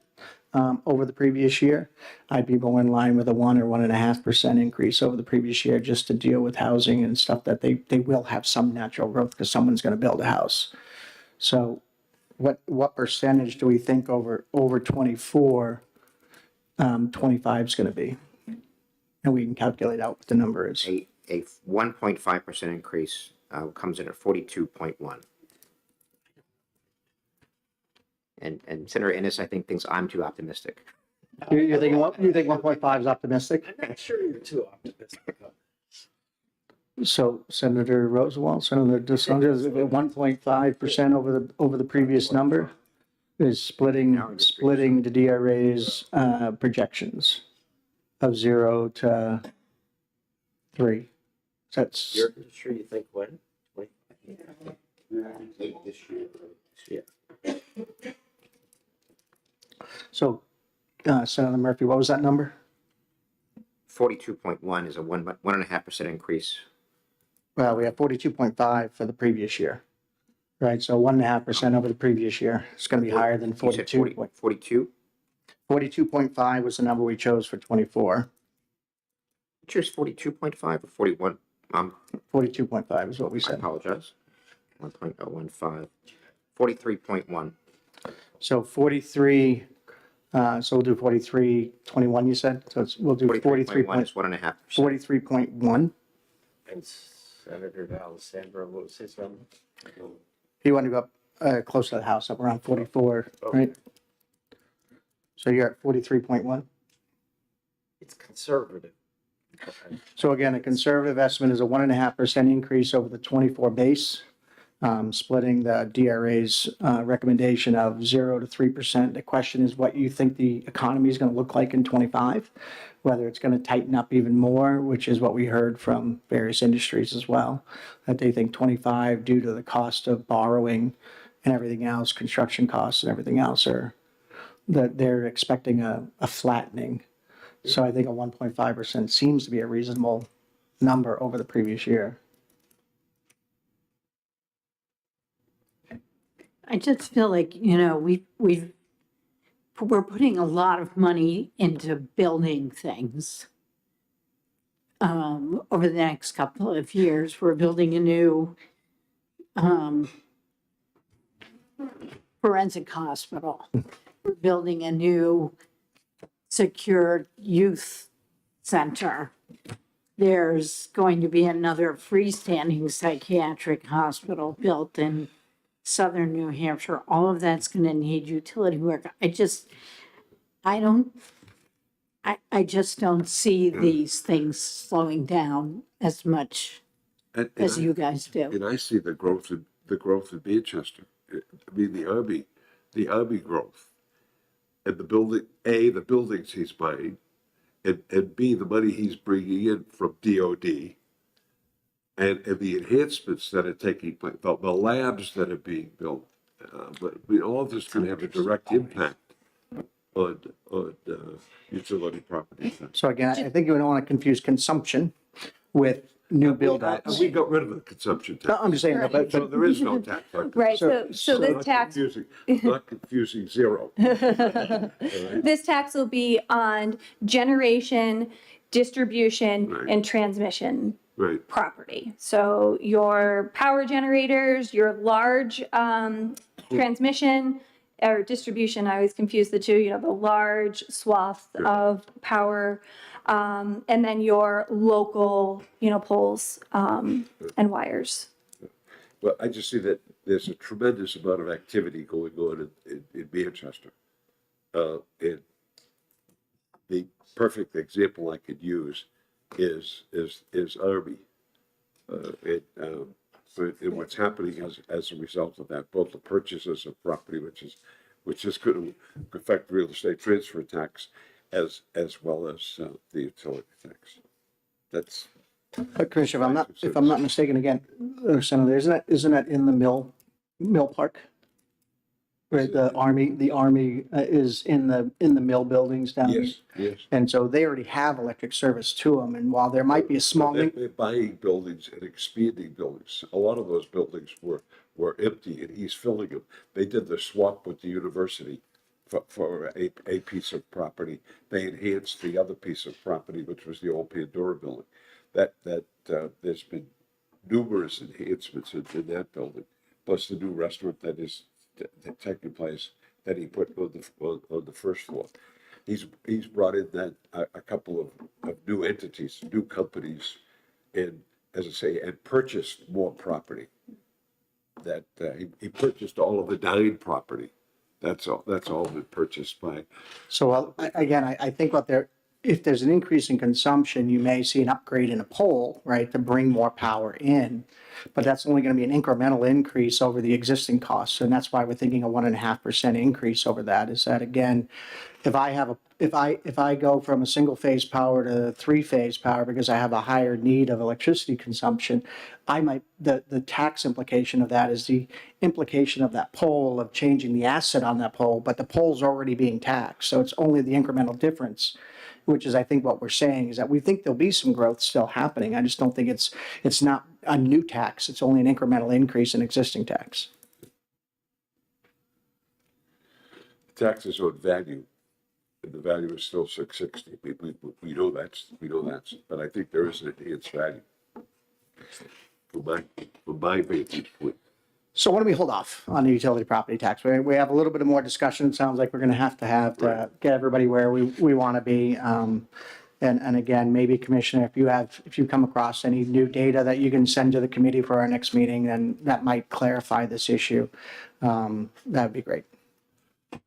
Over the previous year. I'd be more in line with a 1 or 1.5% increase over the previous year just to deal with housing and stuff that they will have some natural growth because someone's going to build a house. So what percentage do we think over 24, 25 is going to be? And we can calculate out what the number is. A 1.5% increase comes in at 42.1. And Senator Ennis, I think, thinks I'm too optimistic. You think 1.5 is optimistic? I'm not sure you're too optimistic. So Senator Roosevelt, Senator DeSantis, 1.5% over the previous number is splitting the DRA's projections of 0 to 3. That's You're sure you think when? This year. so. Senator Murphy, what was that number? 42.1 is a 1.5% increase. Well, we have 42.5 for the previous year, right? So 1.5% over the previous year. It's going to be higher than You said 42. 42? 42.5 was the number we chose for 24. You chose 42.5 or 41? 42.5 is what we I said. apologize. 1.015. 43.1. So 43, so we'll do 43.21, you said? So we'll do 43.1 is 1.5%. 43.1. And Senator D'Alessandro, what was his number? You want to go up close to the house, up around 44, right? So you're at 43.1. It's conservative. So again, a conservative estimate is a 1.5% increase over the 24 base, splitting the DRA's recommendation of 0 to 3%. The question is what you think the economy is going to look like in 25, whether it's going to tighten up even more, which is what we heard from various industries as well, that they think 25, due to the cost of borrowing and everything else, construction costs and everything else, are that they're expecting a flattening. So I think a 1.5% seems to be a reasonable number over the previous year. I just feel like, we're putting a lot of money into building things. Over the next couple of years, we're building a new forensic hospital. We're building a new secure youth center. There's going to be another freestanding psychiatric hospital built in southern New Hampshire. All of that's going to need utility work. I just don't see these things slowing down as much as you guys do. And I see the growth in Manchester. I mean, the army growth, and the buildings he's buying, and B, the money he's bringing in from DOD, and the enhancements that are taking place, the labs that are being built. But all of this can have a direct impact on utility property. So again, I think you don't want to confuse consumption with new build outs. We got rid of the consumption No, tax. I'm just saying that, but So there is no tax. Right, So- so this tax, Not confusing zero. this tax will be on generation, distribution, Right. and transmission Right. property. So your power generators, your large transmission or distribution, I always confuse the two, the large swath of power, and then your local, poles and wires. Well, I just see that there's a tremendous amount of activity going on in Manchester. And the perfect example I could use is Army. And what's happening as a result of that, both the purchases of property, which is going to affect real estate transfer tax as well as the utility tax. That's, Commissioner, if I'm not mistaken, again, Senator, isn't that in the mill park? Right, the army is in the mill buildings down there. yes. And so they already have electric service to them, and while there might be a small, They're buying buildings and expanding buildings. A lot of those buildings were empty and he's filling them. They did the swap with the university for a piece of property. They enhanced the other piece of property, which was the old Pandora building. There's been numerous enhancements in that building, plus the new restaurant that taking place that he put on the first floor. He's brought in that a couple of new entities, new companies, and as I say, and purchased more property. That he purchased all of the Dine property. That's all been purchased by. so again, I think if there's an increase in consumption, you may see an upgrade in a pole, right, to bring more power in. But that's only going to be an incremental increase over the existing costs. And that's why we're thinking a 1.5% increase over that. Is that, again, if I go from a single phase power to 3-phase power because I have a higher need of electricity consumption, the tax implication of that is the implication of that pole, of changing the asset on that pole, but the pole's already being taxed. So it's only the incremental difference, which is, I think, what we're saying is that we think there'll be some growth still happening. I just don't think it's not a new tax. It's only an incremental increase in existing tax. Taxes on value, and the value is still 660. We know that's, but I think there is an enhanced value. From my vantage point. So why don't we hold off on the utility property tax? We have a little bit more discussion. It sounds like we're going to have to get everybody where we want to be. And again, maybe Commissioner, if you come across any new data that you can send to the committee for our next meeting, then that might clarify this issue. That'd be great.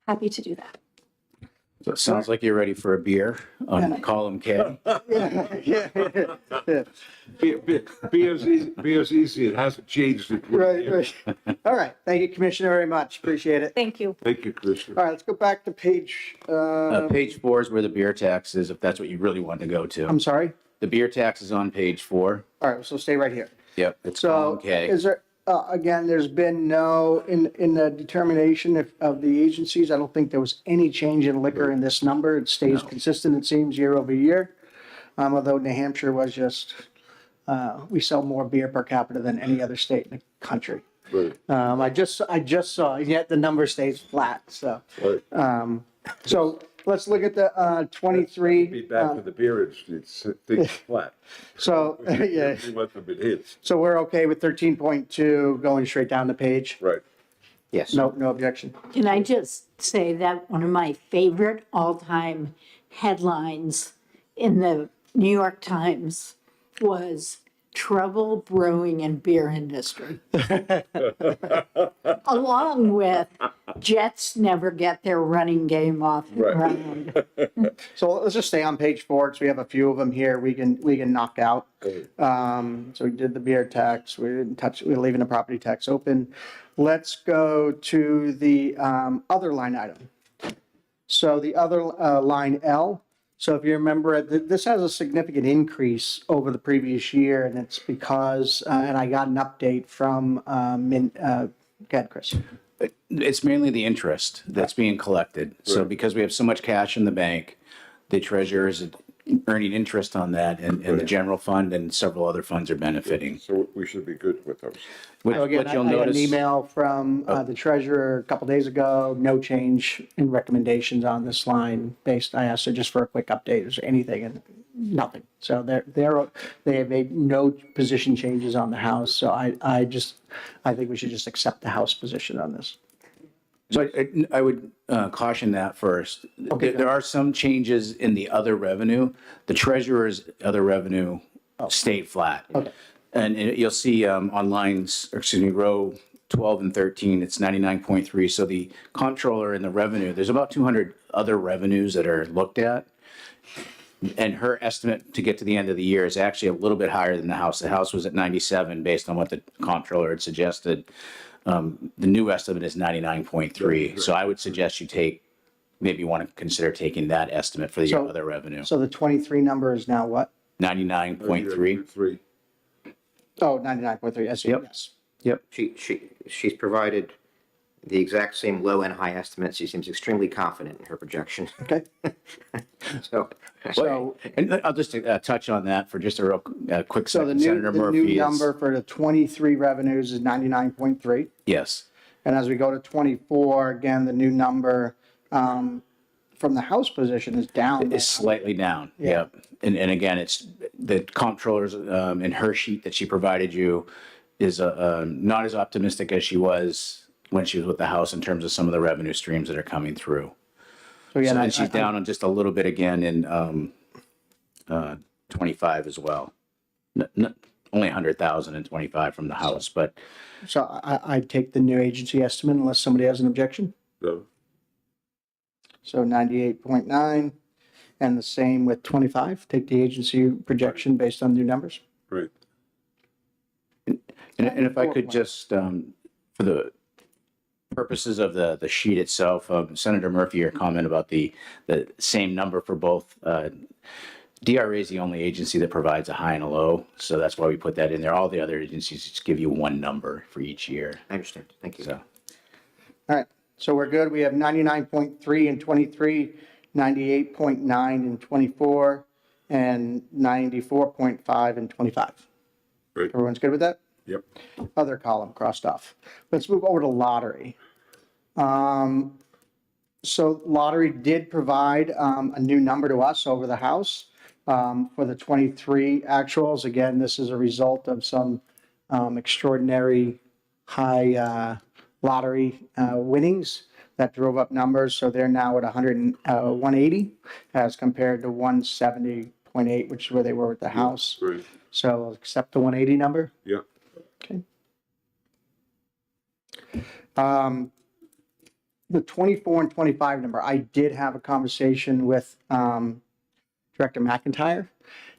Happy to do that. So it sounds like you're ready for a beer on column K. Yeah. Beer's easy. It hasn't changed. Right. All right. Thank you, Commissioner, very much. Appreciate it. Thank you. Thank you, Commissioner. All right, let's go back to page, Page 4 is where the beer tax is, if that's what you really want to go to. I'm sorry. The beer tax is on page 4. All right, so stay right here. Yep, it's So column K. is there, again, there's been in the determination of the agencies, I don't think there was any change in liquor in this number. It stays consistent, it seems, year over year. Although New Hampshire was just, we sell more beer per capita than any other state in the country. Right. I just saw, yet the number stays flat, so. Right. So let's look at the 23. Be back to the beer, it's things flat. So, yeah. We want them in hits. So we're okay with 13.2 going straight down the page? Right. Yes. No objection. Can I just say that one of my favorite all-time headlines in the New York Times was "Trouble Brewing in Beer Industry." Along with Jets never get their running game off the Right. ground. So let's just stay on page 4 because we have a few of them here we can knock out. So we did the beer tax, we're leaving the property tax open. Let's go to the other line item. So the other line L. So if you remember, this has a significant increase over the previous year, and it's because, and I got an update from, go ahead, Chris. It's mainly the interest that's being collected. So because we have so much cash in the bank, the treasurer is earning interest on that, and the general fund and several other funds are benefiting. So we should be good with those. What So again, what you'll I got an notice, email from the treasurer a couple days ago, no change in recommendations on this line based, I asked her just for a quick update, is there anything, and nothing. So they have made no position changes on the House, so I think we should just accept the House position on this. so I would caution that first. There are some changes in the other revenue. The treasurer's other revenue stayed flat. And you'll see on lines, or excuse me, row 12 and 13, it's 99.3. So the comptroller and the revenue, there's about 200 other revenues that are looked at. And her estimate to get to the end of the year is actually a little bit higher than the house. The house was at 97 based on what the comptroller had suggested. The new estimate is 99.3. So I would suggest you maybe want to consider taking that estimate for the So- other revenue. So the 23 number is now what? 99.3. 3. Oh, 99.3, I see, Yep. yes. Yep. She's provided the exact same low and high estimates. She seems extremely confident in her projection. Okay, So, so, And I'll just touch on that for just a real quick so second. the Senator new Murphy number is, for the 23 revenues is 99.3. yes. And as we go to 24, again, the new number from the House position is down. Is slightly down, Yeah. yep. And again, it's the comptroller's, in her sheet that she provided you is not as optimistic as she was when she was with the House in terms of some of the revenue streams that are coming through. So again, And she's down on just a little bit again in 25 as well. Only 100,000 in 25 from the House, but So I'd take the new agency estimate unless somebody has an objection. No, So 98.9, and the same with 25, take the agency projection based on new numbers. right. And if I could just, for the purposes of the sheet itself, Senator Murphy, your comment about the same number for both, DRA is the only agency that provides a high and a low, so that's why we put that in there. All the other agencies just give you one number for each year, I understand. Thank you. so. All right, so we're good. We have 99.3 in 23, 98.9 in 24, and 94.5 in 25. Right. Everyone's good with that? Yep. Other column crossed off. Let's move over to lottery. So lottery did provide a new number to us over the House for the 23 actuals. Again, this is a result of some extraordinary high lottery winnings that drove up numbers. So they're now at 180 as compared to 170.8, which is where they were with the House. Right, So accept the 180 number. yeah. Okay. The 24 and 25 number, I did have a conversation with Director McIntyre,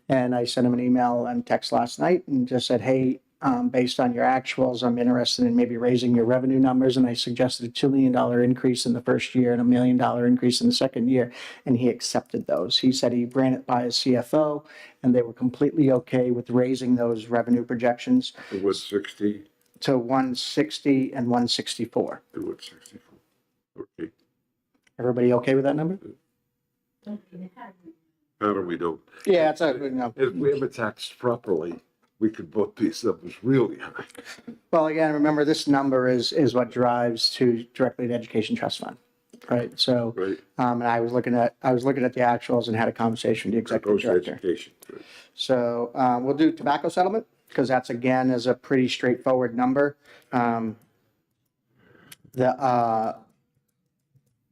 and I sent him an email and text last night and just said, hey, based on your actuals, I'm interested in maybe raising your revenue numbers. And I suggested a $2 million increase in the first year and $1 million increase in the second year, and he accepted those. He said he ran it by his CFO, and they were completely okay with raising those revenue projections It was 60, to 160 and 164. it was 64. Okay, Everybody okay with that number? how do we know? Yeah, it's a, If we have it taxed properly, we could vote these numbers really high. well, again, remember this number is what drives to directly to Education Trust Fund, right? So, Right. and I was looking at the actuals and had a conversation with the That executive goes to director. education. Right. So, we'll do tobacco settlement, because that's again is a pretty straightforward number.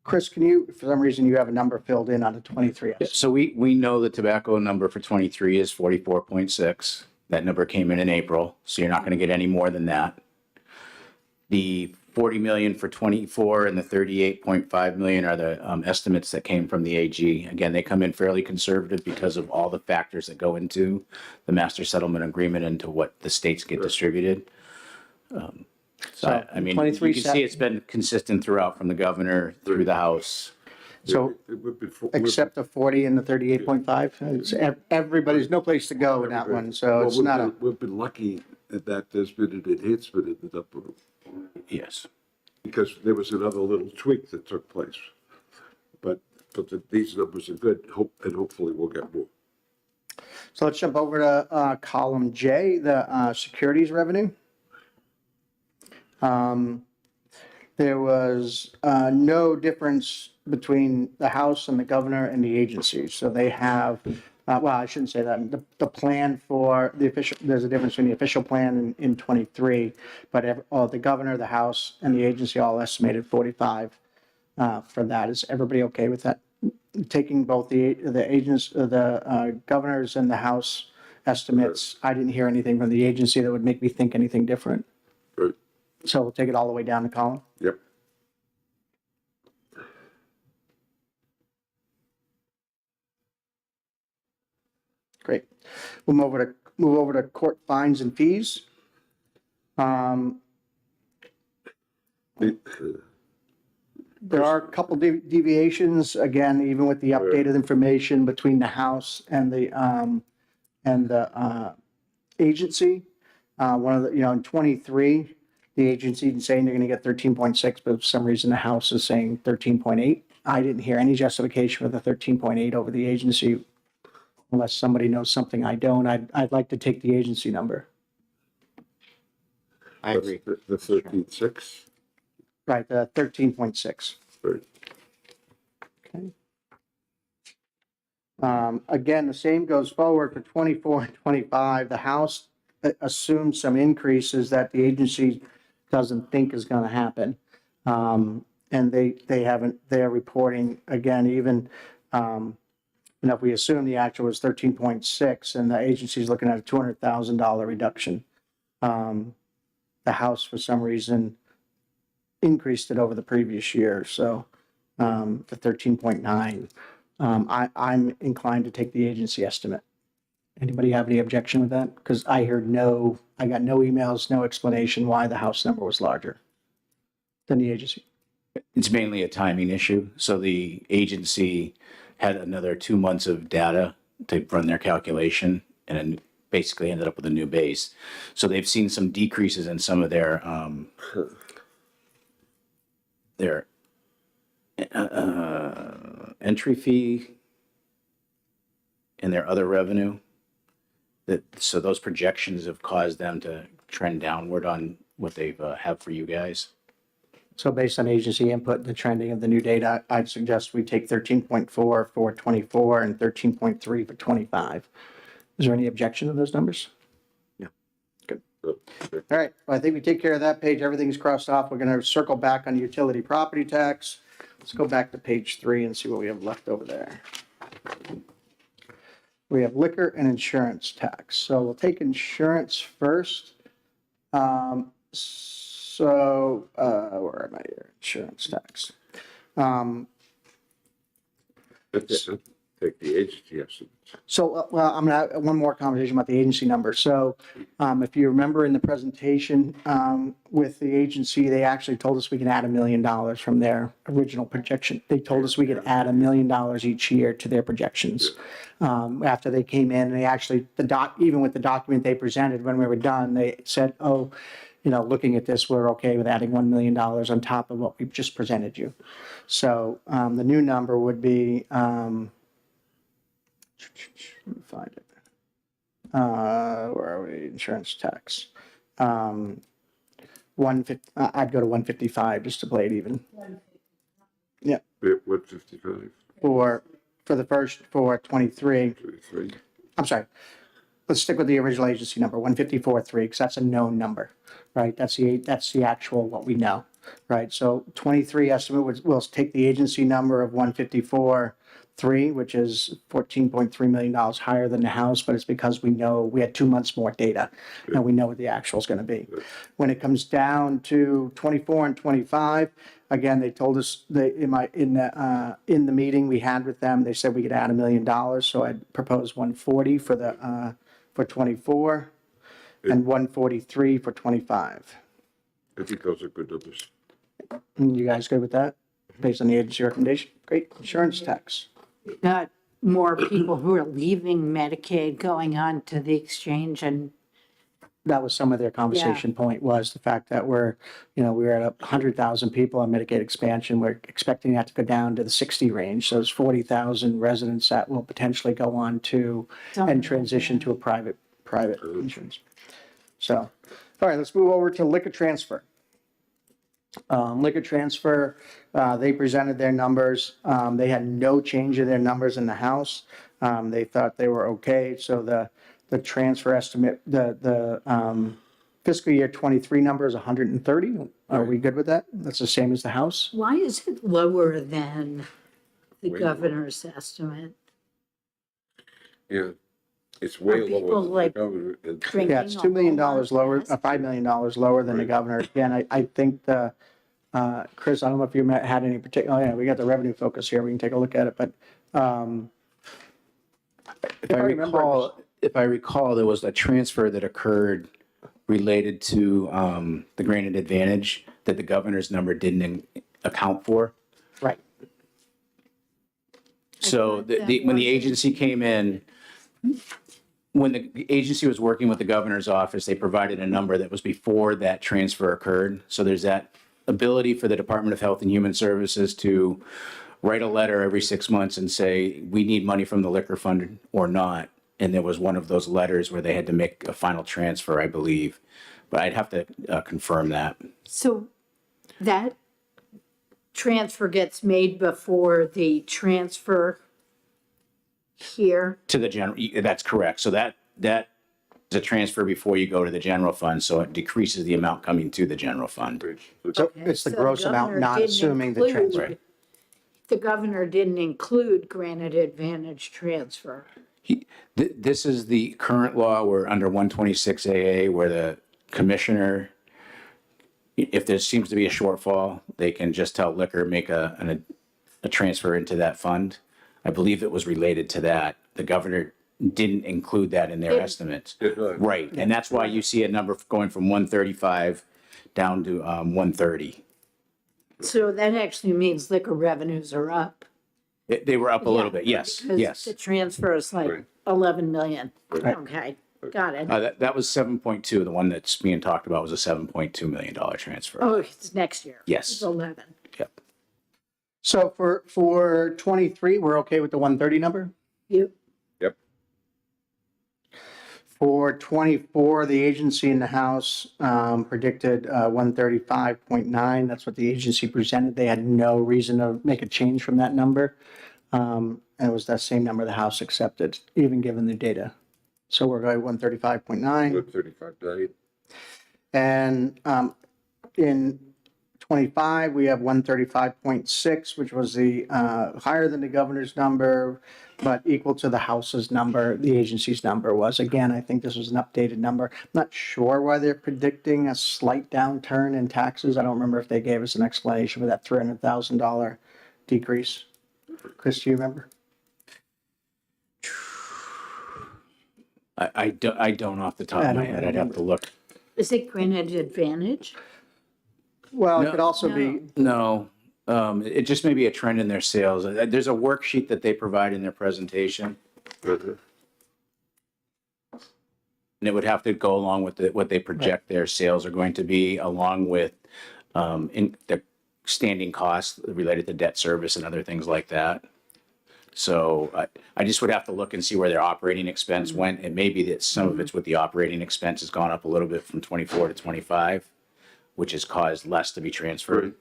Chris, can you, for some reason, you have a number filled in on the 23. So we know the tobacco number for 23 is 44.6. That number came in April, so you're not going to get any more than that. The 40 million for 24 and the 38.5 million are the estimates that came from the AG. Again, they come in fairly conservative because of all the factors that go into the master settlement agreement and to what the states get distributed. So I mean, you 23 can see it's been consistent throughout from the governor through the House. So except the 40 and the 38.5, it's everybody's no place to go in that one, so it's not a, We've been lucky that there's been an enhancement in the number, Yes. because there was another little tweak that took place. But these numbers are good, and hopefully we'll get more. so let's jump over to column J, the securities revenue. There was no difference between the House and the governor and the agency. So they have, well, I shouldn't say that. The plan for the official, there's a difference between the official plan in 23, but the governor, the House, and the agency all estimated 45 for that. Is everybody okay with that? Taking both the agents, the governors and the House estimates, I didn't hear anything from the agency that would make me think anything different. Right. So we'll take it all the way down to column. Yep. Great. We'll move over to court fines and fees. There are a couple deviations, again, even with the updated information between the House and the agency. One of the, in 23, the agency is saying they're going to get 13.6, but for some reason the House is saying 13.8. I didn't hear any justification for the 13.8 over the agency, unless somebody knows something I don't. I'd like to take the agency number. I agree. The 13.6. Right, the 13.6. Right. Okay. Again, the same goes forward for 24 and 25. The House assumes some increases that the agency doesn't think is going to happen. And they're reporting, again, even, if we assume the actual was 13.6 and the agency's looking at a $200,000 reduction, the House, for some reason, increased it over the previous year, so the 13.9. I'm inclined to take the agency estimate. Anybody have any objection with that? Because I got no emails, no explanation why the House number was larger than the agency. It's mainly a timing issue. So the agency had another 2 months of data to run their calculation and then basically ended up with a new base. So they've seen some decreases in some of their entry fee and their other revenue. So those projections have caused them to trend downward on what they've have for you guys. So based on agency input and the trending of the new data, I'd suggest we take 13.4 for 24 and 13.3 for 25. Is there any objection to those numbers? No. Good. All right, well, I think we take care of that page. Everything's crossed off. We're going to circle back on utility property tax. Let's go back to page 3 and see what we have left over there. We have liquor and insurance tax. So we'll take insurance first. Where am I here? Insurance tax. Take the agency estimates. So, I'm gonna have one more conversation about the agency number. So, if you remember in the presentation, with the agency, they actually told us we could add $1 million from their original projection. They told us we could add $1 million each year to their projections. After they came in, they actually, even with the document they presented when we were done, they said, oh, looking at this, we're okay with adding $1 million on top of what we've just presented you. So, the new number would be, let me find it. Where are we? Insurance tax. 150. I'd go to 155 just to play it even. Yeah. 155. For 23. 23. I'm sorry. Let's stick with the original agency number, 154.3, because that's a known number, right? That's the actual what we know, right? So 23 estimate will take the agency number of 154.3, which is $14.3 million higher than the House, but it's because we know we had 2 months more data and we know what the actual is going to be. When it comes down to 24 and 25, again, they told us in the meeting we had with them, they said we could add $1 million. So I'd propose 140 for 24 and 143 for 25. I think those are good numbers. You guys good with that? Based on the agency recommendation? Great. Insurance tax. Got more people who are leaving Medicaid going on to the exchange, and That was some of their conversation point, was the fact that we're at 100,000 people on Medicaid expansion. We're expecting that to go down to the 60 range. So there's 40,000 residents that will potentially go on to and transition to a private insurance. So, all right, let's move over to liquor transfer. Liquor transfer, they presented their numbers. They had no change in their numbers in the House. They thought they were okay. So the transfer estimate, the fiscal year 23 number is 130. Are we good with that? That's the same as the House? why is it lower than the governor's estimate? Yeah, it's way Are people, lower than the like, governor. drinking Yeah, it's a $2 million whole lot lower, less? $5 million lower than the governor. Again, I think Chris, I don't know if you had any particular, we got the revenue focus here. We can take a look at it, but If I recall, there was a transfer that occurred related to the Granite Advantage that the governor's number didn't account for. Right. So thought that when the was- agency came in, when the agency was working with the governor's office, they provided a number that was before that transfer occurred. So there's that ability for the Department of Health and Human Services to write a letter every 6 months and say, we need money from the liquor fund or not. And there was one of those letters where they had to make a final transfer, I believe. But I'd have to confirm that. So that transfer gets made before the transfer here? To the general, that's correct. So that is a transfer before you go to the general fund, so it decreases the amount coming to the general fund. So it's the So gross amount, governor not didn't assuming the include- transfer. The governor didn't include Granite Advantage transfer. This is the current law. We're under 126 AA, where the commissioner, if there seems to be a shortfall, they can just tell liquor, make a transfer into that fund. I believe it was related to that. The governor didn't include that in their Didn't. estimates. Did. Right, and that's why you see a number going from 135 down to 130. So that actually means liquor revenues are up. They were up a little bit, yes, Because yes. the transfer is like Right. 11 million. Okay, got it. That was 7.2. The one that's being talked about was a $7.2 million transfer. Oh, it's next year. Yes. It's 11. Yep. So for 23, we're okay with the 130 number? You, Yep. For 24, the agency in the House predicted 135.9. That's what the agency presented. They had no reason to make a change from that number. And it was that same number the House accepted, even given the data. So we're going 135.9. 135 million. And in 25, we have 135.6, which was the higher than the governor's number, but equal to the House's number, the agency's number was. Again, I think this was an updated number. I'm not sure why they're predicting a slight downturn in taxes. I don't remember if they gave us an explanation for that $300,000 decrease. Chris, do you remember? I don't off the top of my head. I'd have to look. is it Granite Advantage? Well, it No. could also be, No, it just may be a trend in their sales. There's a worksheet that they provide in their presentation, and it would have to go along with what they project their sales are going to be, along with in the standing costs related to debt service and other things like that. So I just would have to look and see where their operating expense went. It may be that some of it's with the operating expense has gone up a little bit from 24 to 25, which has caused less to be transferred.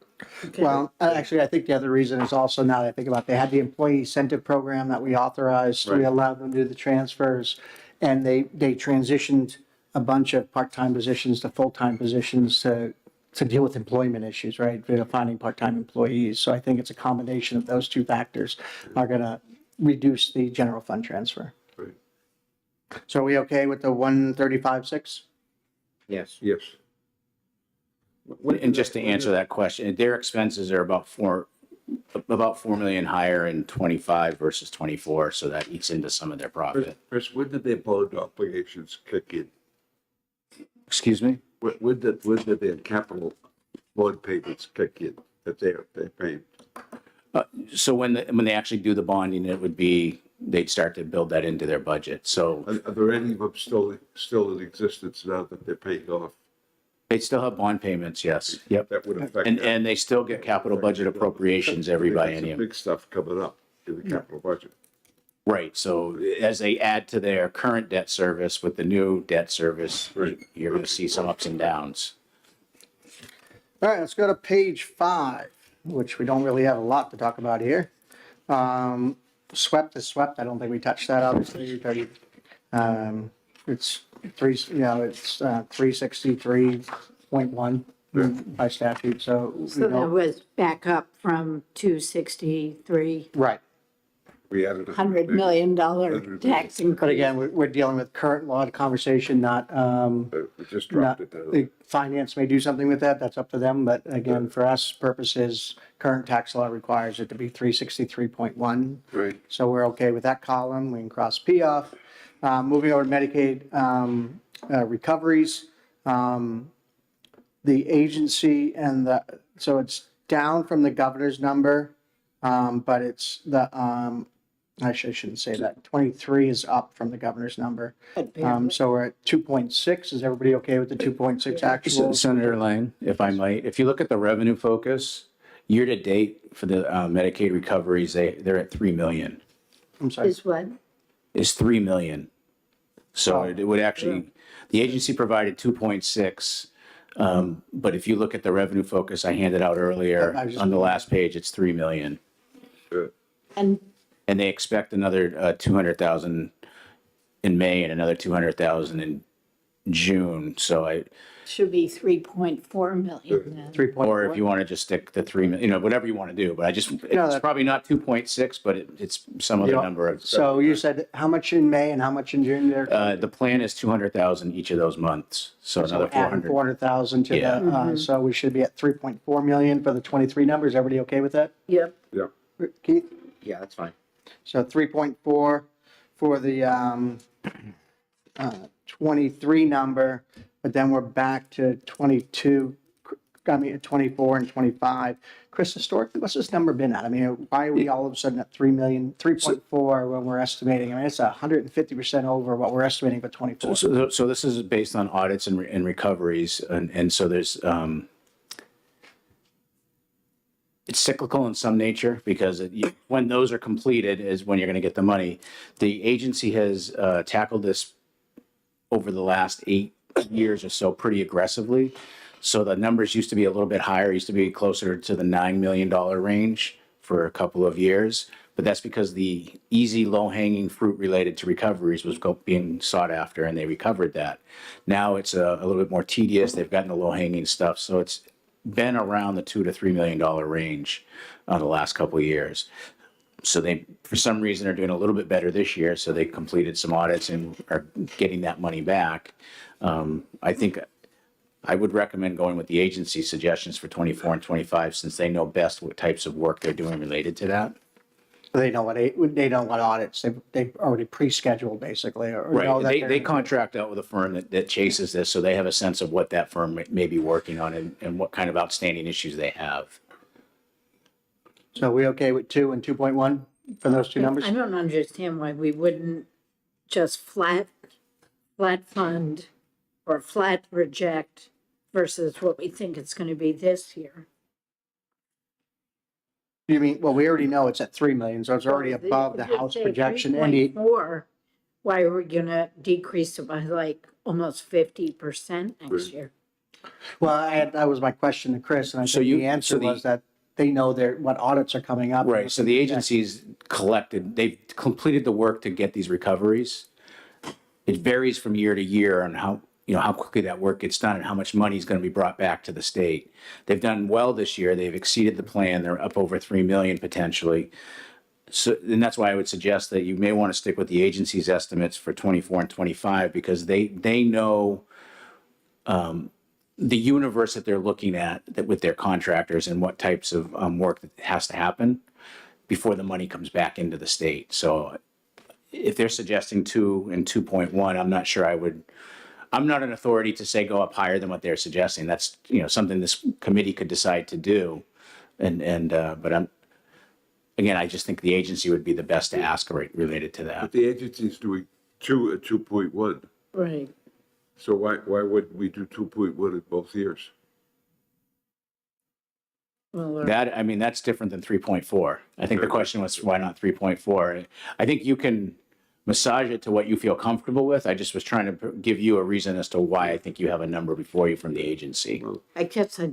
well, actually, I think the other reason is also, now that I think about it, they had the employee incentive program that we authorized. We Right. allowed them to do the transfers. And they transitioned a bunch of part-time positions to full-time positions to deal with employment issues, right? Finding part-time employees. So I think it's a combination of those two factors are going to reduce the general fund transfer. Right. So are we okay with the 135.6? Yes. Yes. And just to answer that question, their expenses are about $4 million higher in 25 versus 24, so that eats into some of their profit. Chris, when did their bond obligations kick in? Excuse me? When did their capital bond payments kick in that they're paying? So when they actually do the bonding, it would be, they'd start to build that into their budget. So Are there any of them still in existence now that they're paying off? they still have bond payments, yes. Yep. That would affect. And they still get capital budget appropriations every They got some biennium. Big stuff coming up in the capital budget. Right, so as they add to their current debt service with the new debt service, Right. you're gonna see some ups and downs. All right, let's go to page 5, which we don't really have a lot to talk about here. Swept is swept. I don't think we touched that, obviously. It's 363.1 by statute, so. we So that don't- was back up from 263. Right. We added $100 million tax increase. But again, we're dealing with current law conversation, not, We just dropped it down. the finance may do something with that, that's up to them, but again, for us purposes, current tax law requires it to be 363.1. Right. So we're okay with that column, we can cross P off. Moving over to Medicaid recoveries, the agency and so it's down from the governor's number, but it's actually, I shouldn't say that, 23 is up from the governor's number. So we're at 2.6, is everybody okay with the 2.6 actual? Senator Lang, if I might, if you look at the revenue focus, year to date for the Medicaid recoveries, they're at 3 million. I'm sorry. Is what? Is 3 million. So it would actually, the agency provided 2.6. But if you look at the revenue focus I handed out earlier I was just- on the last page, it's 3 million. Good. And And they expect another 200,000 in May and another 200,000 in June. So should be 3.4 million then. 3.4. or if you want to just stick the 3 million, whatever you want to do. But it's that- probably not 2.6, but it's some other Yeah. number of. So you said how much in May and how much in June there? The plan is 200,000 each of those months. So another Adding 400. 400,000 to Yeah. the, so we should be at 3.4 million for the 23 numbers. Everybody okay with that? Yep. Yeah. Keith? Yeah, that's fine. So 3.4 for the 23 number, but then we're back to 22, 24 and 25. Chris, historically, what's this number been at? I mean, why are we all of a sudden at 3 million, 3.4 when we're estimating? I mean, it's 150% over what we're estimating for 24. So this is based on audits and recoveries. And so there's, it's cyclical in some nature because when those are completed is when you're going to get the money. The agency has tackled this over the last 8 years or so pretty aggressively. So the numbers used to be a little bit higher, used to be closer to the $9 million range for a couple of years. But that's because the easy, low-hanging fruit related to recoveries was being sought after, and they recovered that. Now it's a little bit more tedious. They've gotten the low-hanging stuff. So it's been around the $2 to $3 million range the last couple of years. So they, for some reason, are doing a little bit better this year. So they completed some audits and are getting that money back. I think I would recommend going with the agency's suggestions for 24 and 25, since they know best what types of work they're doing related to that. They know what audits, they've already pre-scheduled basically, or know Right, that they they're- contract out with a firm that chases this, so they have a sense of what that firm may be working on and what kind of outstanding issues they have. So we okay with 2 and 2.1 for those two numbers? I don't understand why we wouldn't just flat fund or flat reject versus what we think it's going to be this year. You mean, well, we already know it's at 3 million, so it's already above the house projection. And the, 3.4, why are we going to decrease it by like almost 50% next year? well, that was my question to Chris, and I So think you- the answer so the- was that they know what audits are coming up. Right, so the agency's they've completed the work to get these recoveries. It varies from year to year on how quickly that work gets done and how much money is going to be brought back to the state. They've done well this year. They've exceeded the plan. They're up over 3 million potentially. So, and that's why I would suggest that you may want to stick with the agency's estimates for 24 and 25, because they know the universe that they're looking at that with their contractors and what types of work that has to happen before the money comes back into the state. So if they're suggesting 2 and 2.1, I'm not sure I'm not an authority to say go up higher than what they're suggesting. That's, something this committee could decide to do. But I just think the agency would be the best to ask related to that. But the agency's doing 2 and 2.1. Right. So why wouldn't we do 2.1 in both years? Well, That's different than 3.4. I think the question was, why not 3.4? I think you can massage it to what you feel comfortable with. I just was trying to give you a reason as to why I think you have a number before you from the agency. I guess I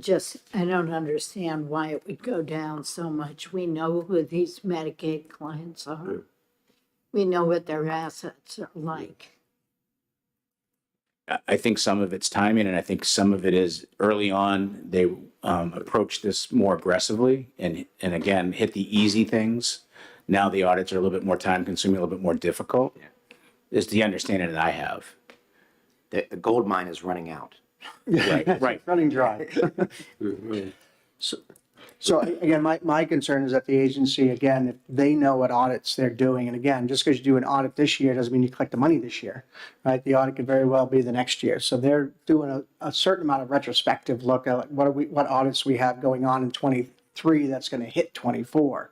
don't understand why it would go down so much. We know who these Medicaid clients are. We know what their assets are like. I think some of it's timing, and I think some of it is early on, they approached this more aggressively and again, hit the easy things. Now the audits are a little bit more time consuming, a little bit more difficult, is the understanding that I have. The gold mine is running out. Right. Running dry. So again, my concern is that the agency, again, if they know what audits they're doing, and again, just because you do an audit this year doesn't mean you collect the money this year, right? The audit could very well be the next year. So they're doing a certain amount of retrospective look at what audits we have going on in 23 that's going to hit 24.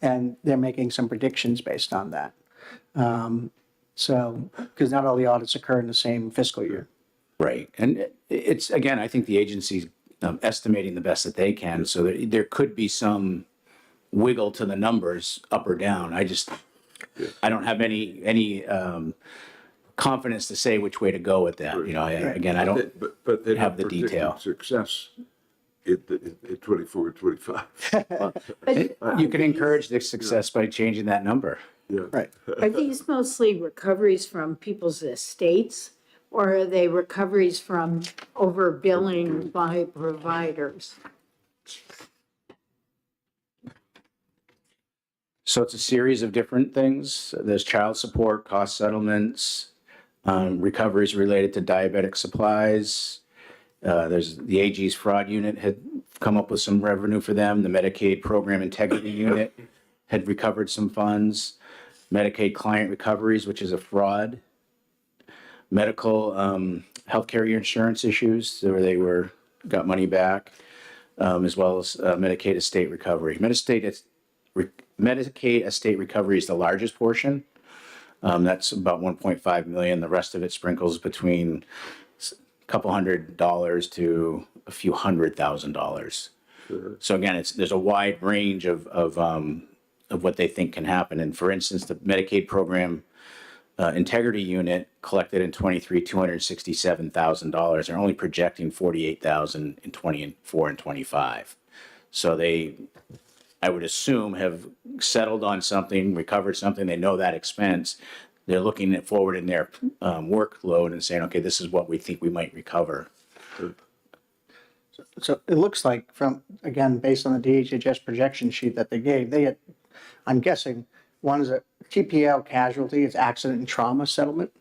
And they're making some predictions based on that. So, because not all the audits occur in the same fiscal year. Right. And it's, again, I think the agency's estimating the best that they can. So there could be some wiggle to the numbers up or down. I don't have any confidence to say which way to go with that. You know, again, I don't But they're have not the predicting detail. success in 24 and 25. You can encourage the success by changing that number. Right. Are these mostly recoveries from people's estates, or are they recoveries from overbilling by providers? So it's a series of different things. There's child support, cost settlements, recoveries related to diabetic supplies. There's the AG's fraud unit had come up with some revenue for them. The Medicaid program integrity unit had recovered some funds. Medicaid client recoveries, which is a fraud. Medical healthcare insurance issues where they got money back, as well as Medicaid estate recovery. Medicaid estate recovery is the largest portion. That's about 1.5 million. The rest of it sprinkles between a couple $100 to a few $100,000. So again, there's a wide range of what they think can happen. And for instance, the Medicaid program integrity unit collected in 23 $267,000. They're only projecting 48,000 in 24 and 25. So I would assume, have settled on something, recovered something. They know that expense. They're looking forward in their workload and saying, okay, this is what we think we might recover. So it looks like again, based on the DHHS projection sheet that they gave, I'm guessing, one is a TPL casualty, it's accident and trauma settlement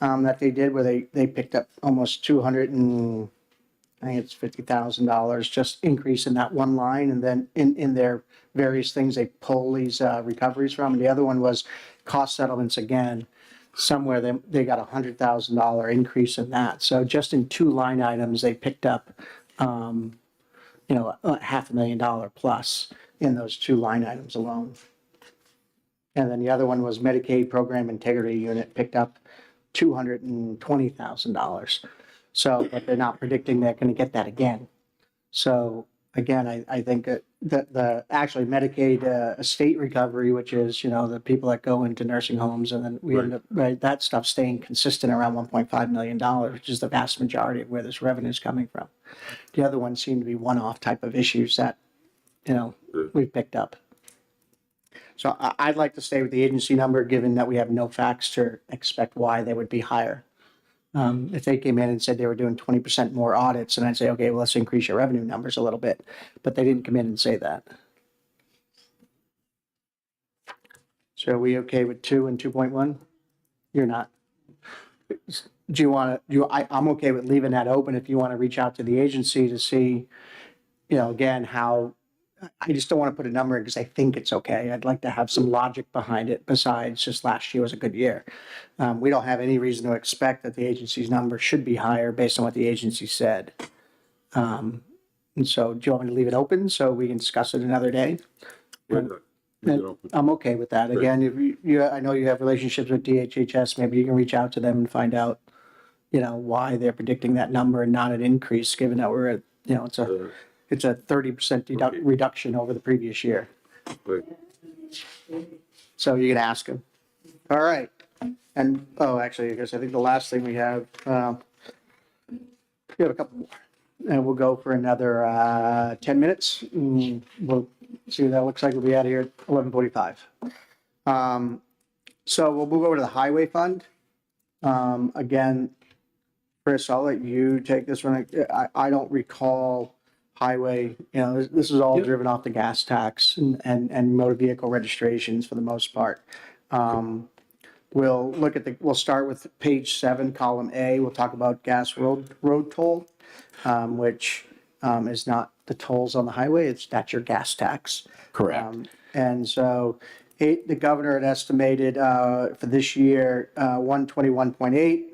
that they did where they picked up almost I think it's $50,000 just increase in that one line. And then in their various things, they pull these recoveries from. And the other one was cost settlements again. Somewhere they got $100,000 increase in that. So just in two line items, they picked up, $500,000 plus in those two line items alone. And then the other one was Medicaid program integrity unit picked up $220,000. So, but they're not predicting they're going to get that again. So again, I think that the actually Medicaid estate recovery, which is, the people that go into nursing homes and then we end up, that stuff staying consistent around $1.5 million, which is the vast majority of where this revenue is coming from. The other ones seem to be one-off type of issues that, we've picked up. So I'd like to stay with the agency number, given that we have no facts to expect why they would be higher. If they came in and said they were doing 20% more audits, and I'd say, okay, well, let's increase your revenue numbers a little bit. But they didn't come in and say that. So are we okay with 2 and 2.1? You're not. Do you want to, I'm okay with leaving that open if you want to reach out to the agency to see, again, how, I just don't want to put a number in because I think it's okay. I'd like to have some logic behind it besides just last year was a good year. We don't have any reason to expect that the agency's number should be higher based on what the agency said. And so do you want me to leave it open so we can discuss it another day? Why not? Leave it open. I'm okay with that. Again, if I know you have relationships with DHHS, maybe you can reach out to them and find out, why they're predicting that number and not an increase, given that we're at, it's a 30% reduction over the previous year. Right. So you can ask them. All right. And, actually, I guess I think the last thing we have a couple more. And we'll go for another 10 minutes. We'll see what that looks like. We'll be out of here at 11:45. So we'll move over to the highway fund. Again, Chris, I'll let you take this one. I don't recall highway, this is all driven off the gas tax and motor vehicle registrations for the most part. We'll start with page 7, column A. We'll talk about gas road toll, which is not the tolls on the highway, that's your gas tax. Correct. And so the governor had estimated for this year 121.8.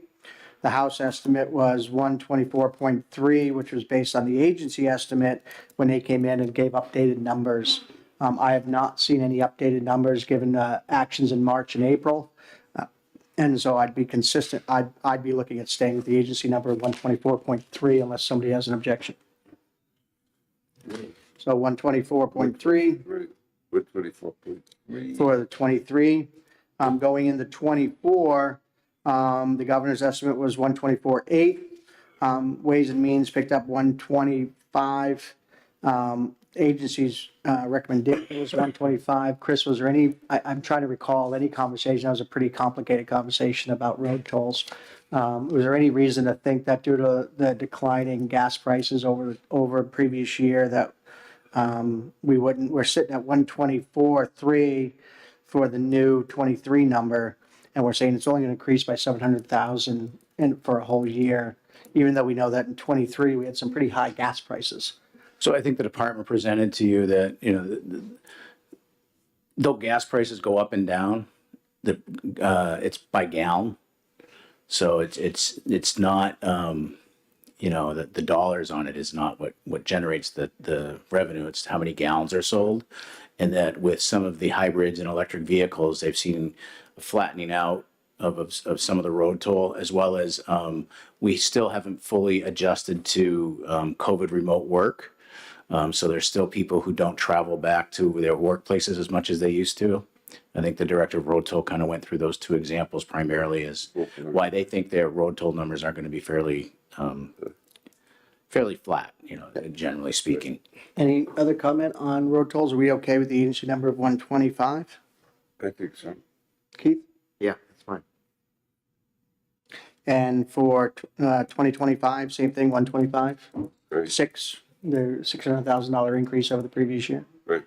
The House estimate was 124.3, which was based on the agency estimate when they came in and gave updated numbers. I have not seen any updated numbers given the actions in March and April. And so I'd be consistent, I'd be looking at staying with the agency number of 124.3 unless somebody has an objection. So 124.3 Right, with 24.3. for the 23. Going into 24, the governor's estimate was 124.8. Ways and Means picked up 125. Agency's recommendation was 125. Chris, was there I'm trying to recall any conversation, that was a pretty complicated conversation about road tolls. Was there any reason to think that due to the declining gas prices over previous year that we're sitting at 124.3 for the new 23 number, and we're saying it's only going to increase by 700,000 for a whole year, even though we know that in 23 we had some pretty high gas prices. So I think the department presented to you that, though gas prices go up and down, it's by gallon. So it's not, the dollars on it is not what generates the revenue. It's how many gallons are sold. And that with some of the hybrids and electric vehicles, they've seen a flattening out of some of the road toll, as well as we still haven't fully adjusted to COVID remote work. So there's still people who don't travel back to their workplaces as much as they used to. I think the director of road toll kind of went through those two examples primarily as why they think their road toll numbers are going to be fairly flat, generally speaking. Any other comment on road tolls? Are we okay with the agency number of 125? I think so. Keith? Yeah, that's fine. And for 2025, same thing, 125? Right. The $600,000 increase over the previous year. Right.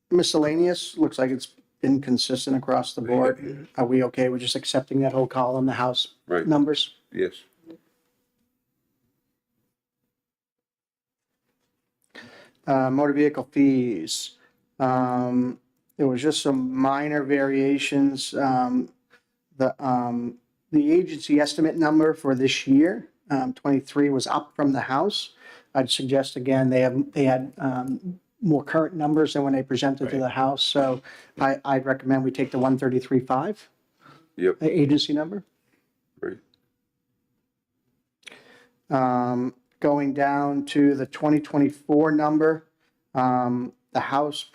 Miscellaneous, looks like it's been consistent across the board. Are we okay with just accepting that whole column, the House Right. numbers? Yes. Motor vehicle fees. There was just some minor variations. The agency estimate number for this year, 23, was up from the House. I'd suggest again, they had more current numbers than when they presented to the House. So I'd recommend we take the 133.5 Yep. agency number. Right. Going down to the 2024 number, the House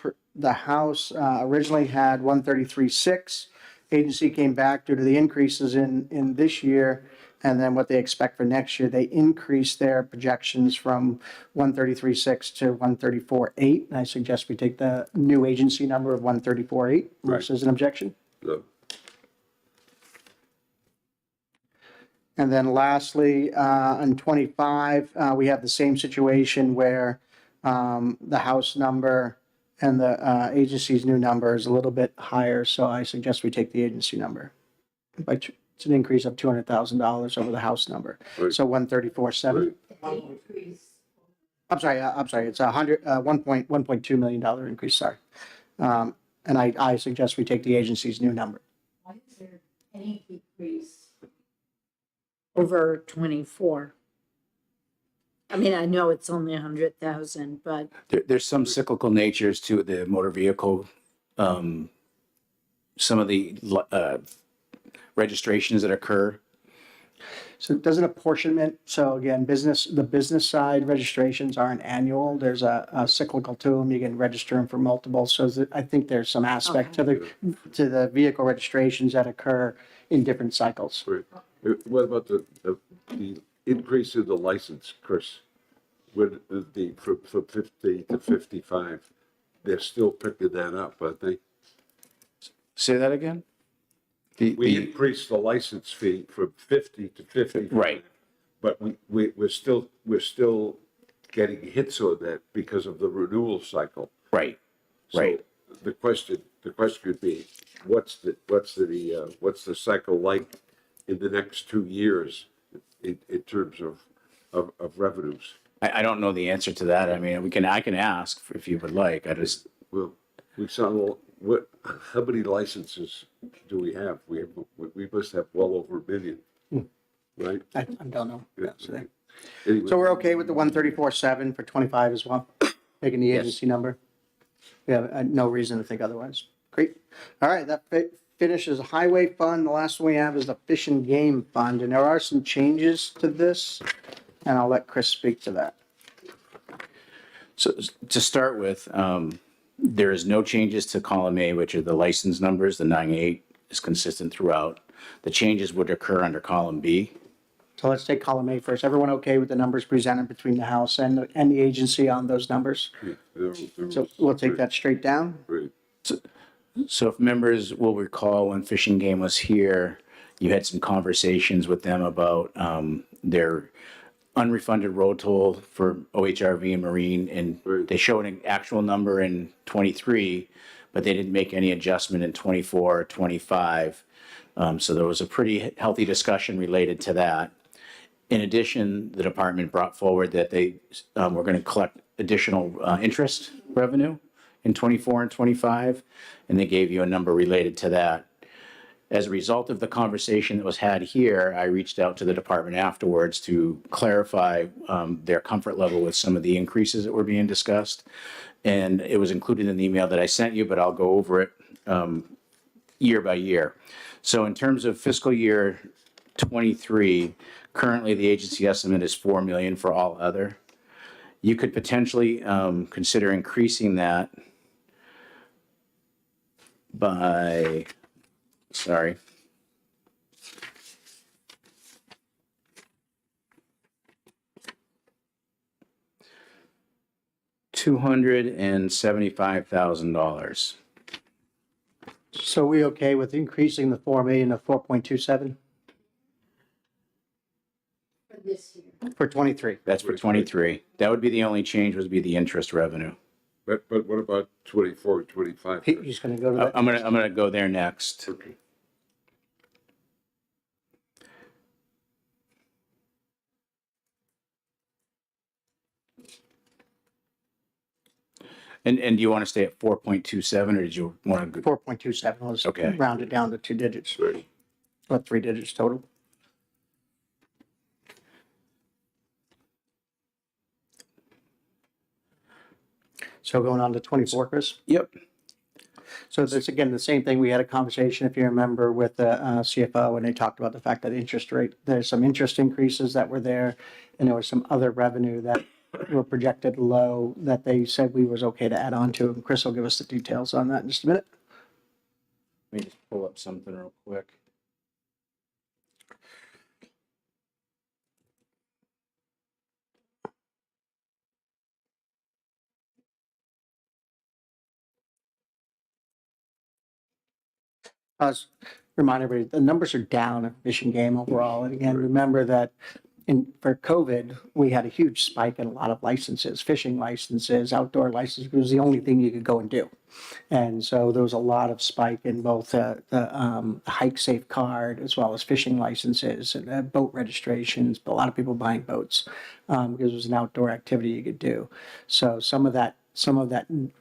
originally had 133.6. Agency came back due to the increases in this year, and then what they expect for next year. They increased their projections from 133.6 to 134.8. And I suggest we take the new agency number of 134.8 versus an objection. No. And then lastly, on 25, we have the same situation where the House number and the agency's new number is a little bit higher, so I suggest we take the agency number. It's an increase of $200,000 over the House number, Right. so 134.7. Right. I'm sorry, it's $1.2 million increase, sorry. And I suggest we take the agency's new number. Why is there any decrease over 24? I mean, I know it's only 100,000, but There's some cyclical natures to the motor vehicle. Some of the registrations that occur. So it does an apportionment, so again, the business side registrations aren't annual, there's a cyclical to them, you can register them for multiple, so I think there's some aspect to the vehicle registrations that occur in different cycles. Right. What about the increase in the license, Chris? With from 50 to 55, they're still picking that up, I think. Say that again? We increased the license fee from 50 to 50. Right. But we're still getting hits on that because of the renewal cycle. Right. So Right. the question could be, what's the cycle like in the next 2 years in terms of revenues? I don't know the answer to that. I mean, I can ask if you would like. I just, Well, how many licenses do we have? We must have well over 1 million, right? I don't know. Yeah. So Anyway, we're okay with the 134.7 for 25 as well, taking the agency number? We have no reason to think otherwise. Great. All right, that finishes the highway fund. The last one we have is the fish and game fund, and there are some changes to this, and I'll let Chris speak to that. so to start with, there is no changes to column A, which are the license numbers. The 98 is consistent throughout. The changes would occur under column B. So let's take column A first. Everyone okay with the numbers presented between the House and the agency on those numbers? So we'll take that straight down. Right. So if members will recall when Fish and Game was here, you had some conversations with them about their unrefunded road toll for OHRV and Marine, and Right. they showed an actual number in 23, but they didn't make any adjustment in 24 or 25. So there was a pretty healthy discussion related to that. In addition, the department brought forward that they were going to collect additional interest revenue in 24 and 25, and they gave you a number related to that. As a result of the conversation that was had here, I reached out to the department afterwards to clarify their comfort level with some of the increases that were being discussed. And it was included in the email that I sent you, but I'll go over it year by year. So in terms of fiscal year 23, currently the agency estimate is 4 million for all other. You could potentially consider increasing that by, sorry. $275,000. So we okay with increasing the 4 million to 4.27? For this year. For 23. That's for 23. That would be the only change, would be the interest revenue. But what about 24 and 25? He's going to go to that. I'm gonna go there next. Okay. And do you want to stay at 4.27 or did you want to? 4.27, let's Okay. round it down to 2 digits, Right. or 3 digits total. So going on to 24, Chris? Yep. So that's again, the same thing. We had a conversation, if you remember, with the CFO, and they talked about the fact that interest rate, there's some interest increases that were there, and there was some other revenue that were projected low that they said we was okay to add on to. And Chris will give us the details on that in just a minute. Let me just pull up something real quick. Remind everybody, the numbers are down in Fish and Game overall. And again, remember that for COVID, we had a huge spike in a lot of licenses, fishing licenses, outdoor licenses. It was the only thing you could go and do. And so there was a lot of spike in both the Hike Safe card as well as fishing licenses and boat registrations, but a lot of people buying boats because it was an outdoor activity you could do. So some of that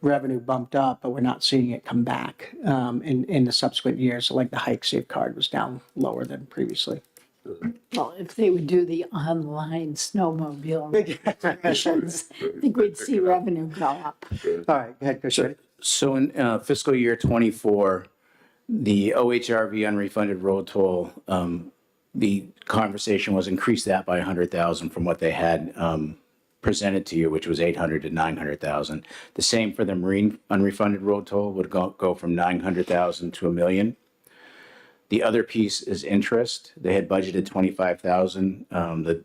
revenue bumped up, but we're not seeing it come back in the subsequent years. So like the Hike Safe card was down lower than previously. Well, if they would do the online snowmobile registrations, I think we'd see revenue go up. All right, go ahead, Chris. Ready? So in fiscal year 24, the OHRV unrefunded road toll, the conversation was increase that by 100,000 from what they had presented to you, which was 800 to 900,000. The same for the Marine unrefunded road toll would go from 900,000 to $1 million. The other piece is interest. They had budgeted 25,000. The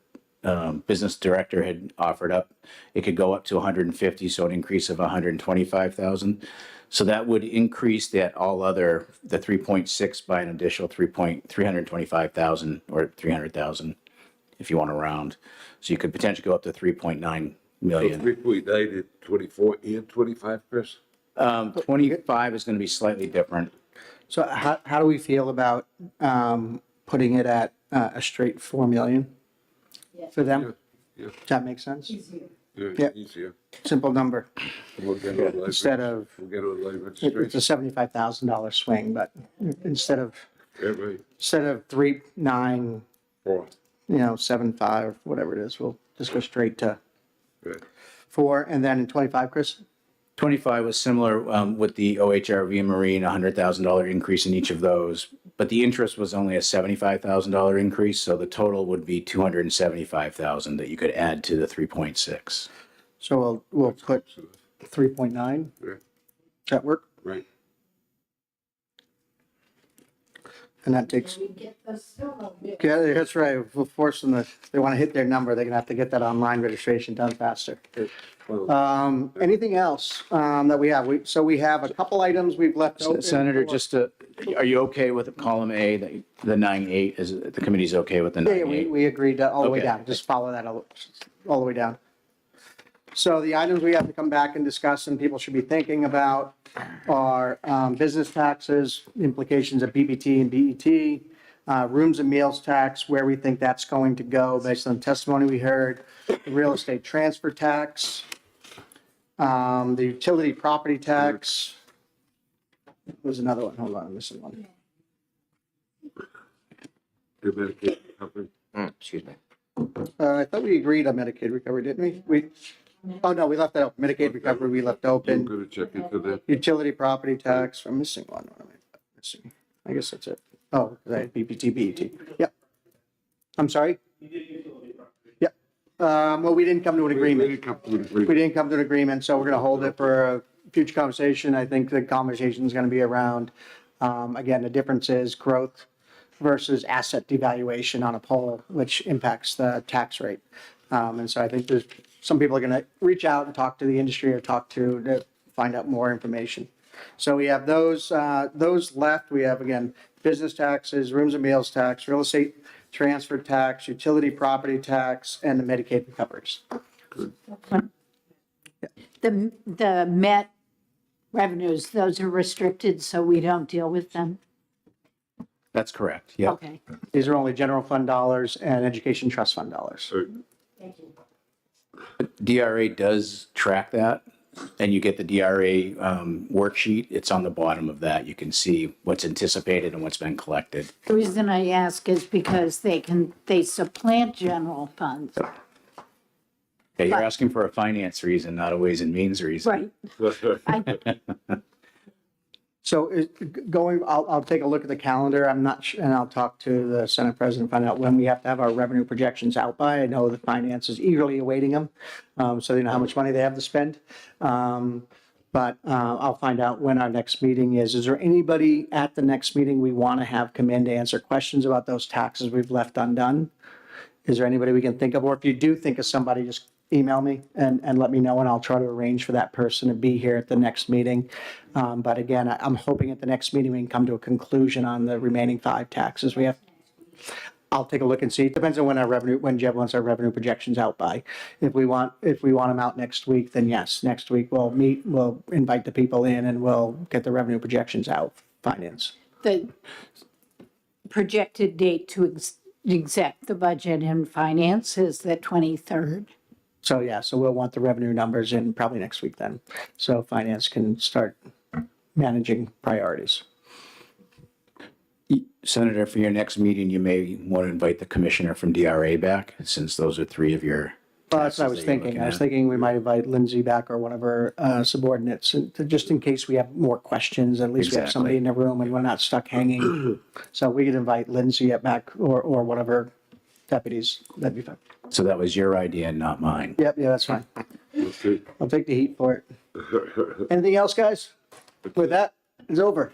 business director had offered up. It could go up to 150, so an increase of 125,000. So that would increase that all other, the 3.6 by an additional 325,000 or 300,000 if you want to round. So you could potentially go up to 3.9 So million. 3.9 in 24 and 25, Chris? 25 is going to be slightly different. So how do we feel about putting it at a straight 4 million for them? Yeah, Does that make sense? yeah, Yeah. easier. Simple number. We'll get on live. Instead of, We'll get on live it's a registration. $75,000 swing, but instead of Yeah, right. 3.9, 4. 7.5, whatever it is, we'll just go straight to Right. 4. And then in 25, Chris? 25 was similar with the OHRV and Marine, $100,000 increase in each of those. But the interest was only a $75,000 increase, so the total would be $275,000 that you could add to the 3.6. So we'll put 3.9. Yeah, Does that work? right. And that takes. Yeah, that's right. We'll force them to, if they want to hit their number, they're gonna have to get that online registration done faster. Well, Anything else that we have? So we have a couple items we've left open. Senator, just to, are you okay with column A, the 9.8? Is the committee's okay with the Yeah, 9.8? we agreed to all the way Okay. down. Just follow that all the way down. So the items we have to come back and discuss and people should be thinking about are business taxes, implications of BBT and BET, rooms and meals tax, where we think that's going to go based on testimony we heard, the real estate transfer tax, the utility property tax. There's another one. Hold on, I'm missing one. your Medicaid company. Excuse me. I thought we agreed on Medicaid recovery, didn't we? Oh, no, we left that open. Medicaid recovery, we left I'm open. gonna check into that. Utility property tax, I'm missing one. What am I missing? I guess that's it. Oh, right, BPT, BET. Yep. I'm sorry? Yep. Well, we didn't come to an We agreement. didn't come to an We agreement. didn't come to an agreement, so we're gonna hold it for a future conversation. I think the conversation is gonna be around, again, the difference is growth versus asset devaluation on a poll, which impacts the tax rate. And so I think there's, some people are gonna reach out and talk to the industry or talk to find out more information. So we have those left. We have, again, business taxes, rooms and meals tax, real estate transfer tax, utility property tax, and the Medicaid recoveries. The Met revenues, those are restricted, so we don't deal with them? That's correct, yeah. Okay. These are only general fund dollars and education trust fund dollars. So, DRA does track that, and you get the DRA worksheet. It's on the bottom of that. You can see what's anticipated and what's been collected. The reason I ask is because they supplant general funds. Yeah, you're asking for a finance reason, not a ways and means reason. Right. So I'll take a look at the calendar. I'm not, and I'll talk to the Senate President, find out when we have to have our revenue projections out by. I know the finance is eagerly awaiting them, so they know how much money they have to spend. But I'll find out when our next meeting is. Is there anybody at the next meeting we want to have come in to answer questions about those taxes we've left undone? Is there anybody we can think of? Or if you do think of somebody, just email me and let me know, and I'll try to arrange for that person to be here at the next meeting. But again, I'm hoping at the next meeting we can come to a conclusion on the remaining 5 taxes we have. I'll take a look and see. It depends on when Jeb wants our revenue projections out by. If we want them out next week, then yes, next week we'll meet, we'll invite the people in and we'll get the revenue projections out, finance. The projected date to exec the budget and finance is the 23rd. So yeah, so we'll want the revenue numbers in probably next week then. So finance can start managing priorities. Senator, for your next meeting, you may want to invite the commissioner from DRA back, since those are 3 of your Well, that's what I was taxes that you're thinking. looking I was at. thinking we might invite Lindsay back or one of her subordinates, just in case we have more questions. At least we have somebody in the room and we're not stuck hanging. So we could invite Lindsay back or one of her deputies. That'd be fine. So that was your idea and not mine. Yep, yeah, that's fine. okay. I'll take the heat for it. Anything else, guys? With that, it's over.